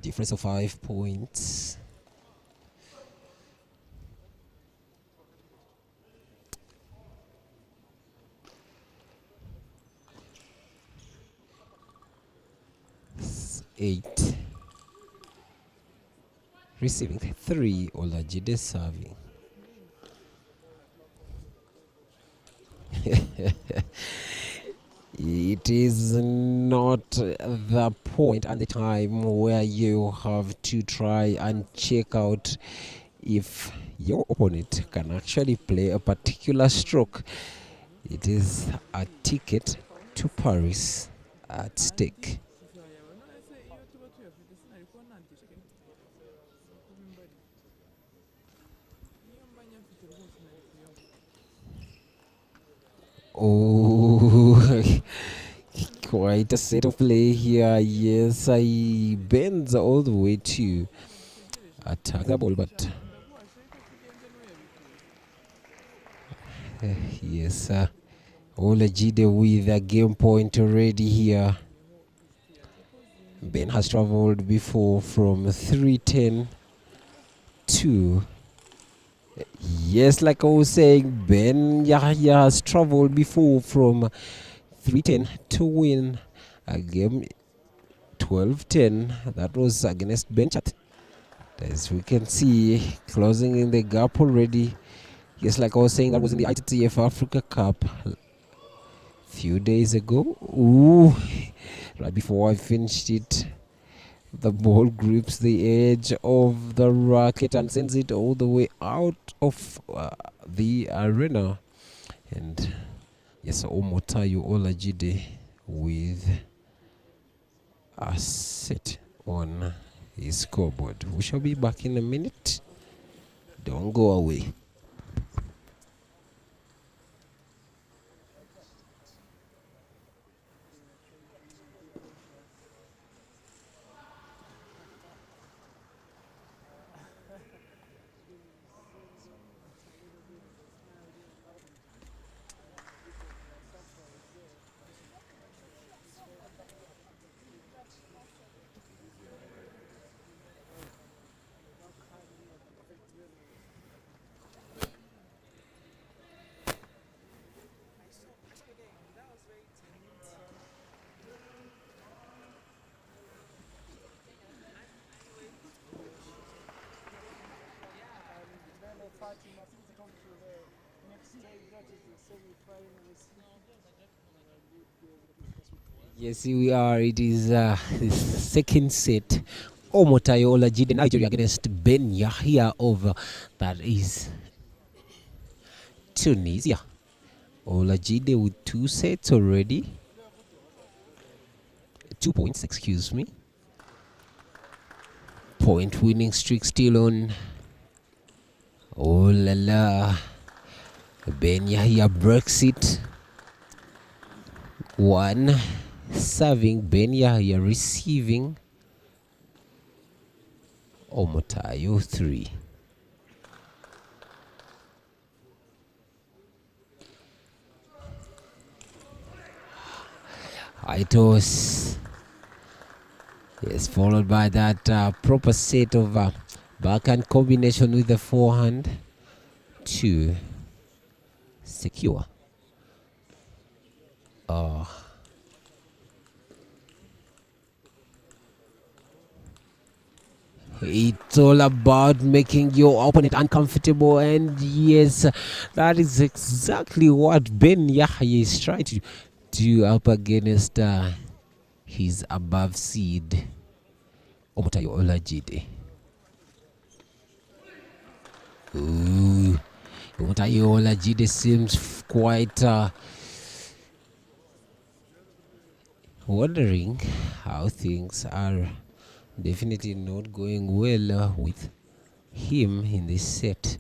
Difference of 5 points. Eight. Receiving 3. Olajide serving. It is not the point and the time where you have to try and check out if your opponent can actually play a particular stroke. It is a ticket to Paris at stake. Oh, quite a set of play here. Yes, I bends all the way to attack the ball, but yes, Olajide with a game point already here. Ben has traveled before from 310 to. Yes, like I was saying, Ben Yahya has traveled before from 310 to win a game 12-10. That was against Benchat. As we can see, closing in the gap already. Yes, like I was saying, that was in the ITTF-Africa Cup a few days ago. Ooh, right before I finished it. The ball grips the edge of the racket and sends it all the way out of the arena. And yes, Omotayo Olajide with a set on his scoreboard. We shall be back in a minute. Don't go away. Yes, here we are. It is the second set. Omotayo Olajide Nigeria against Ben Yahya over. That is Tunisia. Olajide with 2 sets already. 2 points, excuse me. Point winning streak still on. Oh la la. Ben Yahya breaks it. 1 serving, Ben Yahya receiving. Omotayo 3. High toss. Yes, followed by that proper set of backhand combination with the forehand to secure. It's all about making your opponent uncomfortable, and yes, that is exactly what Ben Yahya is trying to do up against his above seed Omotayo Olajide. Ooh, Omotayo Olajide seems quite wondering how things are. Definitely not going well with him in this set.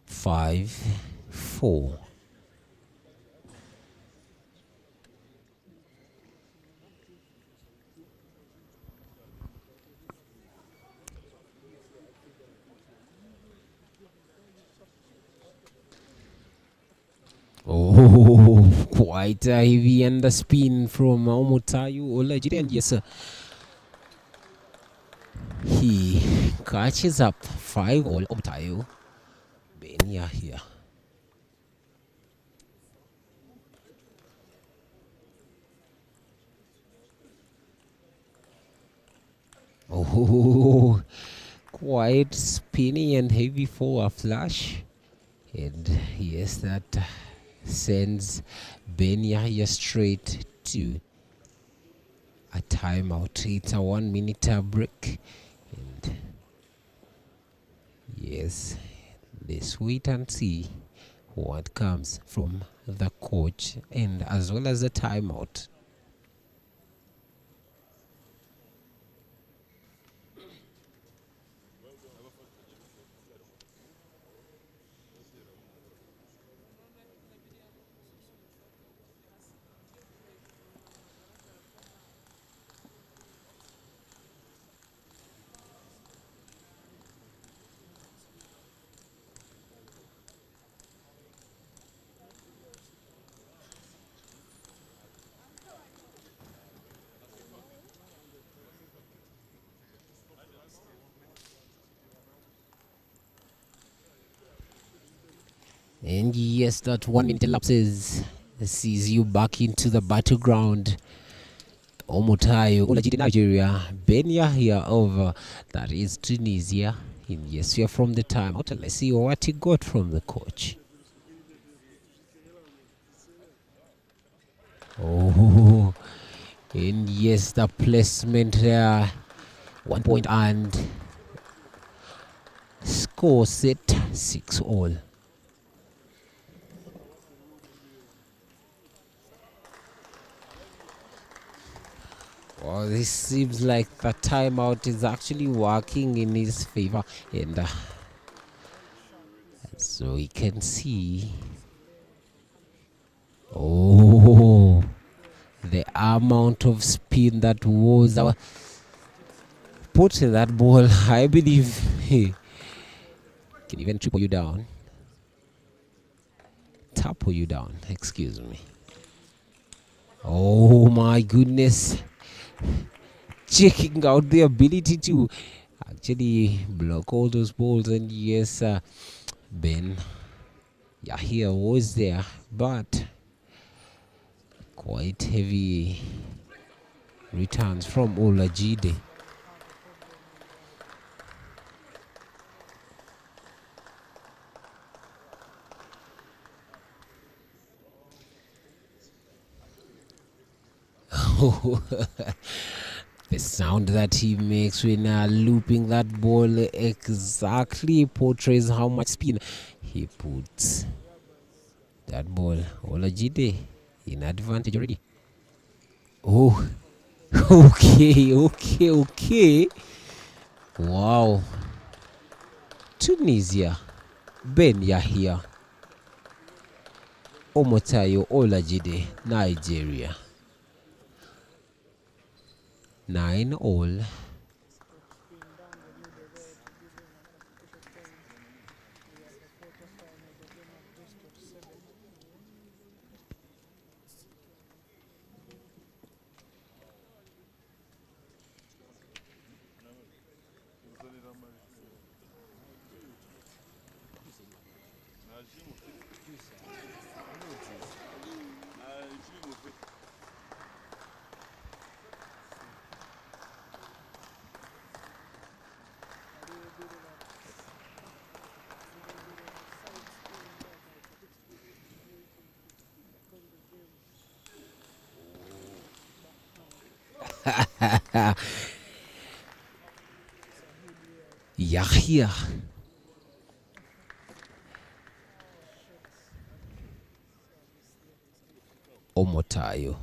5-4. Oh, quite a heavy underspin from Omotayo Olajide, and yes, he catches up 5-all. Omotayo Ben Yahya. Oh, quite spinny and heavy for a flash, and yes, that sends Ben Yahya straight to a timeout. It's a 1 minute break, and yes, let's wait and see what comes from the coach and as well as the timeout. And yes, that 1 minute elapses, sees you back into the battleground. Omotayo Olajide Nigeria, Ben Yahya over. That is Tunisia. And yes, we are from the timeout. Let's see what he got from the coach. Oh, and yes, the placement there. 1 point and score set 6-all. Wow, this seems like the timeout is actually working in his favor, and so we can see. Oh, the amount of spin that was put in that ball. I believe he can even triple you down, topple you down. Excuse me. Oh my goodness. Checking out the ability to actually block all those balls, and yes, Ben Yahya was there, but quite heavy returns from Olajide. The sound that he makes when looping that ball exactly portrays how much spin he puts. That ball, Olajide in advantage already. Oh, okay. Wow. Tunisia, Ben Yahya, Omotayo Olajide, Nigeria. 9-all. Yahya. Omotayo.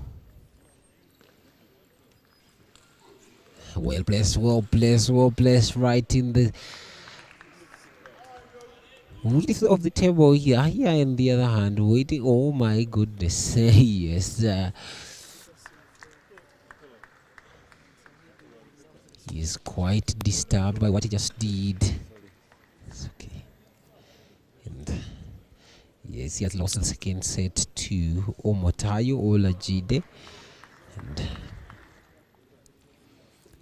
Well placed right in the width of the table. Yahya on the other hand waiting. Oh my goodness. Yes. He is quite disturbed by what he just did. It's okay. And yes, he has lost the second set to Omotayo Olajide. And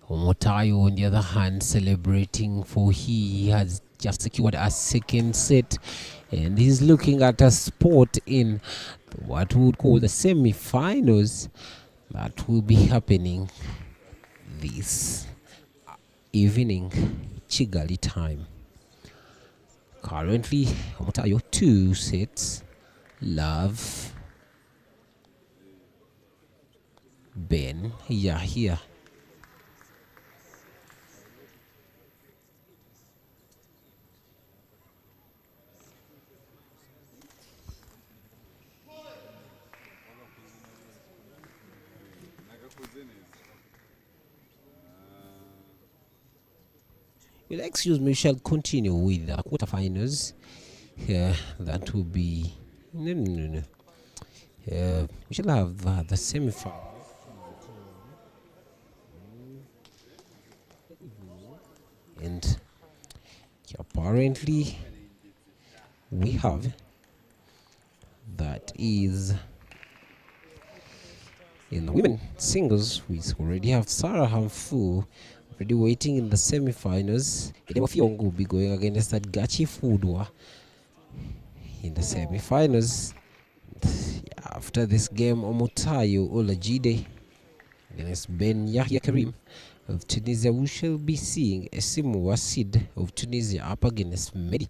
Omotayo, on the other hand, celebrating for he has just secured a second set. And he's looking at a spot in what we would call the semi-finals that will be happening this evening, Chigali time. Currently, Omotayo 2 sets. Love. Ben Yahya. Well, excuse me, we shall continue with the quarterfinals. That will be no. We shall have the semi-final. And apparently we have that is in the women singles. We already have Sarah Hamfu already waiting in the semi-finals. Idema will be going against that Gachi Fudwa in the semi-finals. After this game, Omotayo Olajide against Ben Yahya Karim of Tunisia. We shall be seeing Wasim Wasid of Tunisia up against Mehdi.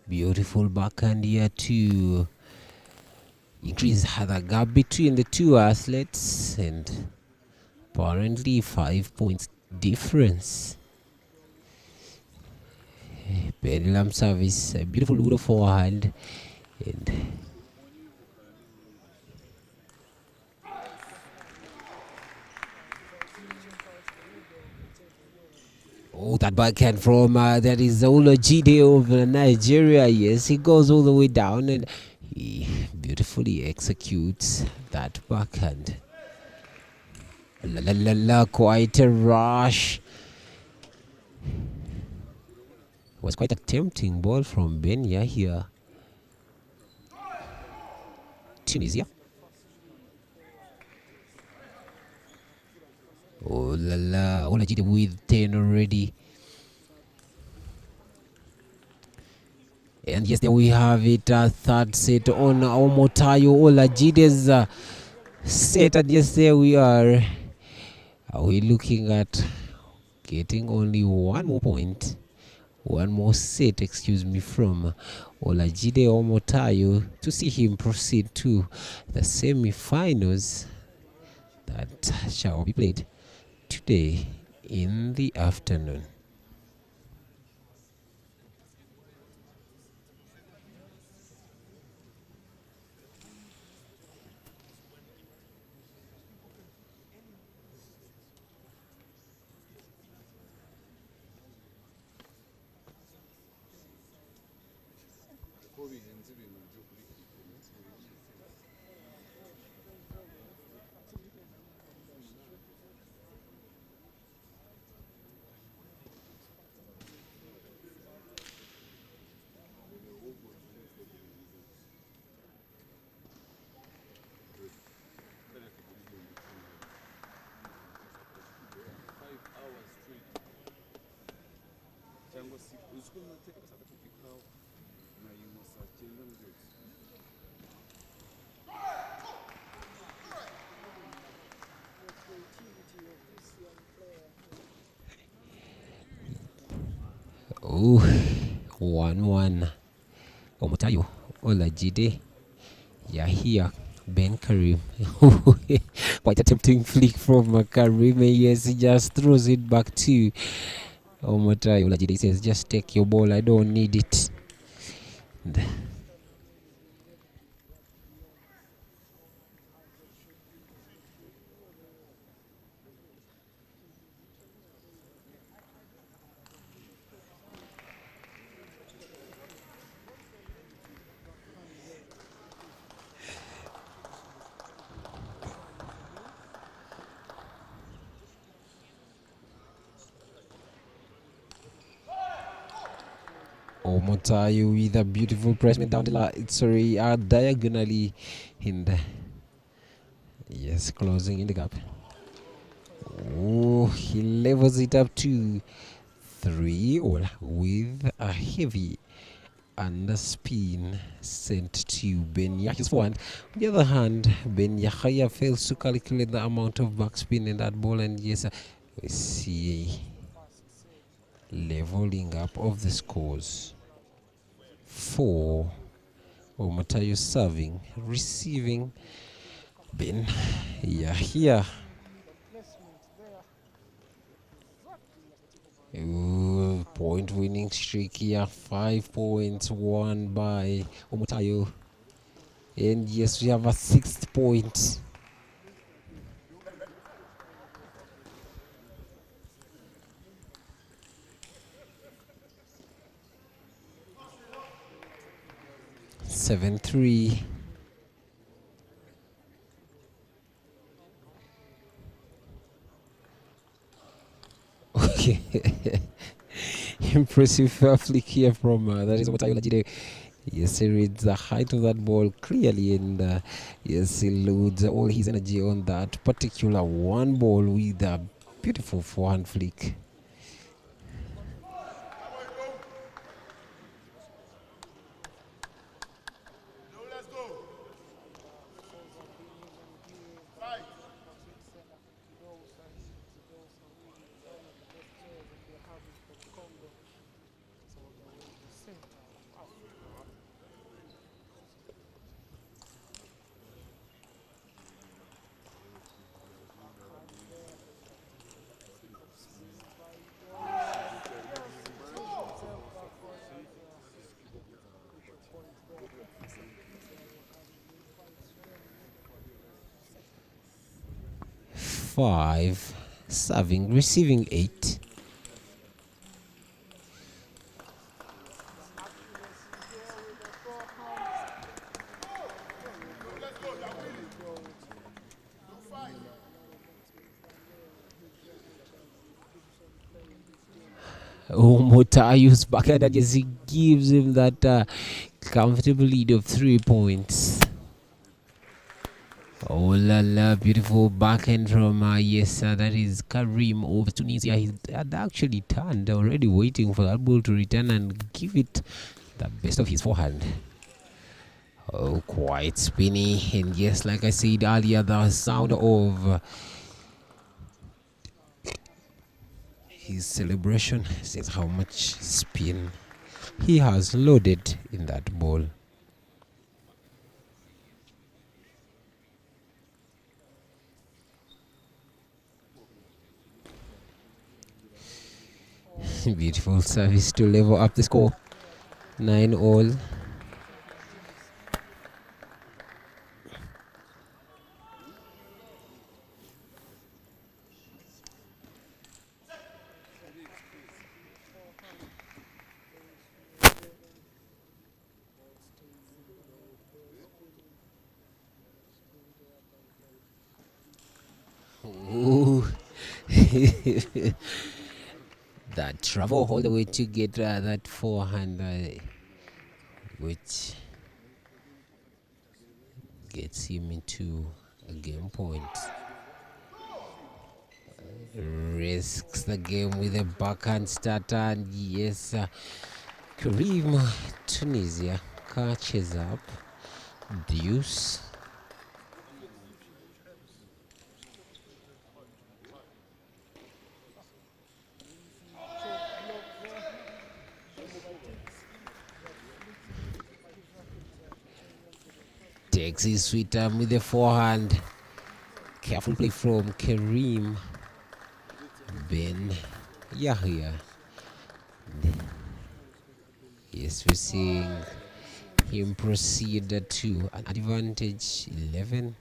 Beautiful backhand here to increase the gap between the two athletes, and apparently 5 points difference. Pendulum service, a beautiful Udo forehand, and oh, that backhand from that is Olajide of Nigeria. Yes, he goes all the way down and he beautifully executes that backhand. La la la la, quite a rush. Was quite a tempting ball from Ben Yahya. Tunisia. Oh la la, Olajide with 10 already. And yes, there we have it, third set on Omotayo Olajide's set. And yes, there we are. Are we looking at getting only one more point? One more set, excuse me, from Olajide Omotayo to see him proceed to the semi-finals that shall be played today in the afternoon. Oh, 1-1. Omotayo Olajide, Yahya, Ben Karim. Quite a tempting flick from Karim. Yes, he just throws it back to Omotayo Olajide. He says, just take your ball, I don't need it. Omotayo with a beautiful pressment down the line. Sorry, diagonally in the yes, closing in the gap. Oh, he levels it up to 3-all with a heavy underspin sent to Ben Yahya's forehand. On the other hand, Ben Yahya fails to calculate the amount of backspin in that ball, and yes, we see leveling up of the scores. 4 Omotayo serving, receiving Ben Yahya. Ooh, point winning streak here, 5 points won by Omotayo, and yes, we have a 6th point. Seven, 3. Okay. Impressive flick here from that is Omotayo Lajide. Yes, he reads the height of that ball clearly, and yes, he loads all his energy on that particular one ball with a beautiful forehand flick. Five, serving, receiving 8. Motayo's back at that, yes, he gives him that comfortable lead of 3 points. Oh la la, beautiful backhand from yes, that is Karim of Tunisia. He had actually turned, already waiting for that ball to return and give it the best of his forehand. Oh, quite spinny, and yes, like I said earlier, the sound of his celebration says how much spin he has loaded in that ball. Beautiful service to level up the score. 9-all. That travel all the way to get that forehand, which gets him into a game point. Risks the game with a backhand starter, and yes, Karim, Tunisia catches up. Deuce. Takes his sweet time with the forehand. Careful play from Karim. Ben Yahya. Yes, we're seeing him proceed to an advantage 11-10.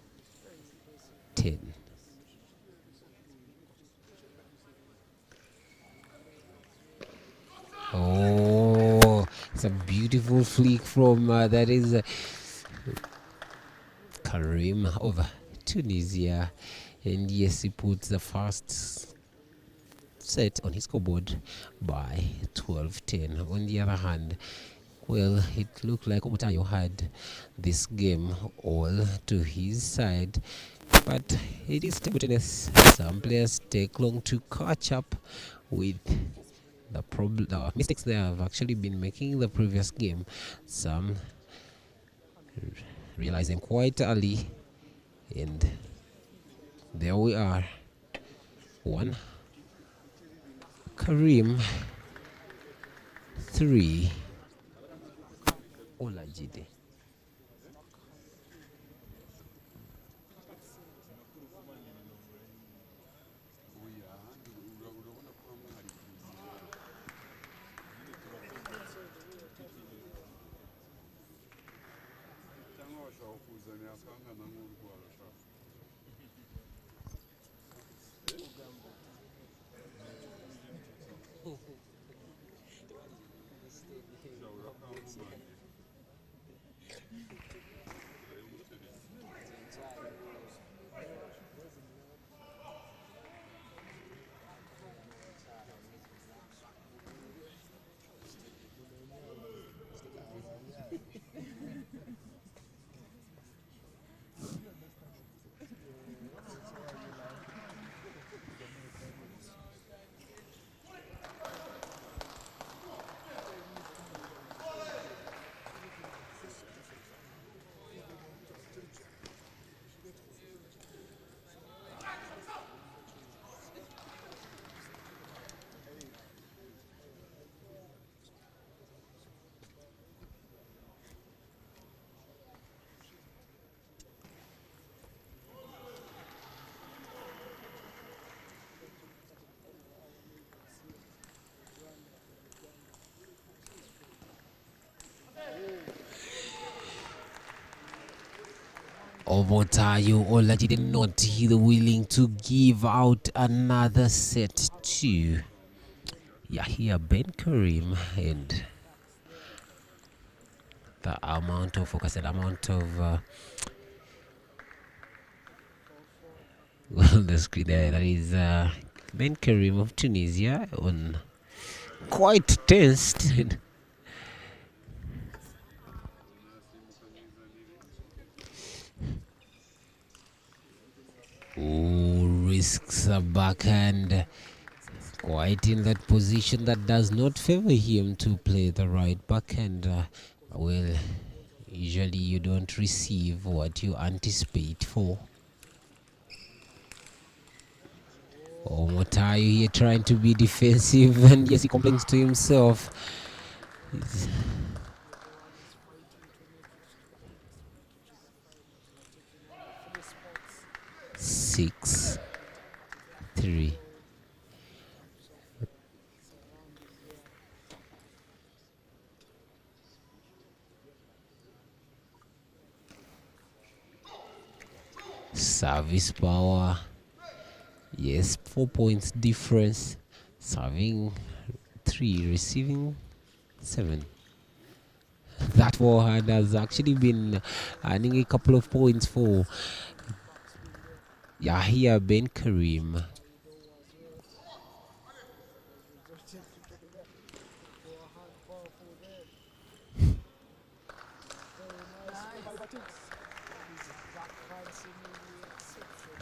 Oh, it's a beautiful flick from that is Karim of Tunisia, and yes, he puts the first set on his scoreboard by 12-10. On the other hand, well, it looked like Omotayo had this game all to his side, but it is table tennis. Some players take long to catch up with the mistakes they have actually been making in the previous game. Some realize them quite early, and there we are. 1 Karim, 3 Olajide. Omotayo Olajide not willing to give out another set to Yahya Karim, and the amount of focus and amount of well, the screen there, that is Karim of Tunisia on quite tensed. Risks a backhand, quite in that position that does not favor him to play the right backhand. Well, usually you don't receive what you anticipate for. Omotayo here trying to be defensive, and yes, he complains to himself. 6-3. Service power. Yes, 4 points difference. Serving 3, receiving 7. That forehand has actually been earning a couple of points for Yahya Karim.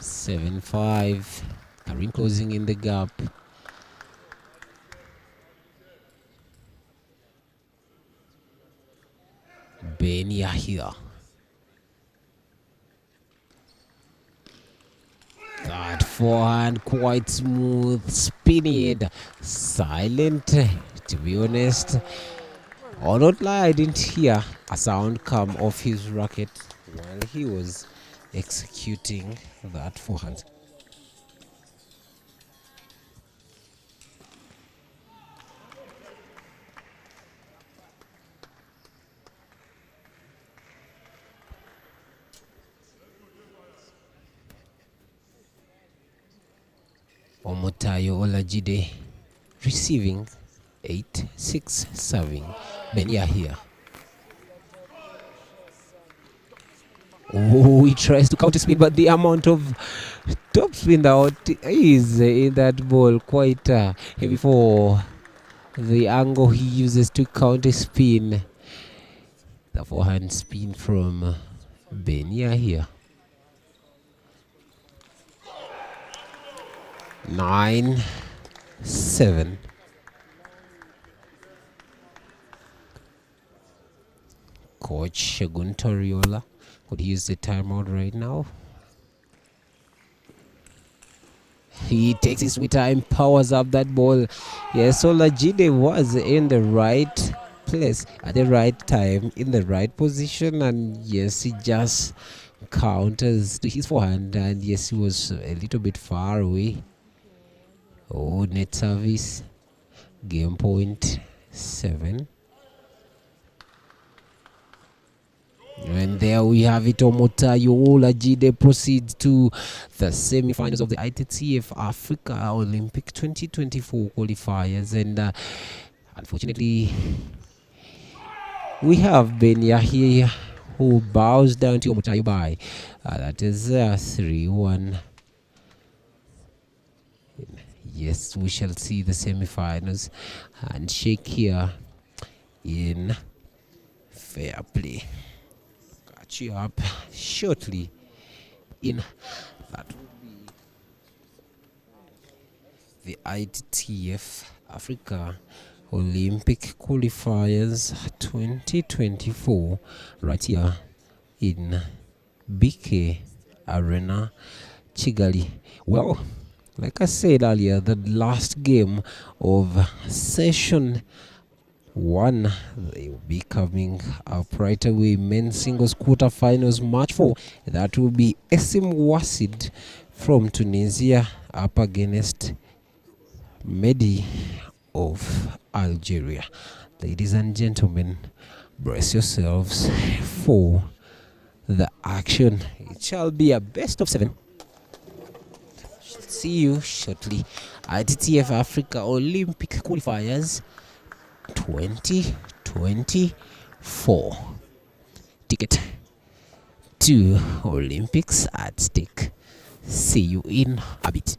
Btics 7-5. Karim closing in the gap. Yahya. That forehand quite smooth, spinning, silent, to be honest. Or not lie, I didn't hear a sound come off his racket while he was executing that forehand. Omotayo Olajide receiving 8-6, serving Yahya. Oh, he tries to counter spin, but the amount of top spin out is in that ball quite heavy for the angle he uses to counter spin. The forehand spin from Yahya. 9-7. Coach Shagun Toriola could use the timeout right now. He takes his sweet time, powers up that ball. Yes, Olajide was in the right place at the right time, in the right position, and yes, he just counters to his forehand, and yes, he was a little bit far away. Oh, net service, game point 7. And there we have it. Omotayo Olajide proceeds to the semi-finals of the ITTF-Africa Olympic 2024 qualifiers, and unfortunately we have Yahya who bows down to Omotayo by that is 3-1. Yes, we shall see the semi-finals and shake here in fair play. Catch you up shortly in that will be the ITTF Africa Olympic qualifiers 2024 right here in BK Arena, Kigali. Well, like I said earlier, the last game of session 1, they will be coming up right away. Men's singles quarterfinals match 4. That will be Wasim from Tunisia up against Mehdi of Algeria. Ladies and gentlemen, brace yourselves for the action. It shall be a best of 7. See you shortly. ITTF Africa Olympic Qualifiers 2024. Ticket to Olympics at stake. See you in a bit.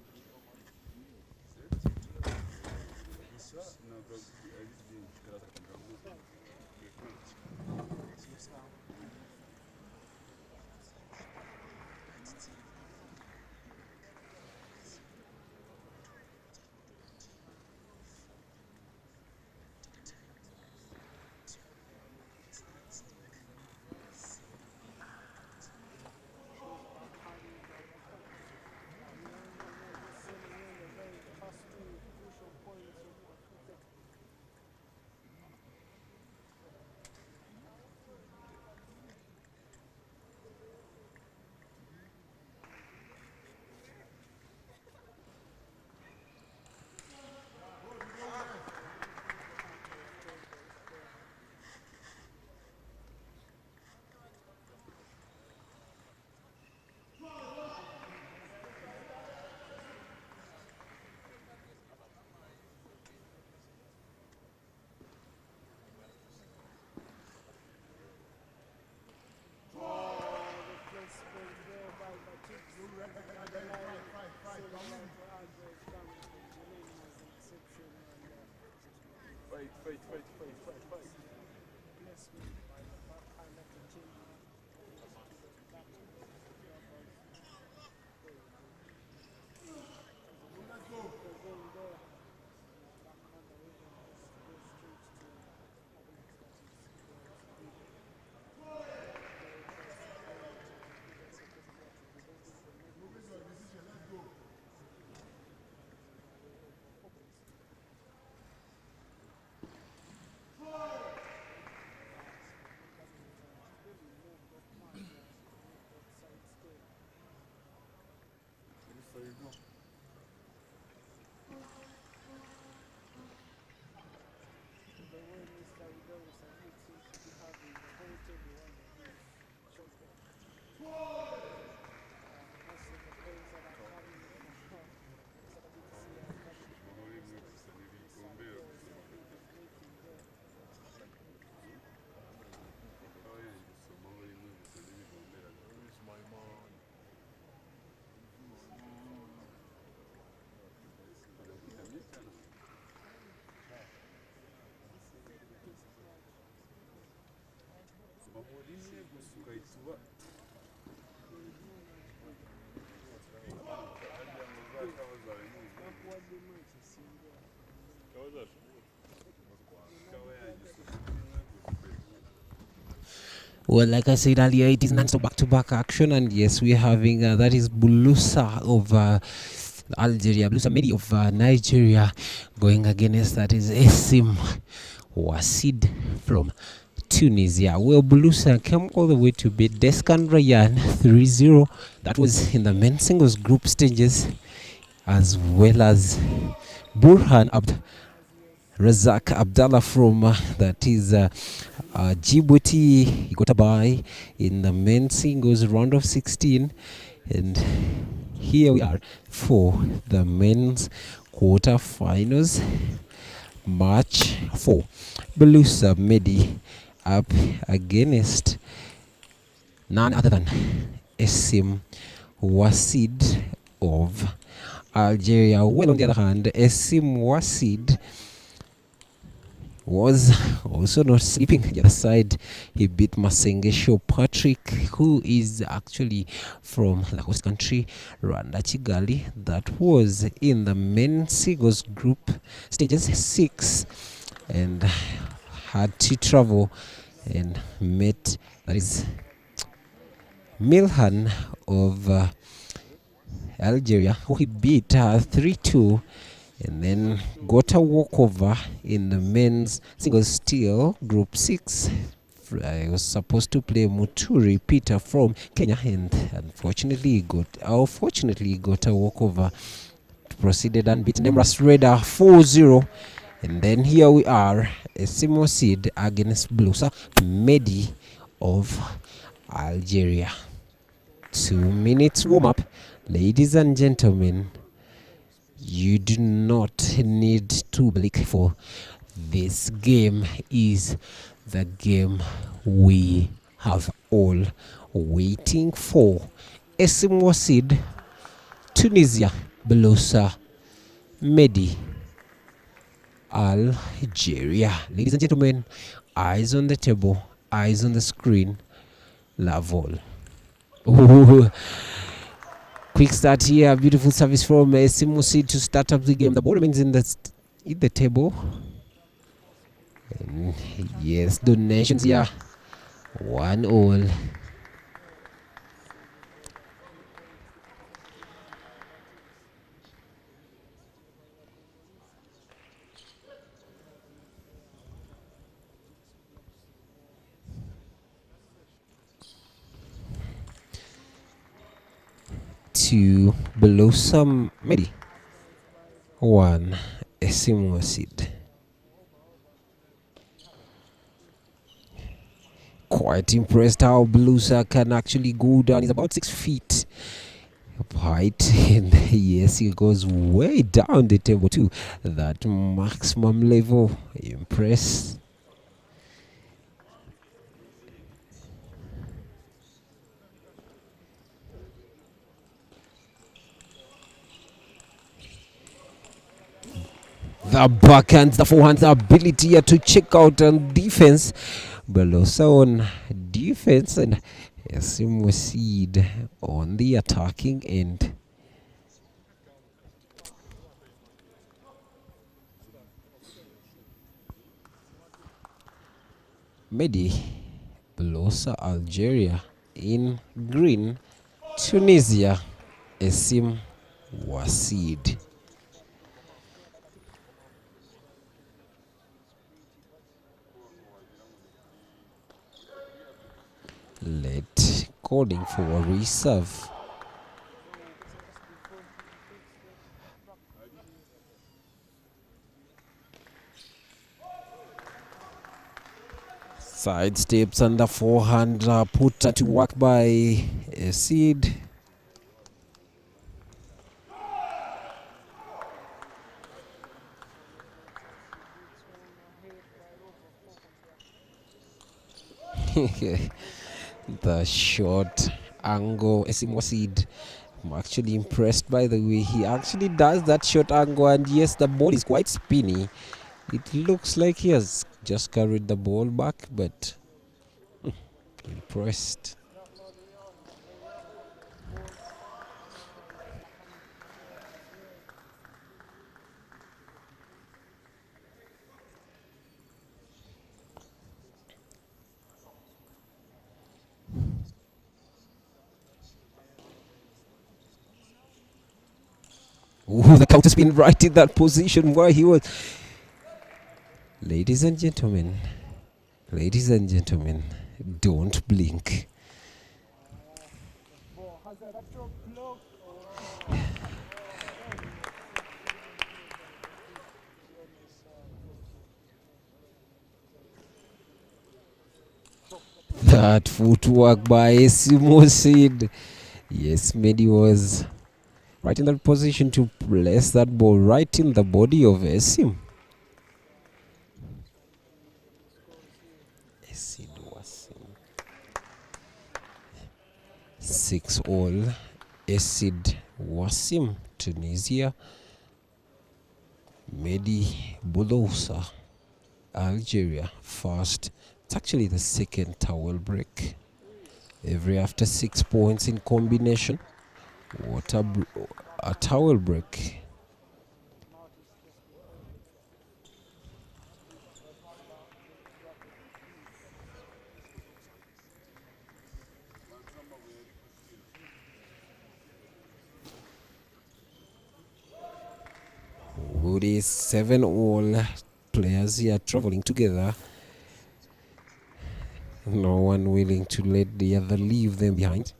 Well, like I said earlier, it is non-stop back-to-back action, and yes, we're having that is Bulusa of Algeria, Bulusa Medi of Nigeria, going against that is Wasim Wasid from Tunisia. Well, Bulusa came all the way to beat Deskan Rayan 3-0. That was in the men's singles group stages, as well as Burhan Razak Abdallah from that is Djibouti. He got a bye in the men's singles round of 16, and here we are for the men's quarterfinals, match 4. Bulusa Medi up against none other than Wasim Wasid of Algeria. Well, on the other hand, Wasim Wasid was also not sleeping. The other side, he beat Masengesho Patrick, who is actually from the host country, Rwanda, Kigali. That was in the men's singles group stages 6, and had to travel and met, that is Milhan of Algeria, who he beat 3-2, and then got a walkover in the men's singles still group 6. I was supposed to play Muturi Peter from Kenya, and unfortunately got a walkover. Proceeded and beat Nemras Raider 4-0. And then here we are, Wasim Wasid against Bulusa Medi of Algeria. 2 minutes warm up. Ladies and gentlemen, you do not need to blink for this game is the game we have all waiting for. Wasim Wasid, Tunisia, Belosa, Medi, Algeria. Ladies and gentlemen, eyes on the table, eyes on the screen. Lavol. Ooh. Quick start here. Beautiful service from Wasim Wasid to start up the game. The ball remains in the table. And yes, donations here. 1-1. Two below some Medi. 1 Wasim Wasid. Quite impressed how Belusa can actually go down. He's about 6 feet height, and yes, he goes way down the table too. That maximum level. Impressed. The backhands, the forehands, the ability here to check out on defense. Belosa on defense and Wasim Wasid on the attacking end. Medi, Belosa, Algeria in green. Tunisia, Wasim Wasid. Let calling for a reserve. Side steps and the forehand put to work by Wasid. The short angle. Wasim Wasid, I'm actually impressed by the way he actually does that short angle, and yes, the ball is quite spinny. It looks like he has just carried the ball back, but impressed. Ooh, the counter spin right in that position where he was. Ladies and gentlemen, don't blink. That footwork by Wasim Wasid. Yes, Medi was right in that position to place that ball right in the body of Wasim. 6-all. Wasid Wasim, Tunisia. Medi Belosa, Algeria. First, it's actually the second towel break. Every after 6 points in combination. What a towel break. It is 7-all. Players here traveling together. No one willing to let the other leave them behind.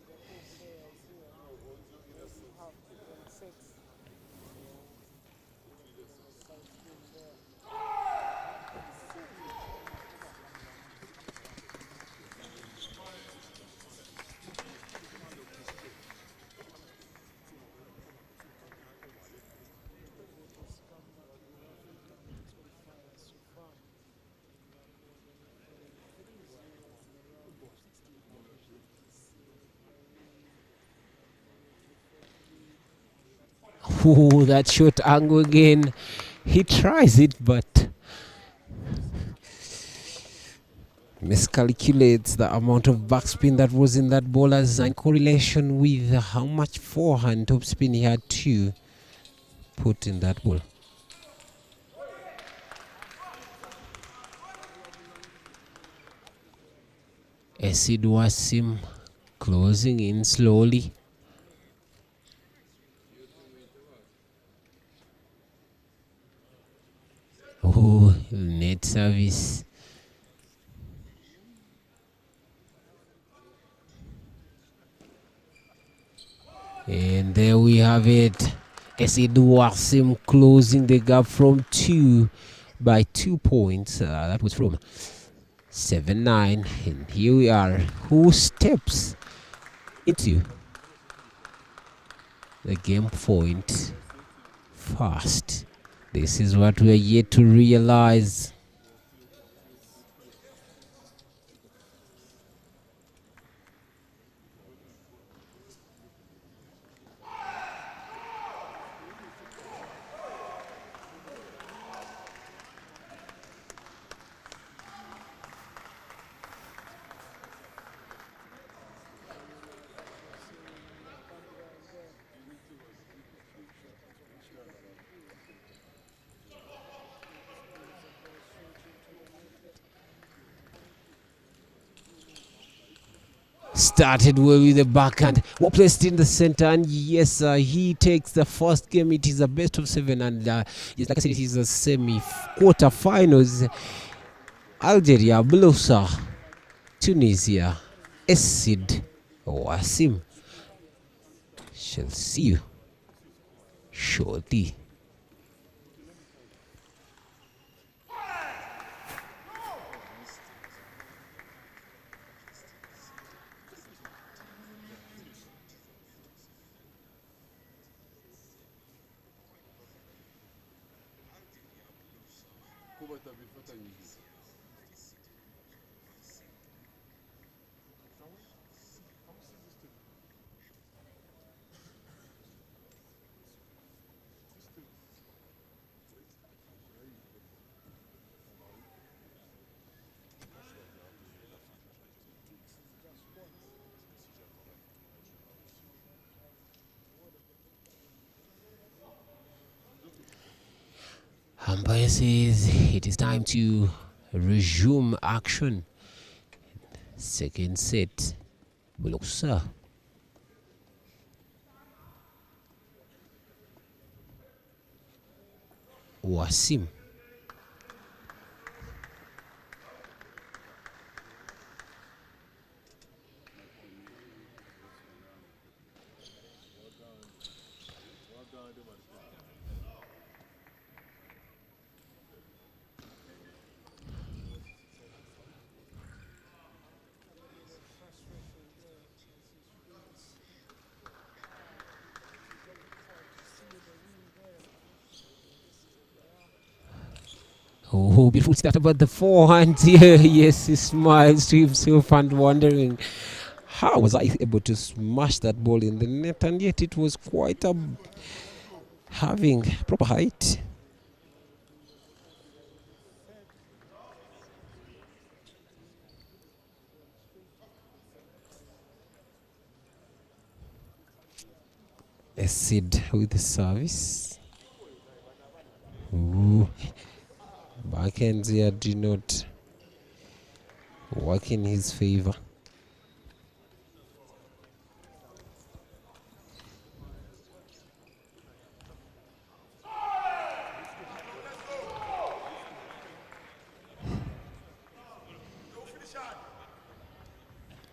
Ooh, that short angle again. He tries it, but miscalculates the amount of backspin that was in that ball as in correlation with how much forehand topspin he had to put in that ball. Acid Wasim closing in slowly. Oh, net service. And there we have it. Acid Wasim closing the gap from 2 by 2 points. That was from 7-9. And here we are. Who steps into the game point fast? This is what we are yet to realize. Started well with the backhand, well placed in the center, and yes, he takes the first game. It is a best of 7, and yes, like I said, it is a semi-quarter-finals. Algeria, Blousa, Tunisia, Acid Wasim. Shall see you shortly. Umpire says it is time to resume action. Second set. Blousa. Wasim. Oh, beautiful start about the forehand here. Yes, he smiles to himself and wondering, how was I able to smash that ball in the net? And yet it was quite having proper height. Acid with the service. Ooh. Backhands here do not work in his favor.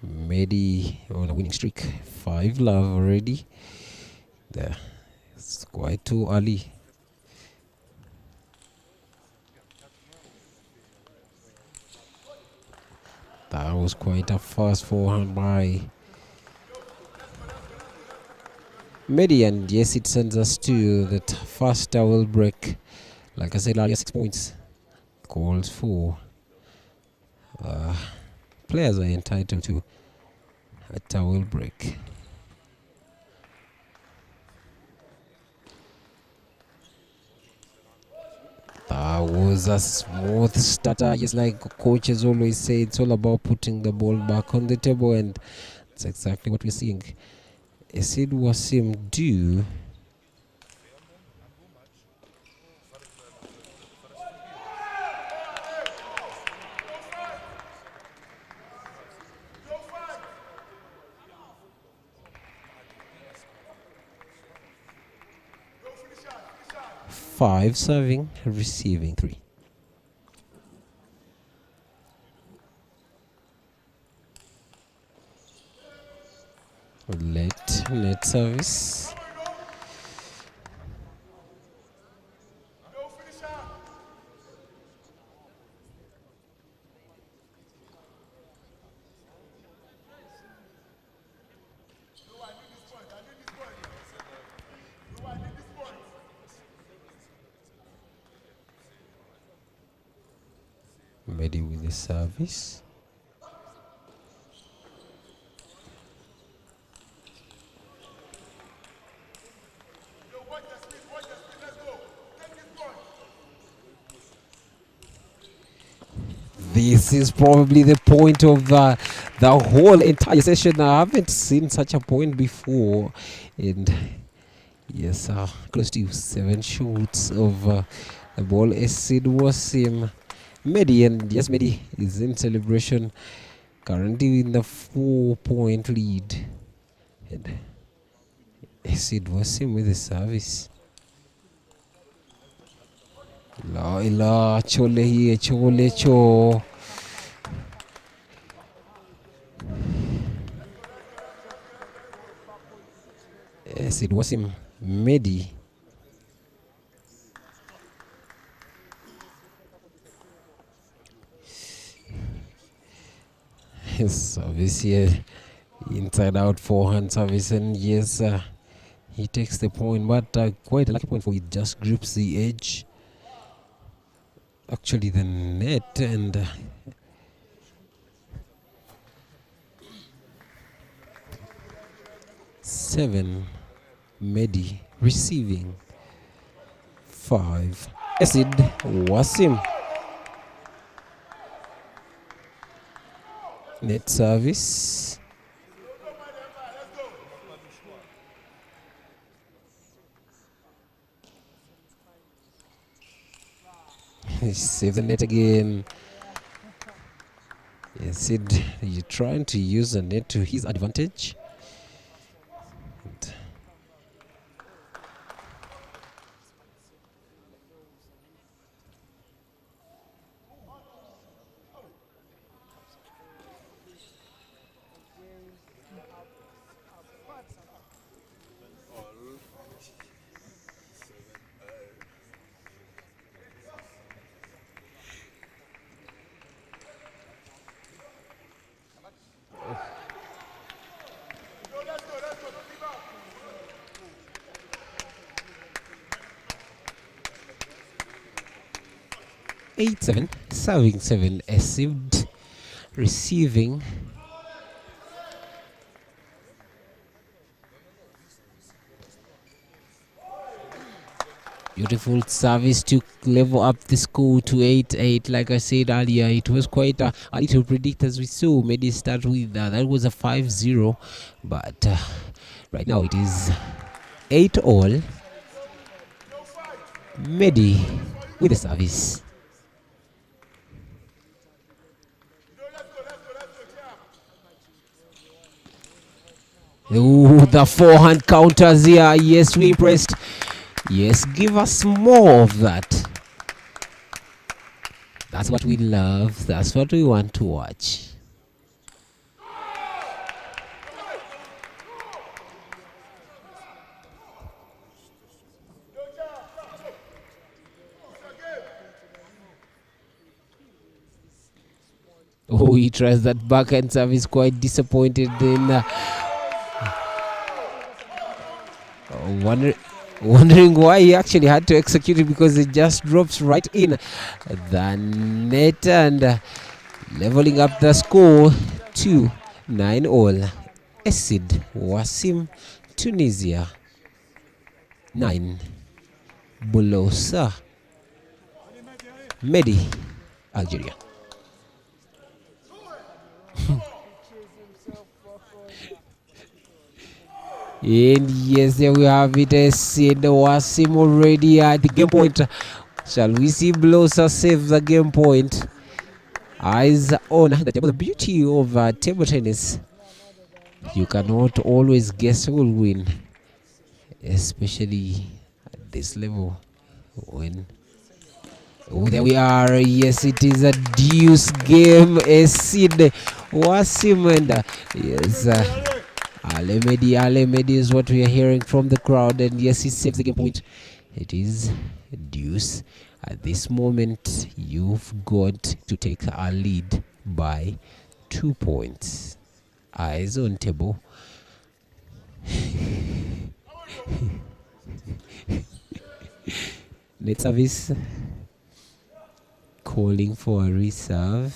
Medi on a winning streak. 5 love already. There. It's quite too early. That was quite a fast forehand by Medi, and yes, it sends us to that first towel break. Like I said earlier, 6 points calls for players are entitled to a towel break. was a smooth starter. Just like coaches always say, it's all about putting the ball back on the table, and that's exactly what we're seeing Wasim do. Five serving, receiving 3. Let net service. Ready with the service. This is probably the point of the whole entire session. I haven't seen such a point before, and yes, close to 7 shots of the ball. Wasim. Medi, and yes, Medi is in celebration, currently in the 4-point lead. And Wasim with the service. La chole here, chole cho. Wasim, Medi. Service here, inside out forehand service, and yes, he takes the point, but quite a lucky point for it. Just grips the edge, actually the net, and 7 Medi receiving 5 Wasim. Net service. Save the net again. Yes, you're trying to use the net to his advantage. Eight-7, serving 7, received, receiving. Beautiful service to level up the score to 8-8. Like I said earlier, it was quite early to predict, as we saw. Medi start with that was a 5-0, but right now it is 8-all. Medi with the service. Oh, the forehand counters here. Yes, we impressed. Yes, give us more of that. That's what we love. That's what we want to watch. Oh, he tries that backhand service. Quite disappointed in wondering why he actually had to execute it, because it just drops right in the net, and leveling up the score to 9-all. Wasim, Tunisia 9, Bulosa Medi, Algeria. And yes, there we have it. I said Wasim already at the game point. Shall we see Blosa save the game point? Eyes on the table. The beauty of table tennis, you cannot always guess who will win, especially at this level. When there we are. Yes, it is a deuce game. A seed Wasim and yes. Alemedi is what we are hearing from the crowd, and yes, he saves the game point. It is deuce. At this moment, you've got to take a lead by 2 points. Eyes on table. Net service calling for a reserve.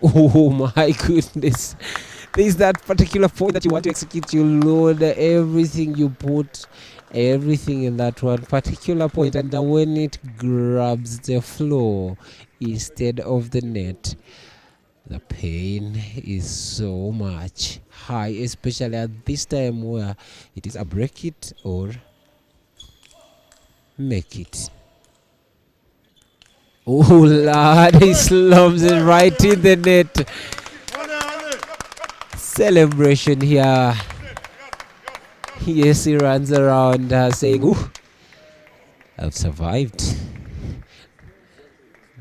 Oh my goodness. There's that particular point that you want to execute. You load everything, you put everything in that one particular point, and when it grabs the floor instead of the net, the pain is so much high, especially at this time where it is a break it or make it. Oh lord, he slams it right in the net. Celebration here. Yes, he runs around saying, "Ooh, I've survived.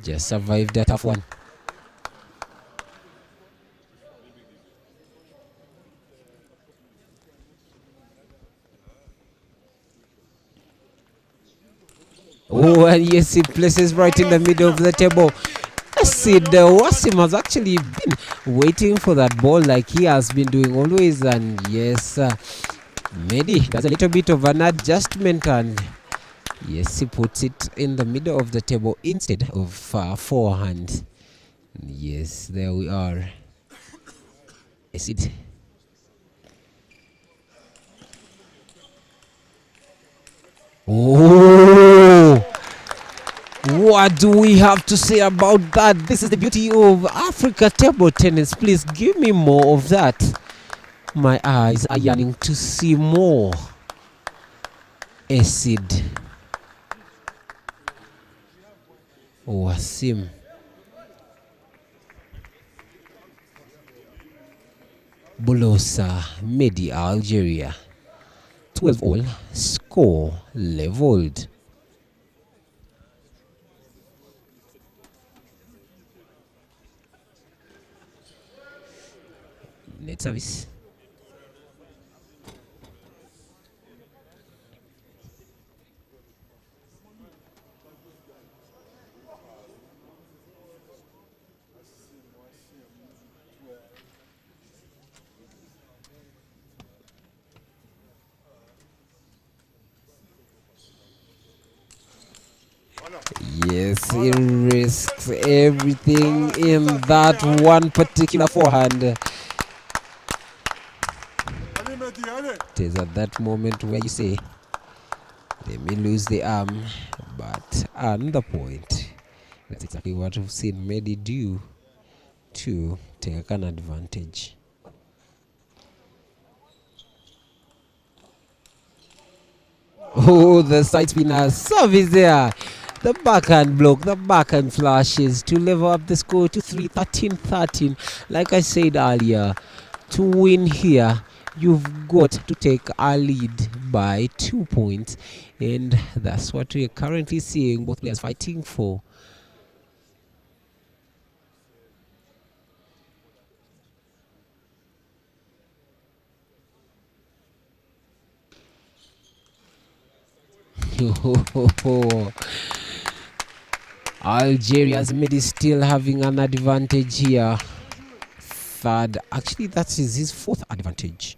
Just survived a tough one." Oh, and yes, he places right in the middle of the table. I see the Wasim has actually been waiting for that ball like he has been doing always, and yes, Medi does a little bit of an adjustment, and yes, he puts it in the middle of the table instead of forehand. Yes, there we are. Yes, it. Oh, what do we have to say about that? This is the beauty of Africa table tennis. Please give me more of that. My eyes are yearning to see more. Acid. Wasim. Bolosa, Medi, Algeria. 12 all, score leveled. Net service. Yes, he risks everything in that one particular forehand. It is at that moment where you say, let me lose the arm, but earn the point. That's exactly what we've seen Medi do to take an advantage. Oh, the side spinner service there. The backhand block, the backhand flashes to level up the score to 13-13. Like I said earlier, to win here, you've got to take a lead by 2 points. And that's what we are currently seeing both players fighting for. Algeria's mid is still having an advantage here. Third, actually that is his fourth advantage.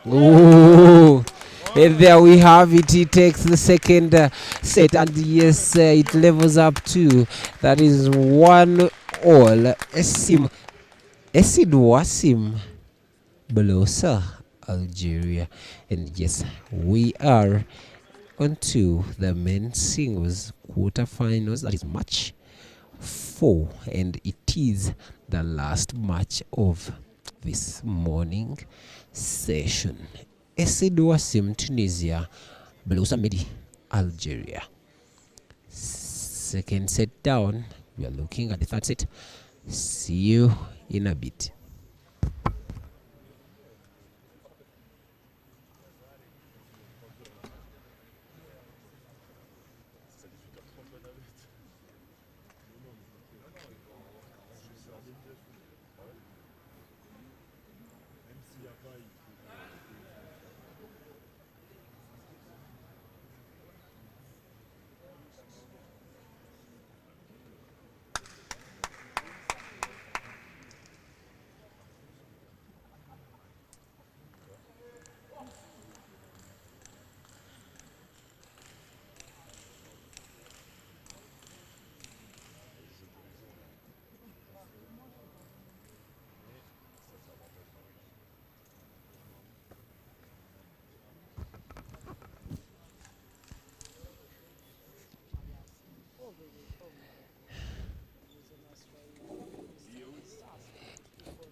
Oh, and there we have it. He takes the second set, and yes, it levels up to that is 1-all. Acid Wasim Belosa, Algeria, and yes, we are onto the men's singles quarterfinals. That is match 4, and it is the last match of this morning session. Acid Wasim, Tunisia, Belosa Medi, Algeria. Second set down. We are looking at the third set. See you in a bit.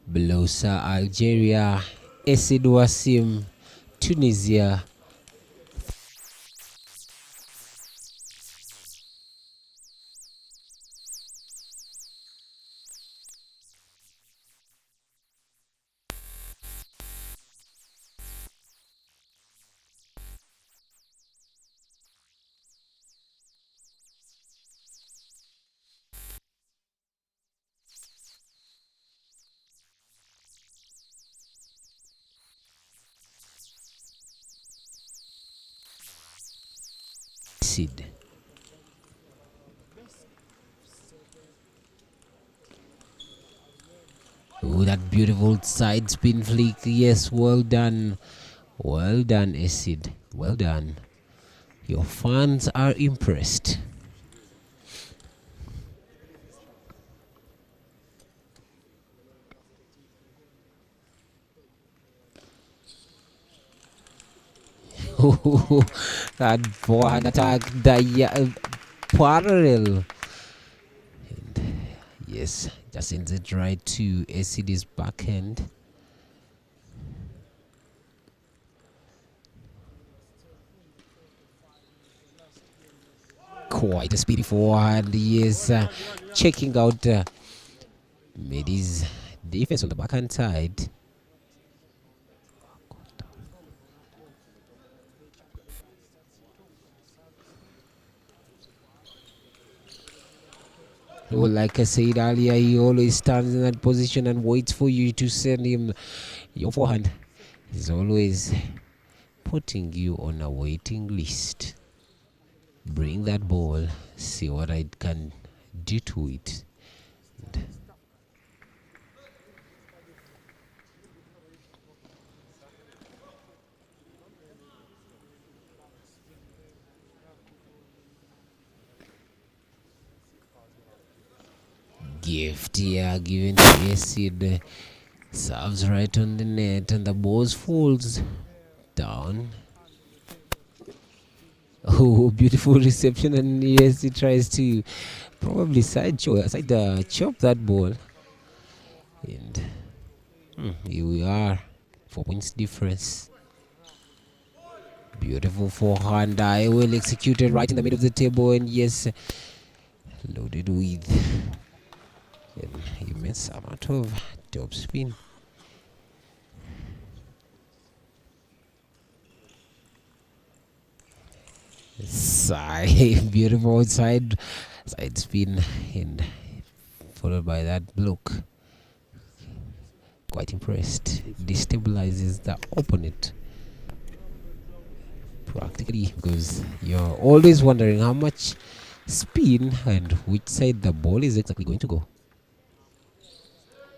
Belosa, Algeria. Acid Wasim, Tunisia. Acid. Oh, that beautiful side spin flick. Yes, well done. Well done, Acid. Well done. Your fans are impressed. That forehand attack, the parallel. And yes, just sends it right to Acid's backhand. Quite a speedy forehand. Yes, checking out Medi's defense on the backhand side. Well, like I said earlier, he always stands in that position and waits for you to send him your forehand. He's always putting you on a waiting list. Bring that ball, see what I can do to it. Gift here given to Acid. Serves right on the net and the ball falls down. Oh, beautiful reception, and yes, he tries to probably side chop that ball. And here we are, 4 points difference. Beautiful forehand, well executed right in the middle of the table, and yes, loaded with an immense amount of top spin. Beautiful side spin, and followed by that block. Quite impressed. Destabilizes the opponent practically, because you're always wondering how much spin and which side the ball is exactly going to go.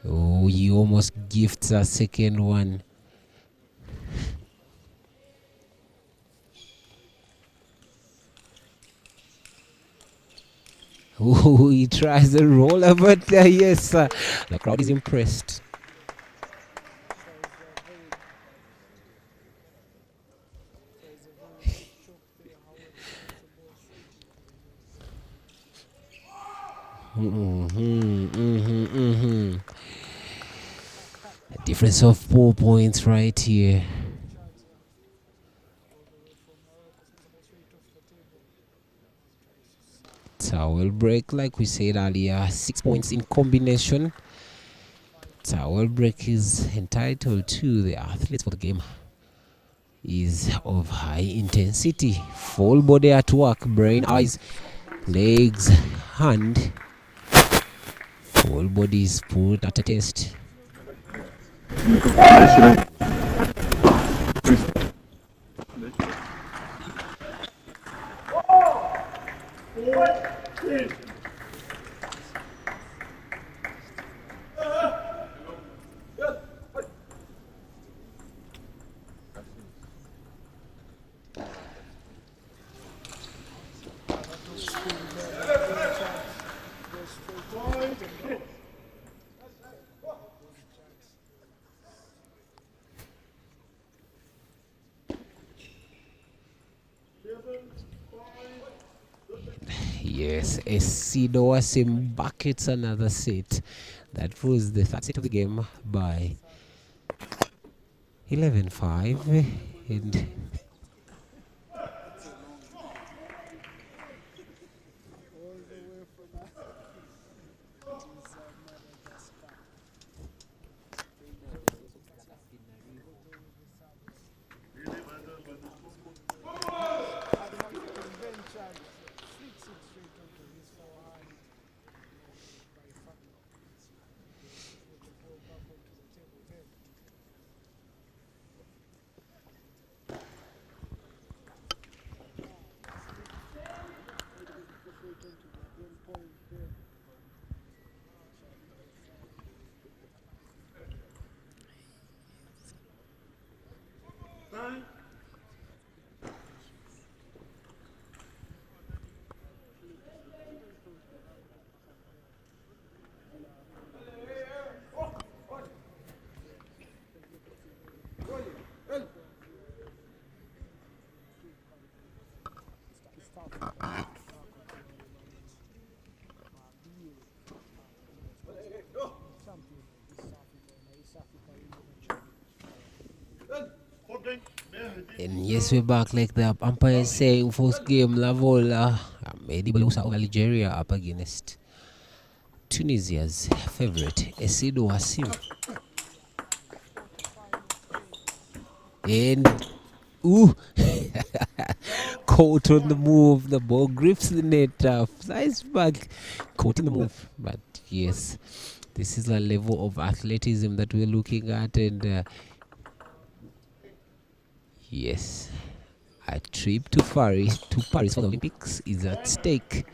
Oh, he almost gifts a second one. Oh, he tries a roller, but yes, the crowd is impressed. A difference of 4 points right here. Towel break, like we said earlier, 6 points in combination. Towel break is entitled to the athletes for the game. Is of high intensity, full body at work, brain, eyes, legs, hand. Full body is put at a test. Yes, Wasim buckets another set. That was the third set of the game by 11-5. And yes, we're back like the umpire is saying, first game level, Mehdi Balousa of Algeria up against Tunisia's favorite, Wasim. And, ooh, caught on the move, the ball grips the net, flies back, caught in the move. But yes, this is the level of athleticism that we're looking at, and yes, a trip to Paris for the Olympics is at stake.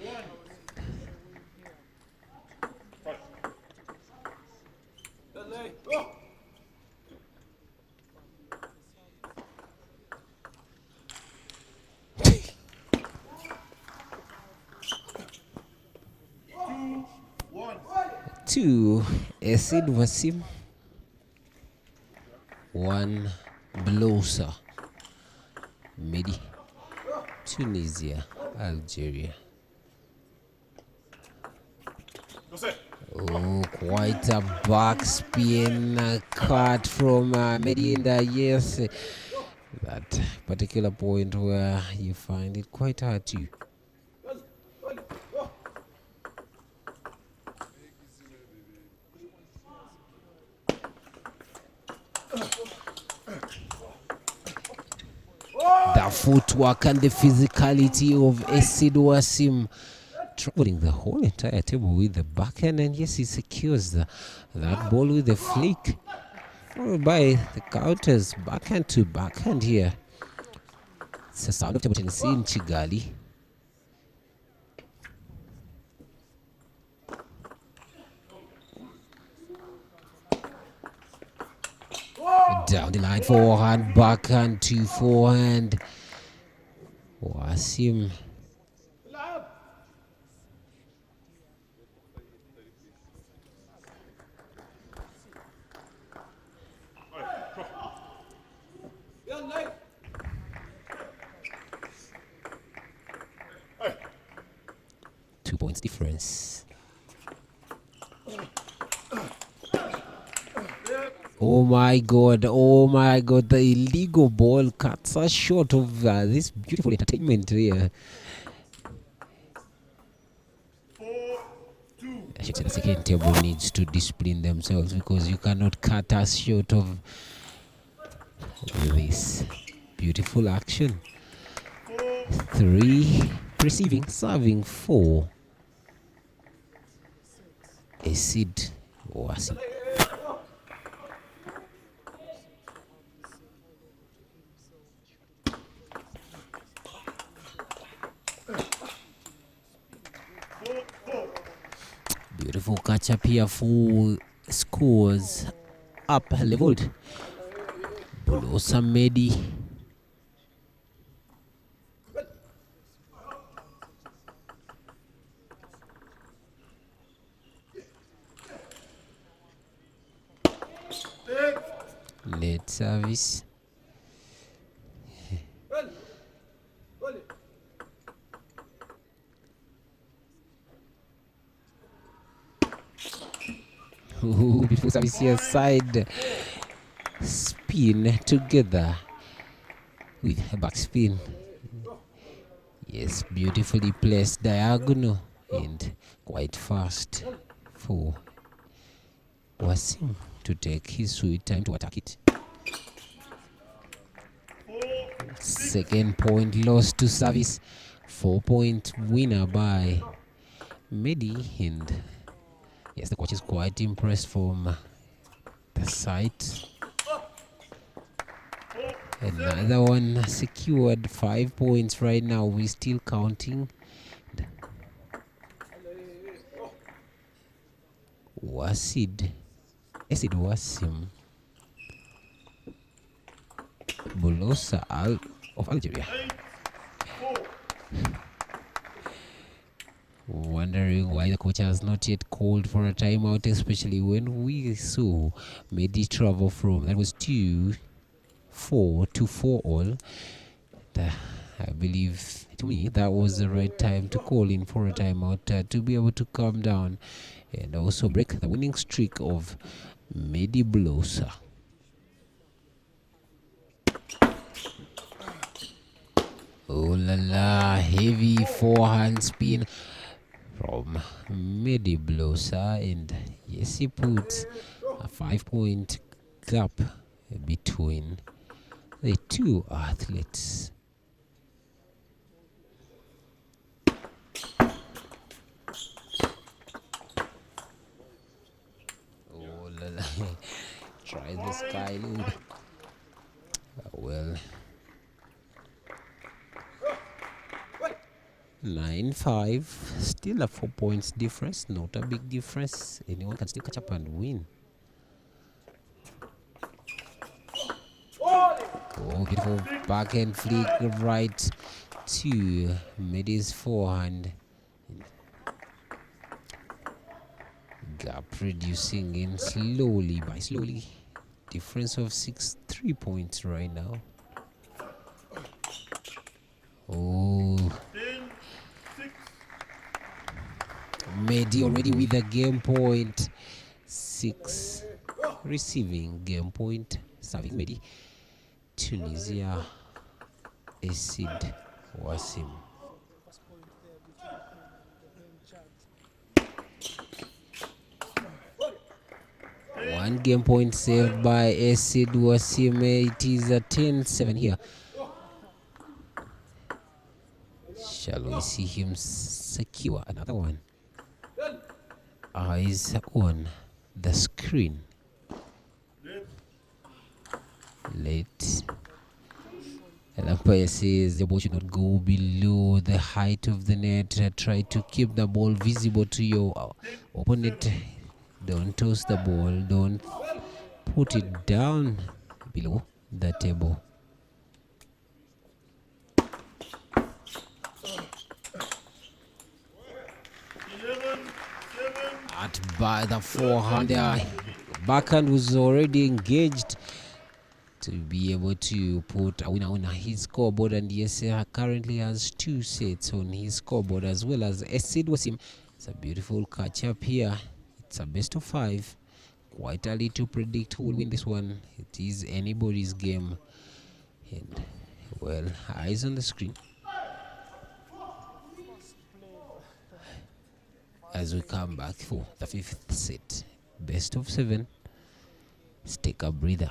Two, Wasim. 1, Balousa. Mehdi, Tunisia, Algeria. Oh, quite a backspin cut from Mehdi in the yes. That particular point where you find it quite hard to. The footwork and the physicality of Wasim, traveling the whole entire table with the backhand, and yes, he secures that ball with a flick, followed by the counters, backhand to backhand here. It's a sound of table tennis in Kigali. Down the line, forehand, backhand to forehand. Wasim 2 points difference. Oh my god, the illegal ball cuts us short of this beautiful entertainment here. I should say the second table needs to discipline themselves, because you cannot cut us short of this beautiful action. 3 receiving, serving 4. Acid Wasim. Beautiful catch up here for scores up leveled. Bolosa Medi. Late service. Ooh, beautiful service here, side spin together with a back spin. Yes, beautifully placed diagonal and quite fast for Wasim to take his sweet time to attack it. Second point lost to service. 4-point winner by Medi, and yes, the coach is quite impressed from the site. Another one secured. 5 points right now. We're still counting. Acid Wasim. Bolosa of Algeria. Wondering why the coach has not yet called for a timeout, especially when we saw Medi travel from, that was 2-4 to 4 all. I believe, to me, that was the right time to call in for a timeout to be able to calm down and also break the winning streak of Medi Bolosa. Oh la la, heavy forehand spin from Medi Bolosa, and yes, he puts a 5-point gap between the two athletes. Oh la la, try the sky loop. Well, 9-5, still a 4 points difference, not a big difference. Anyone can still catch up and win. Oh, beautiful backhand flick right to Medi's forehand. Gap reducing in slowly. Difference of 3 points right now. Oh, Medi already with a game point. 6 receiving, game point serving Medi. Tunisia, Acid Wasim. One game point saved by Acid Wasim. It is a 10-7 here. Shall we see him secure another one? Eyes on the screen. Late. And umpire says the ball should not go below the height of the net. Try to keep the ball visible to your opponent. Don't toss the ball. Don't put it down below the table. By the forehand, backhand was already engaged. to be able to put a winner on his scoreboard, and yes, currently has 2 sets on his scoreboard as well as Acid Wasim. It's a beautiful catch up here. It's a best of 5. Quite early to predict who will win this one. It is anybody's game, and well, eyes on the screen as we come back for the 5th set. Best of 7. Let's take a breather.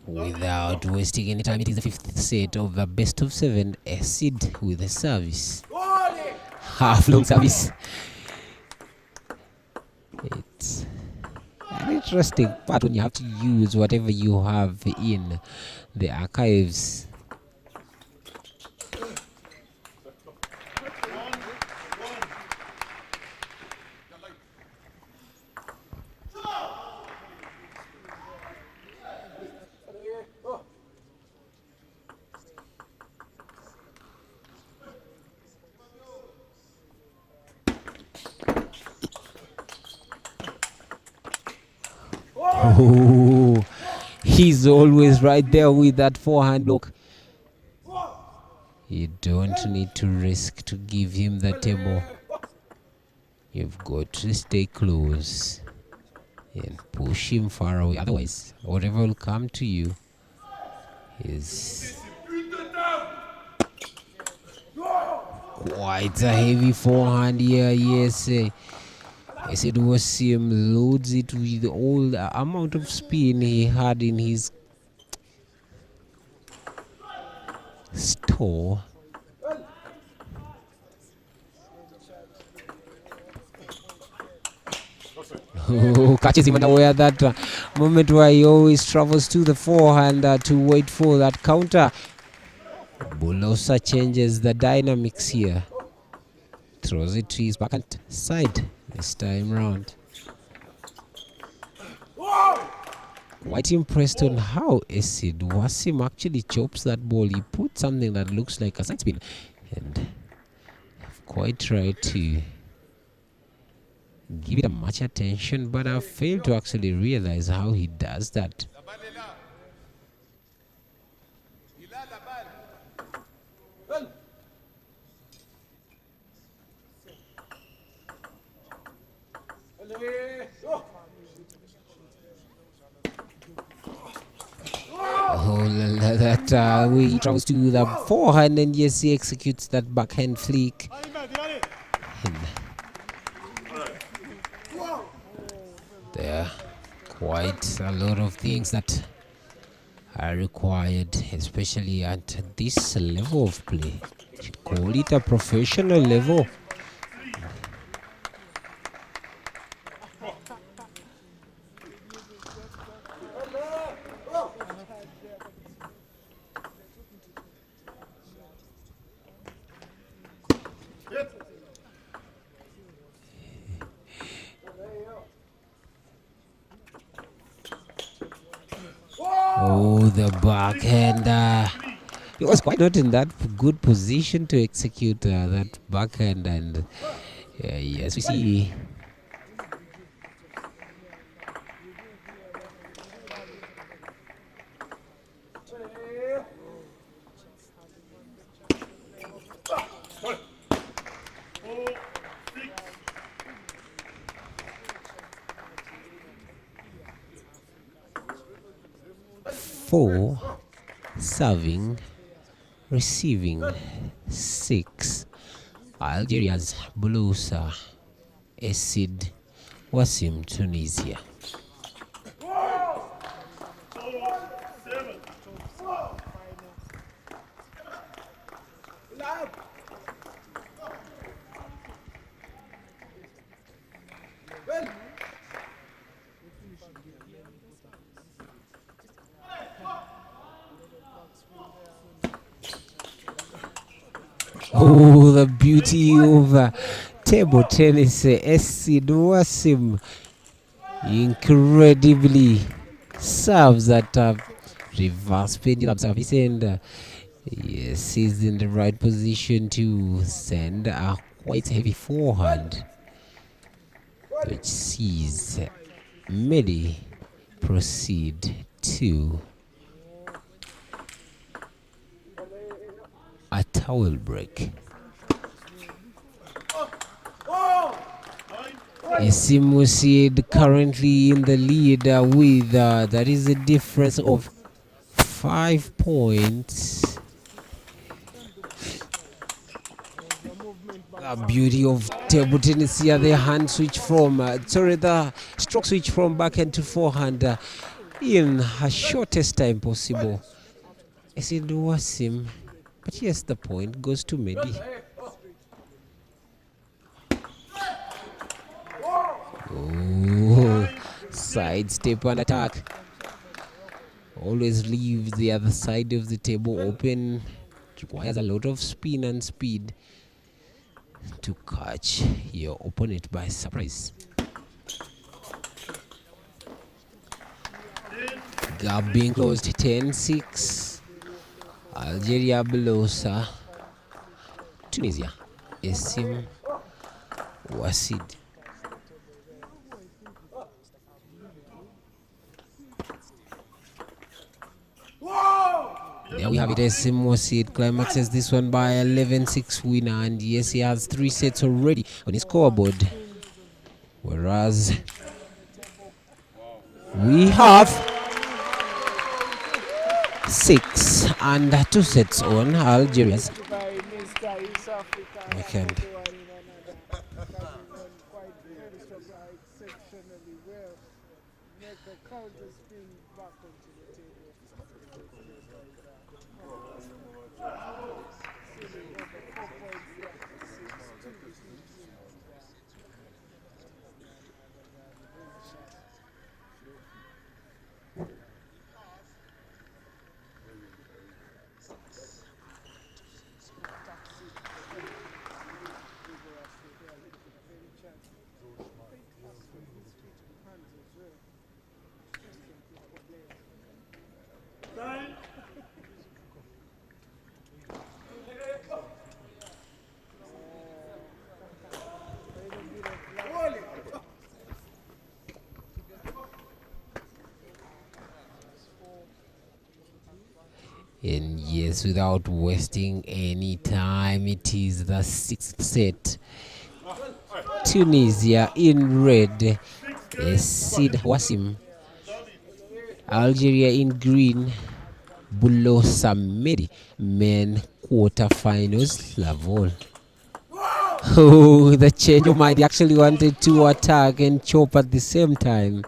Without wasting any time, it is the 5th set of the best of 7. Acid with a service. Half long service. It's an interesting part when you have to use whatever you have in the archives. Oh, he's always right there with that forehand block. You don't need to risk to give him the table. You've got to stay close and push him far away. Otherwise, whatever will come to you is quite a heavy forehand here. Yes, as it was him loads it with all the amount of spin he had in his store. Oh, catches him unaware that moment where he always travels to the forehand to wait for that counter. Bulosa changes the dynamics here. Throws it to his backhand side this time round. Quite impressed on how Acid Wasim actually chops that ball. He put something that looks like a side spin, and I've quite tried to give it much attention, but I've failed to actually realize how he does that. That he travels to the forehand, and yes, he executes that backhand flick. There are quite a lot of things that are required, especially at this level of play. You call it a professional level. Oh, the backhand. He was quite not in that good position to execute that backhand, and yes, we see. Four, serving, receiving, 6. Algeria's Blousa, Acid Wasim, Tunisia. Oh, the beauty of table tennis. Wasim incredibly serves that reverse pendulum service, and yes, he's in the right position to send a quite heavy forehand, which sees Mehdi proceed to a towel break. Wasim Musid currently in the lead with that is a difference of 5 points. The beauty of table tennis here, the hand switch from the stroke switch from backhand to forehand in the shortest time possible. Wasim, but yes, the point goes to Mehdi. Oh, side step and attack. Always leaves the other side of the table open. Requires a lot of spin and speed to catch your opponent by surprise. Gap being closed 10-6. Algeria below, sir. Tunisia. Wasim Wasid. There we have it. Wasim Wasid climaxes this one by 11-6 winner, and yes, he has 3 sets already on his scoreboard. Whereas we have 6 and 2 sets on Algeria's weekend. And yes, without wasting any time, it is the 6th set. Tunisia in red, Sid Wasim. Algeria in green, below Samedi. Men quarterfinals, Lavol. Oh, the change of mind. He actually wanted to attack and chop at the same time.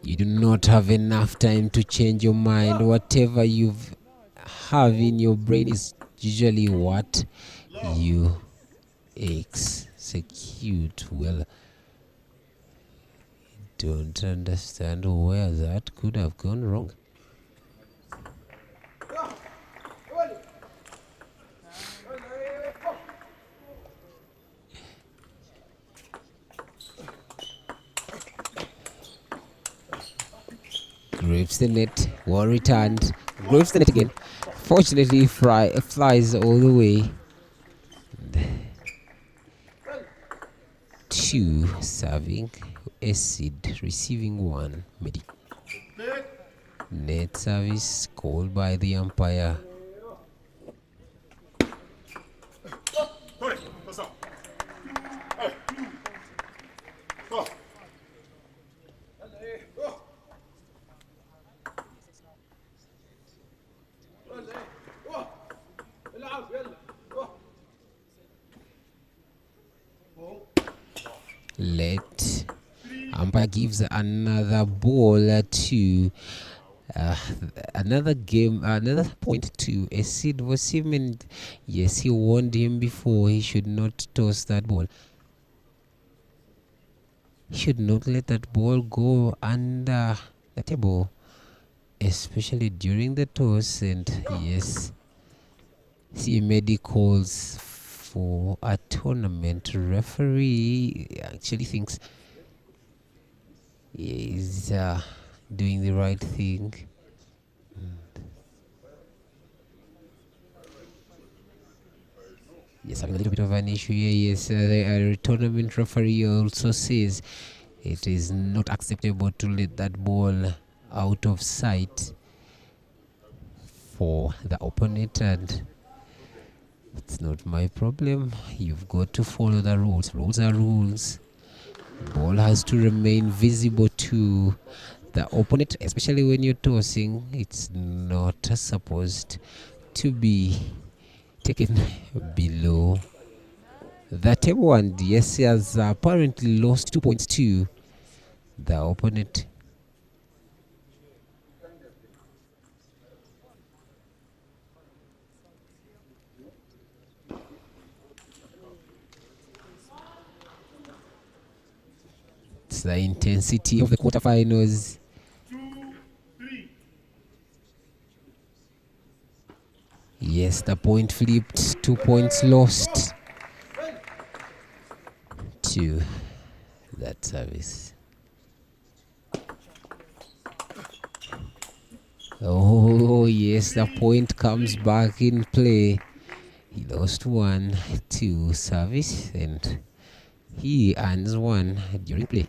You do not have enough time to change your mind. Whatever you have in your brain is usually what you execute. Well, don't understand where that could have gone wrong. Grips the net, well returned, grips the net again. Fortunately, flies all the way. 2 serving, Acid receiving 1, Mehdi. Net service called by the umpire. Umpire gives another ball to another point to Acid Wasim, and yes, he warned him before he should not toss that ball. He should not let that ball go under the table, especially during the toss. And yes, See, Medi calls for a tournament. Referee actually thinks he's doing the right thing. Yes, having a little bit of an issue here. Yes, the tournament referee also says it is not acceptable to let that ball out of sight for the opponent, and it's not my problem. You've got to follow the rules. Rules are rules. Ball has to remain visible to the opponent, especially when you're tossing. It's not supposed to be taken below the table, and yes, he has apparently lost 2 points to the opponent. It's the intensity of the quarterfinals. Yes, the point flipped, 2 points lost to that service. Oh yes, the point comes back in play. He lost 1 to service and he earns 1 during play.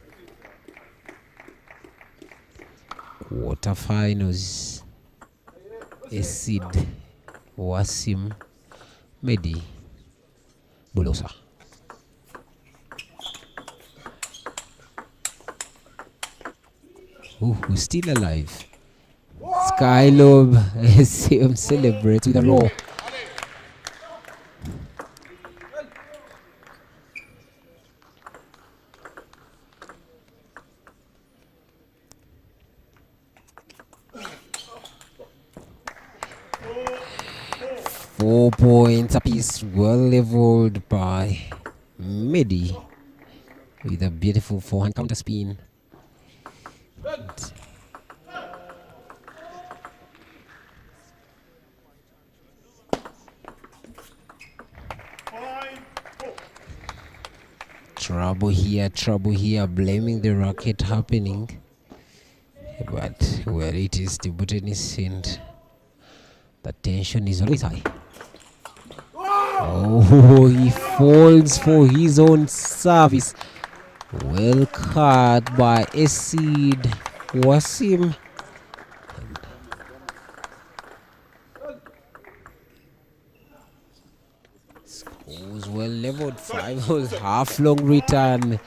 Quarterfinals. Acid, Wasim, Medi, Bolosa. Who's still alive? Skylob celebrates with a roar. Four points apiece, well leveled by Medi with a beautiful forehand counter spin. Trouble here, blaming the racket happening. But well, it is table tennis and the tension is always high. Oh, he falls for his own service. Well cut by Acid Wasim. Scores well leveled. 5 holes, half long return.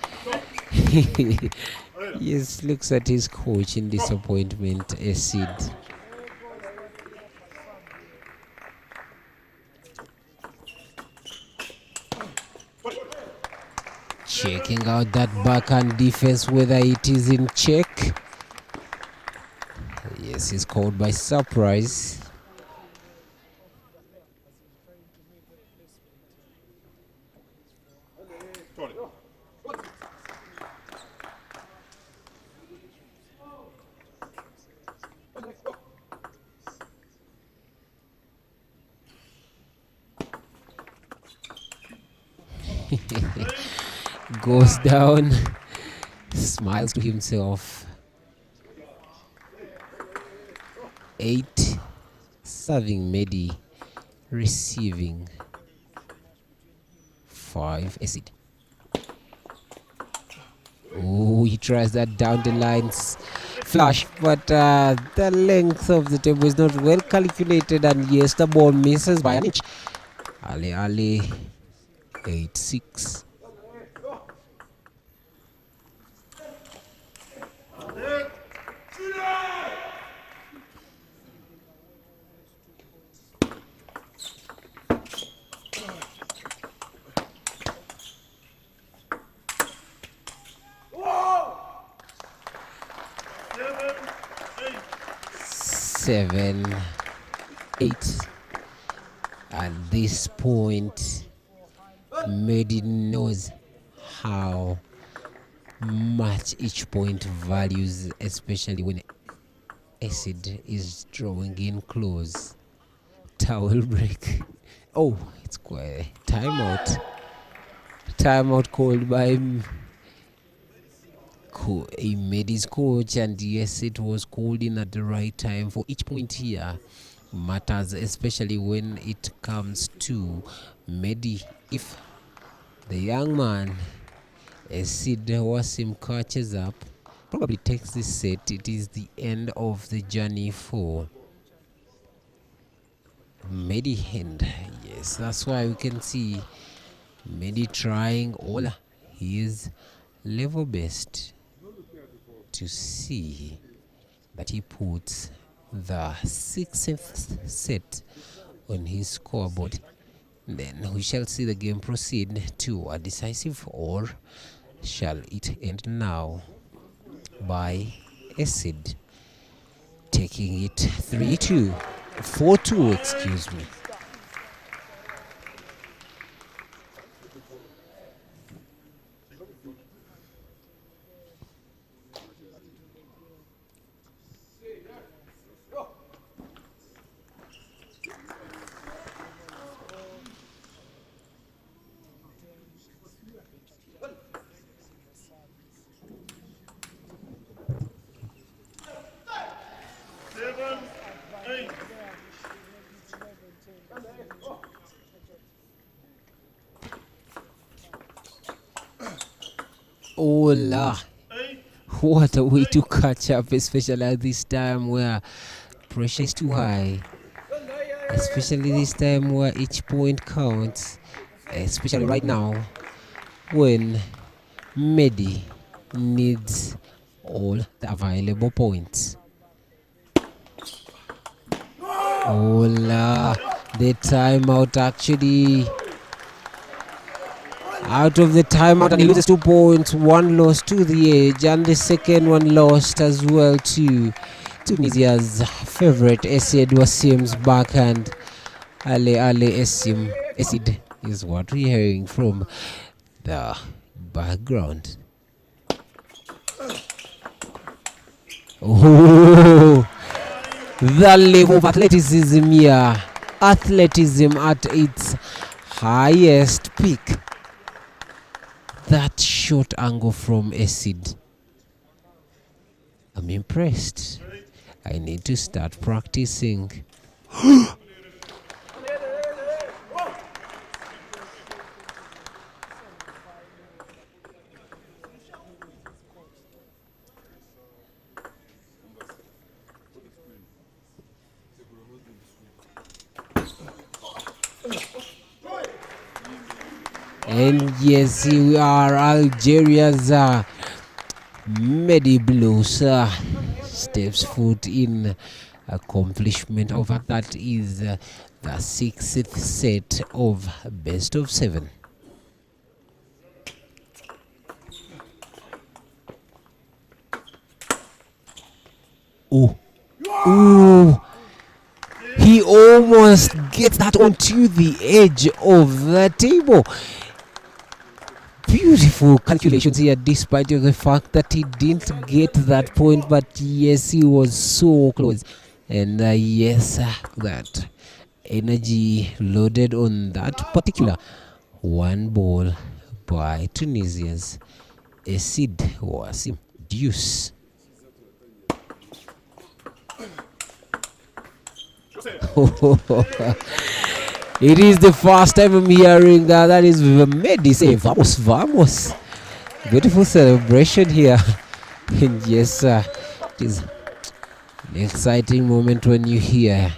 Yes, looks at his coach in disappointment, Acid. Checking out that backhand defense, whether it is in check. Yes, he's caught by surprise. Goes down, smiles to himself. 8 serving Medi, receiving 5 Acid. Oh, he tries that down the lines flush, but the length of the table is not well calculated, and yes, the ball misses by an inch. Ali 8-6. Seven, 8. At this point, Medi knows how much each point values, especially when Acid is drawing in close. Towel break. Oh, it's quite a timeout. Timeout called by Medi's coach, and yes, it was called in at the right time. For each point here matters, especially when it comes to Medi. If the young man, Sid Wasim, catches up, probably takes this set, it is the end of the journey for Medi. And yes, that's why we can see Medi trying all his level best to see that he puts the 6th set on his scoreboard. Then we shall see the game proceed to a decisive, or shall it end now by Acid taking it 3-2, 4-2, excuse me. Hola. What a way to catch up, especially at this time where pressure is too high. Especially this time where each point counts. Especially right now when Medi needs all the available points. Hola. The timeout actually out of the timeout, and he loses 2 points. One lost to the edge, and the second one lost as well to Tunisia's favorite Acid Wasim's backhand. Ale Acid is what we're hearing from the background. Oh, the level of athleticism here. Athleticism at its highest peak. That short angle from Acid. I'm impressed. I need to start practicing. And yes, here we are, Algeria's Medi Blues steps foot in accomplishment of that is the 6th set of best of 7. Oh, he almost gets that onto the edge of the table. Beautiful calculations here, despite the fact that he didn't get that point, but yes, he was so close. And yes, that energy loaded on that particular one ball by Tunisia's Acid Wasim. Deuce. It is the first time I'm hearing that is Medi say vamos, vamos. Beautiful celebration here. And yes, it is an exciting moment when you hear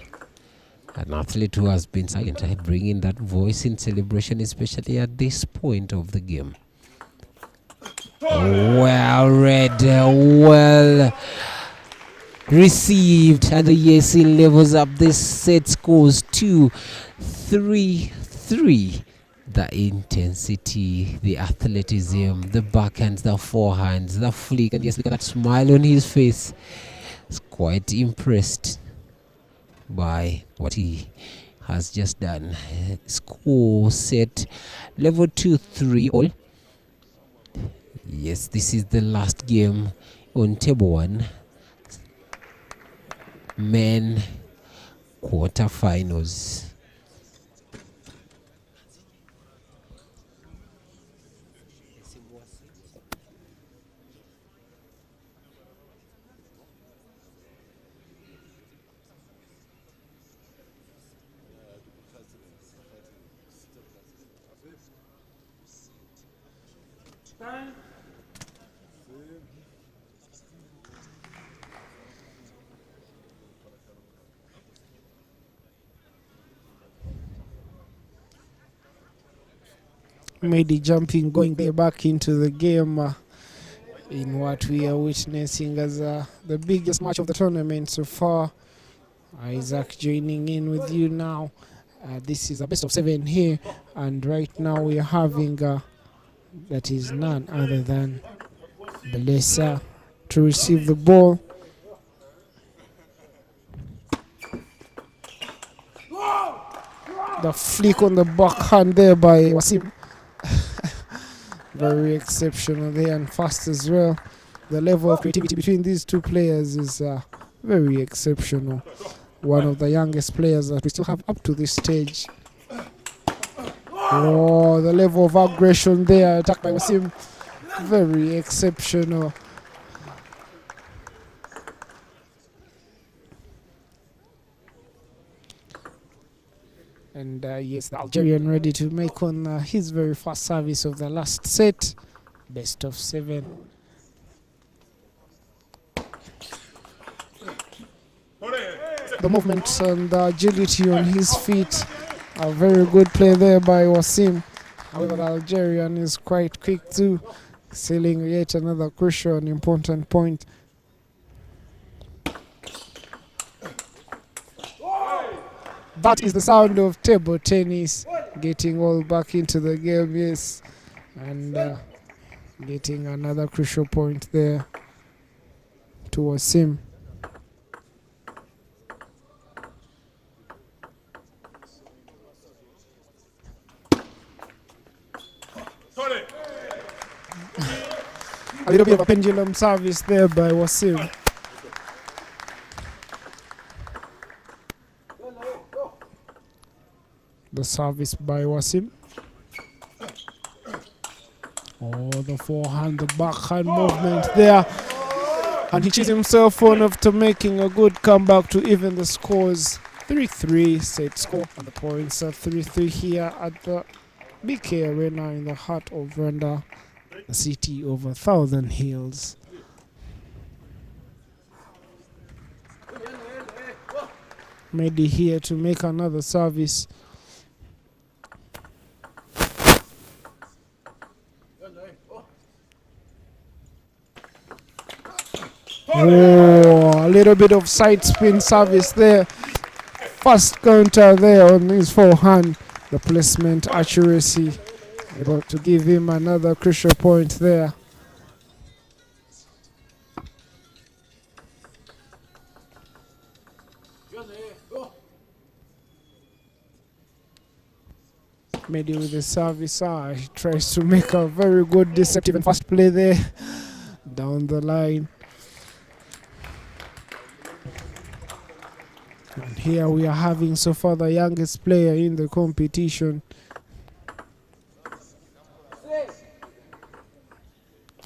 an athlete who has been silent bringing that voice in celebration, especially at this point of the game. Well read, well received, and the ESC levels up this set, scores 2-3-3. The intensity, the athleticism, the backhands, the forehands, the flick, and yes, look at that smile on his face. He's quite impressed by what he has just done. Score set level 2-3 all. Yes, this is the last game on table 1. Men quarterfinals. Maybe jumping, going there back into the game in what we are witnessing as the biggest match of the tournament so far. Isaac joining in with you now. This is a best of 7 here, and right now we are having that is none other than Belesa to receive the ball. The flick on the backhand there by Wasim. Very exceptional there and fast as well. The level of creativity between these two players is very exceptional. One of the youngest players that we still have up to this stage. Oh, the level of aggression there, attacked by Wasim. Very exceptional. And yes, the Algerian ready to make on his very first service of the last set. Best of 7. The movement and the agility on his feet. A very good play there by Wasim. However, the Algerian is quite quick too, sealing yet another crucial and important point. That is the sound of table tennis, getting all back into the game, yes, and getting another crucial point there to Wasim. A little bit of a pendulum service there by Wasim. The service by Wasim. Oh, the forehand, the backhand movement there. And he cheats himself on after making a good comeback to even the scores. 3-3 set score. And the points are 3-3 here at the BK Arena in the heart of Rwanda, the city of 1,000 hills. Mehdi here to make another service. Oh, a little bit of side spin service there. Fast counter there on his forehand. The placement accuracy able to give him another crucial point there. Mehdi with the service. He tries to make a very good deceptive and fast play there down the line. And here we are having so far the youngest player in the competition.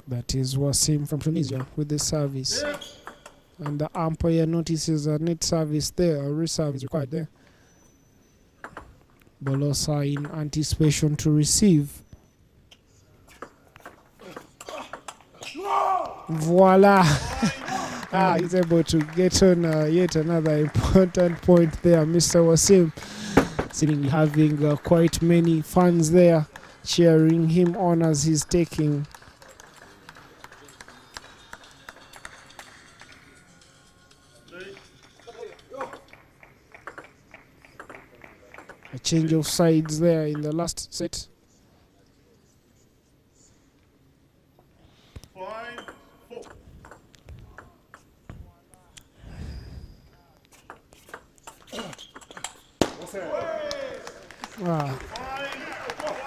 That is Wasim from Tunisia with the service. And the umpire notices a net service there, a reserve is required there. Bolosa in anticipation to receive. Voila! He's able to get on yet another important point there. Mr. Wasim seemingly having quite many fans there cheering him on as he's taking a change of sides there in the last set.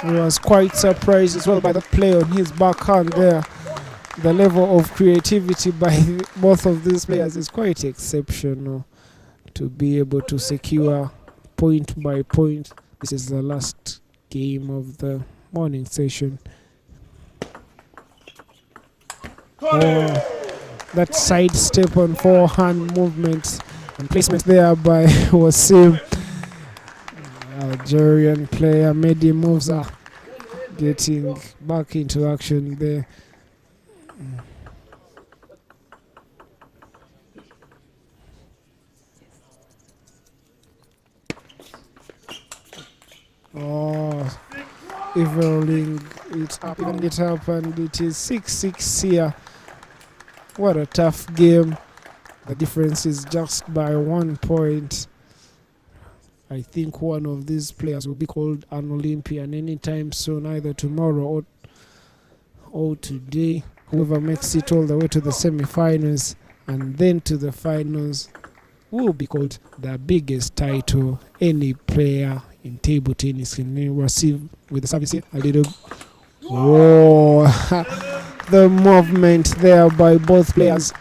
He was quite surprised as well by the play on his backhand there. The level of creativity by both of these players is quite exceptional to be able to secure point by point. This is the last game of the morning session. Oh, that side step on forehand movement and placement there by Wasim. Algerian player Mehdi Moussa getting back into action there. Oh, evening it up, and it is 6-6 here. What a tough game. The difference is just by 1 point. I think one of these players will be called an Olympian anytime soon, either tomorrow or today. Whoever makes it all the way to the semi-finals and then to the finals will be called the biggest title any player in table tennis can receive. With the service here, a little. Whoa! The movement there by both players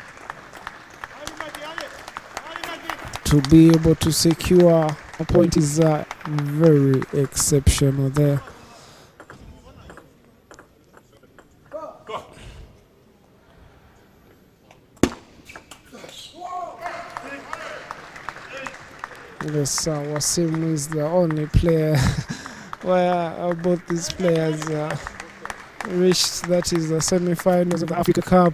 to be able to secure a point is very exceptional there. Yes, Wasim is the only player where both these players reached, that is the semi-finals of the Africa Cup.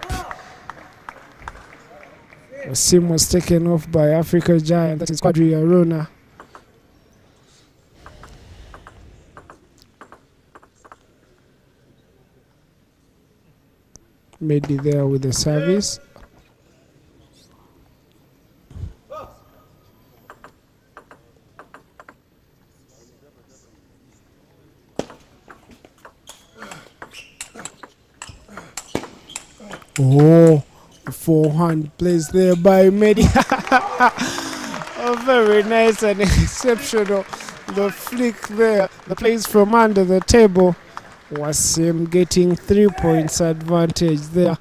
Wasim was taken off by Africa giant, that is Quadri Aruna. Mehdi there with the service. Oh, forehand plays there by Mehdi. Oh, very nice and exceptional. The flick there, the plays from under the table. Wasim getting 3 points advantage there.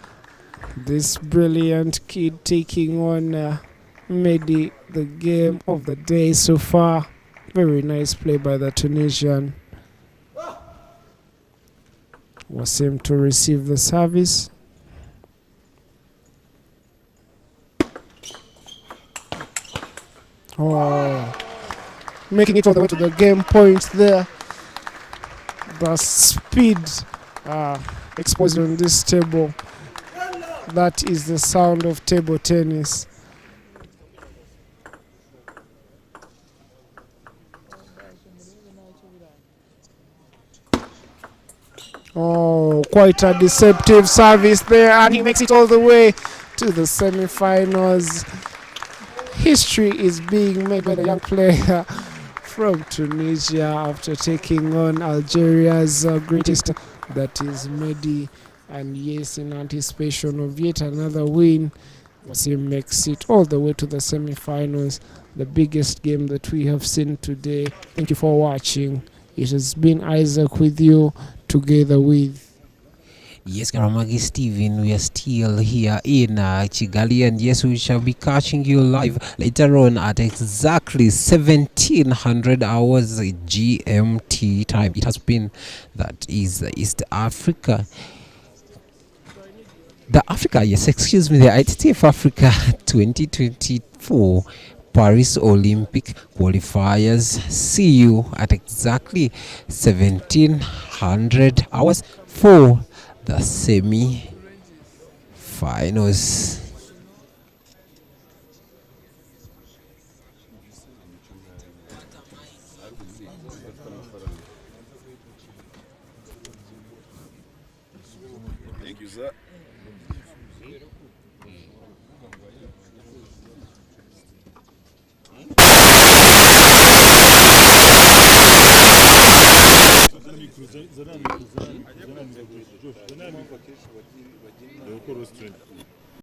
This brilliant kid taking on Mehdi, the game of the day so far. Very nice play by the Tunisian. Wasim to receive the service. Oh, making it all the way to the game point there. The speed exposed on this table. That is the sound of table tennis. Oh, quite a deceptive service there, and he makes it all the way to the semi-finals. History is being made by the young player from Tunisia after taking on Algeria's greatest, that is Mehdi. And yes, in anticipation of yet another win, Wasim makes it all the way to the semi-finals, the biggest game that we have seen today. Thank you for watching. It has been Isaac with you, together with Yes, Karamagi Steven, we are still here in Kigali, and yes, we shall be catching you live later on at exactly 1700 hours GMT time. It has been, that is East Africa. The ITTF-Africa 2024 Paris Olympic qualifiers. See you at exactly 1700 hours for the semi-finals. Thank you, sir.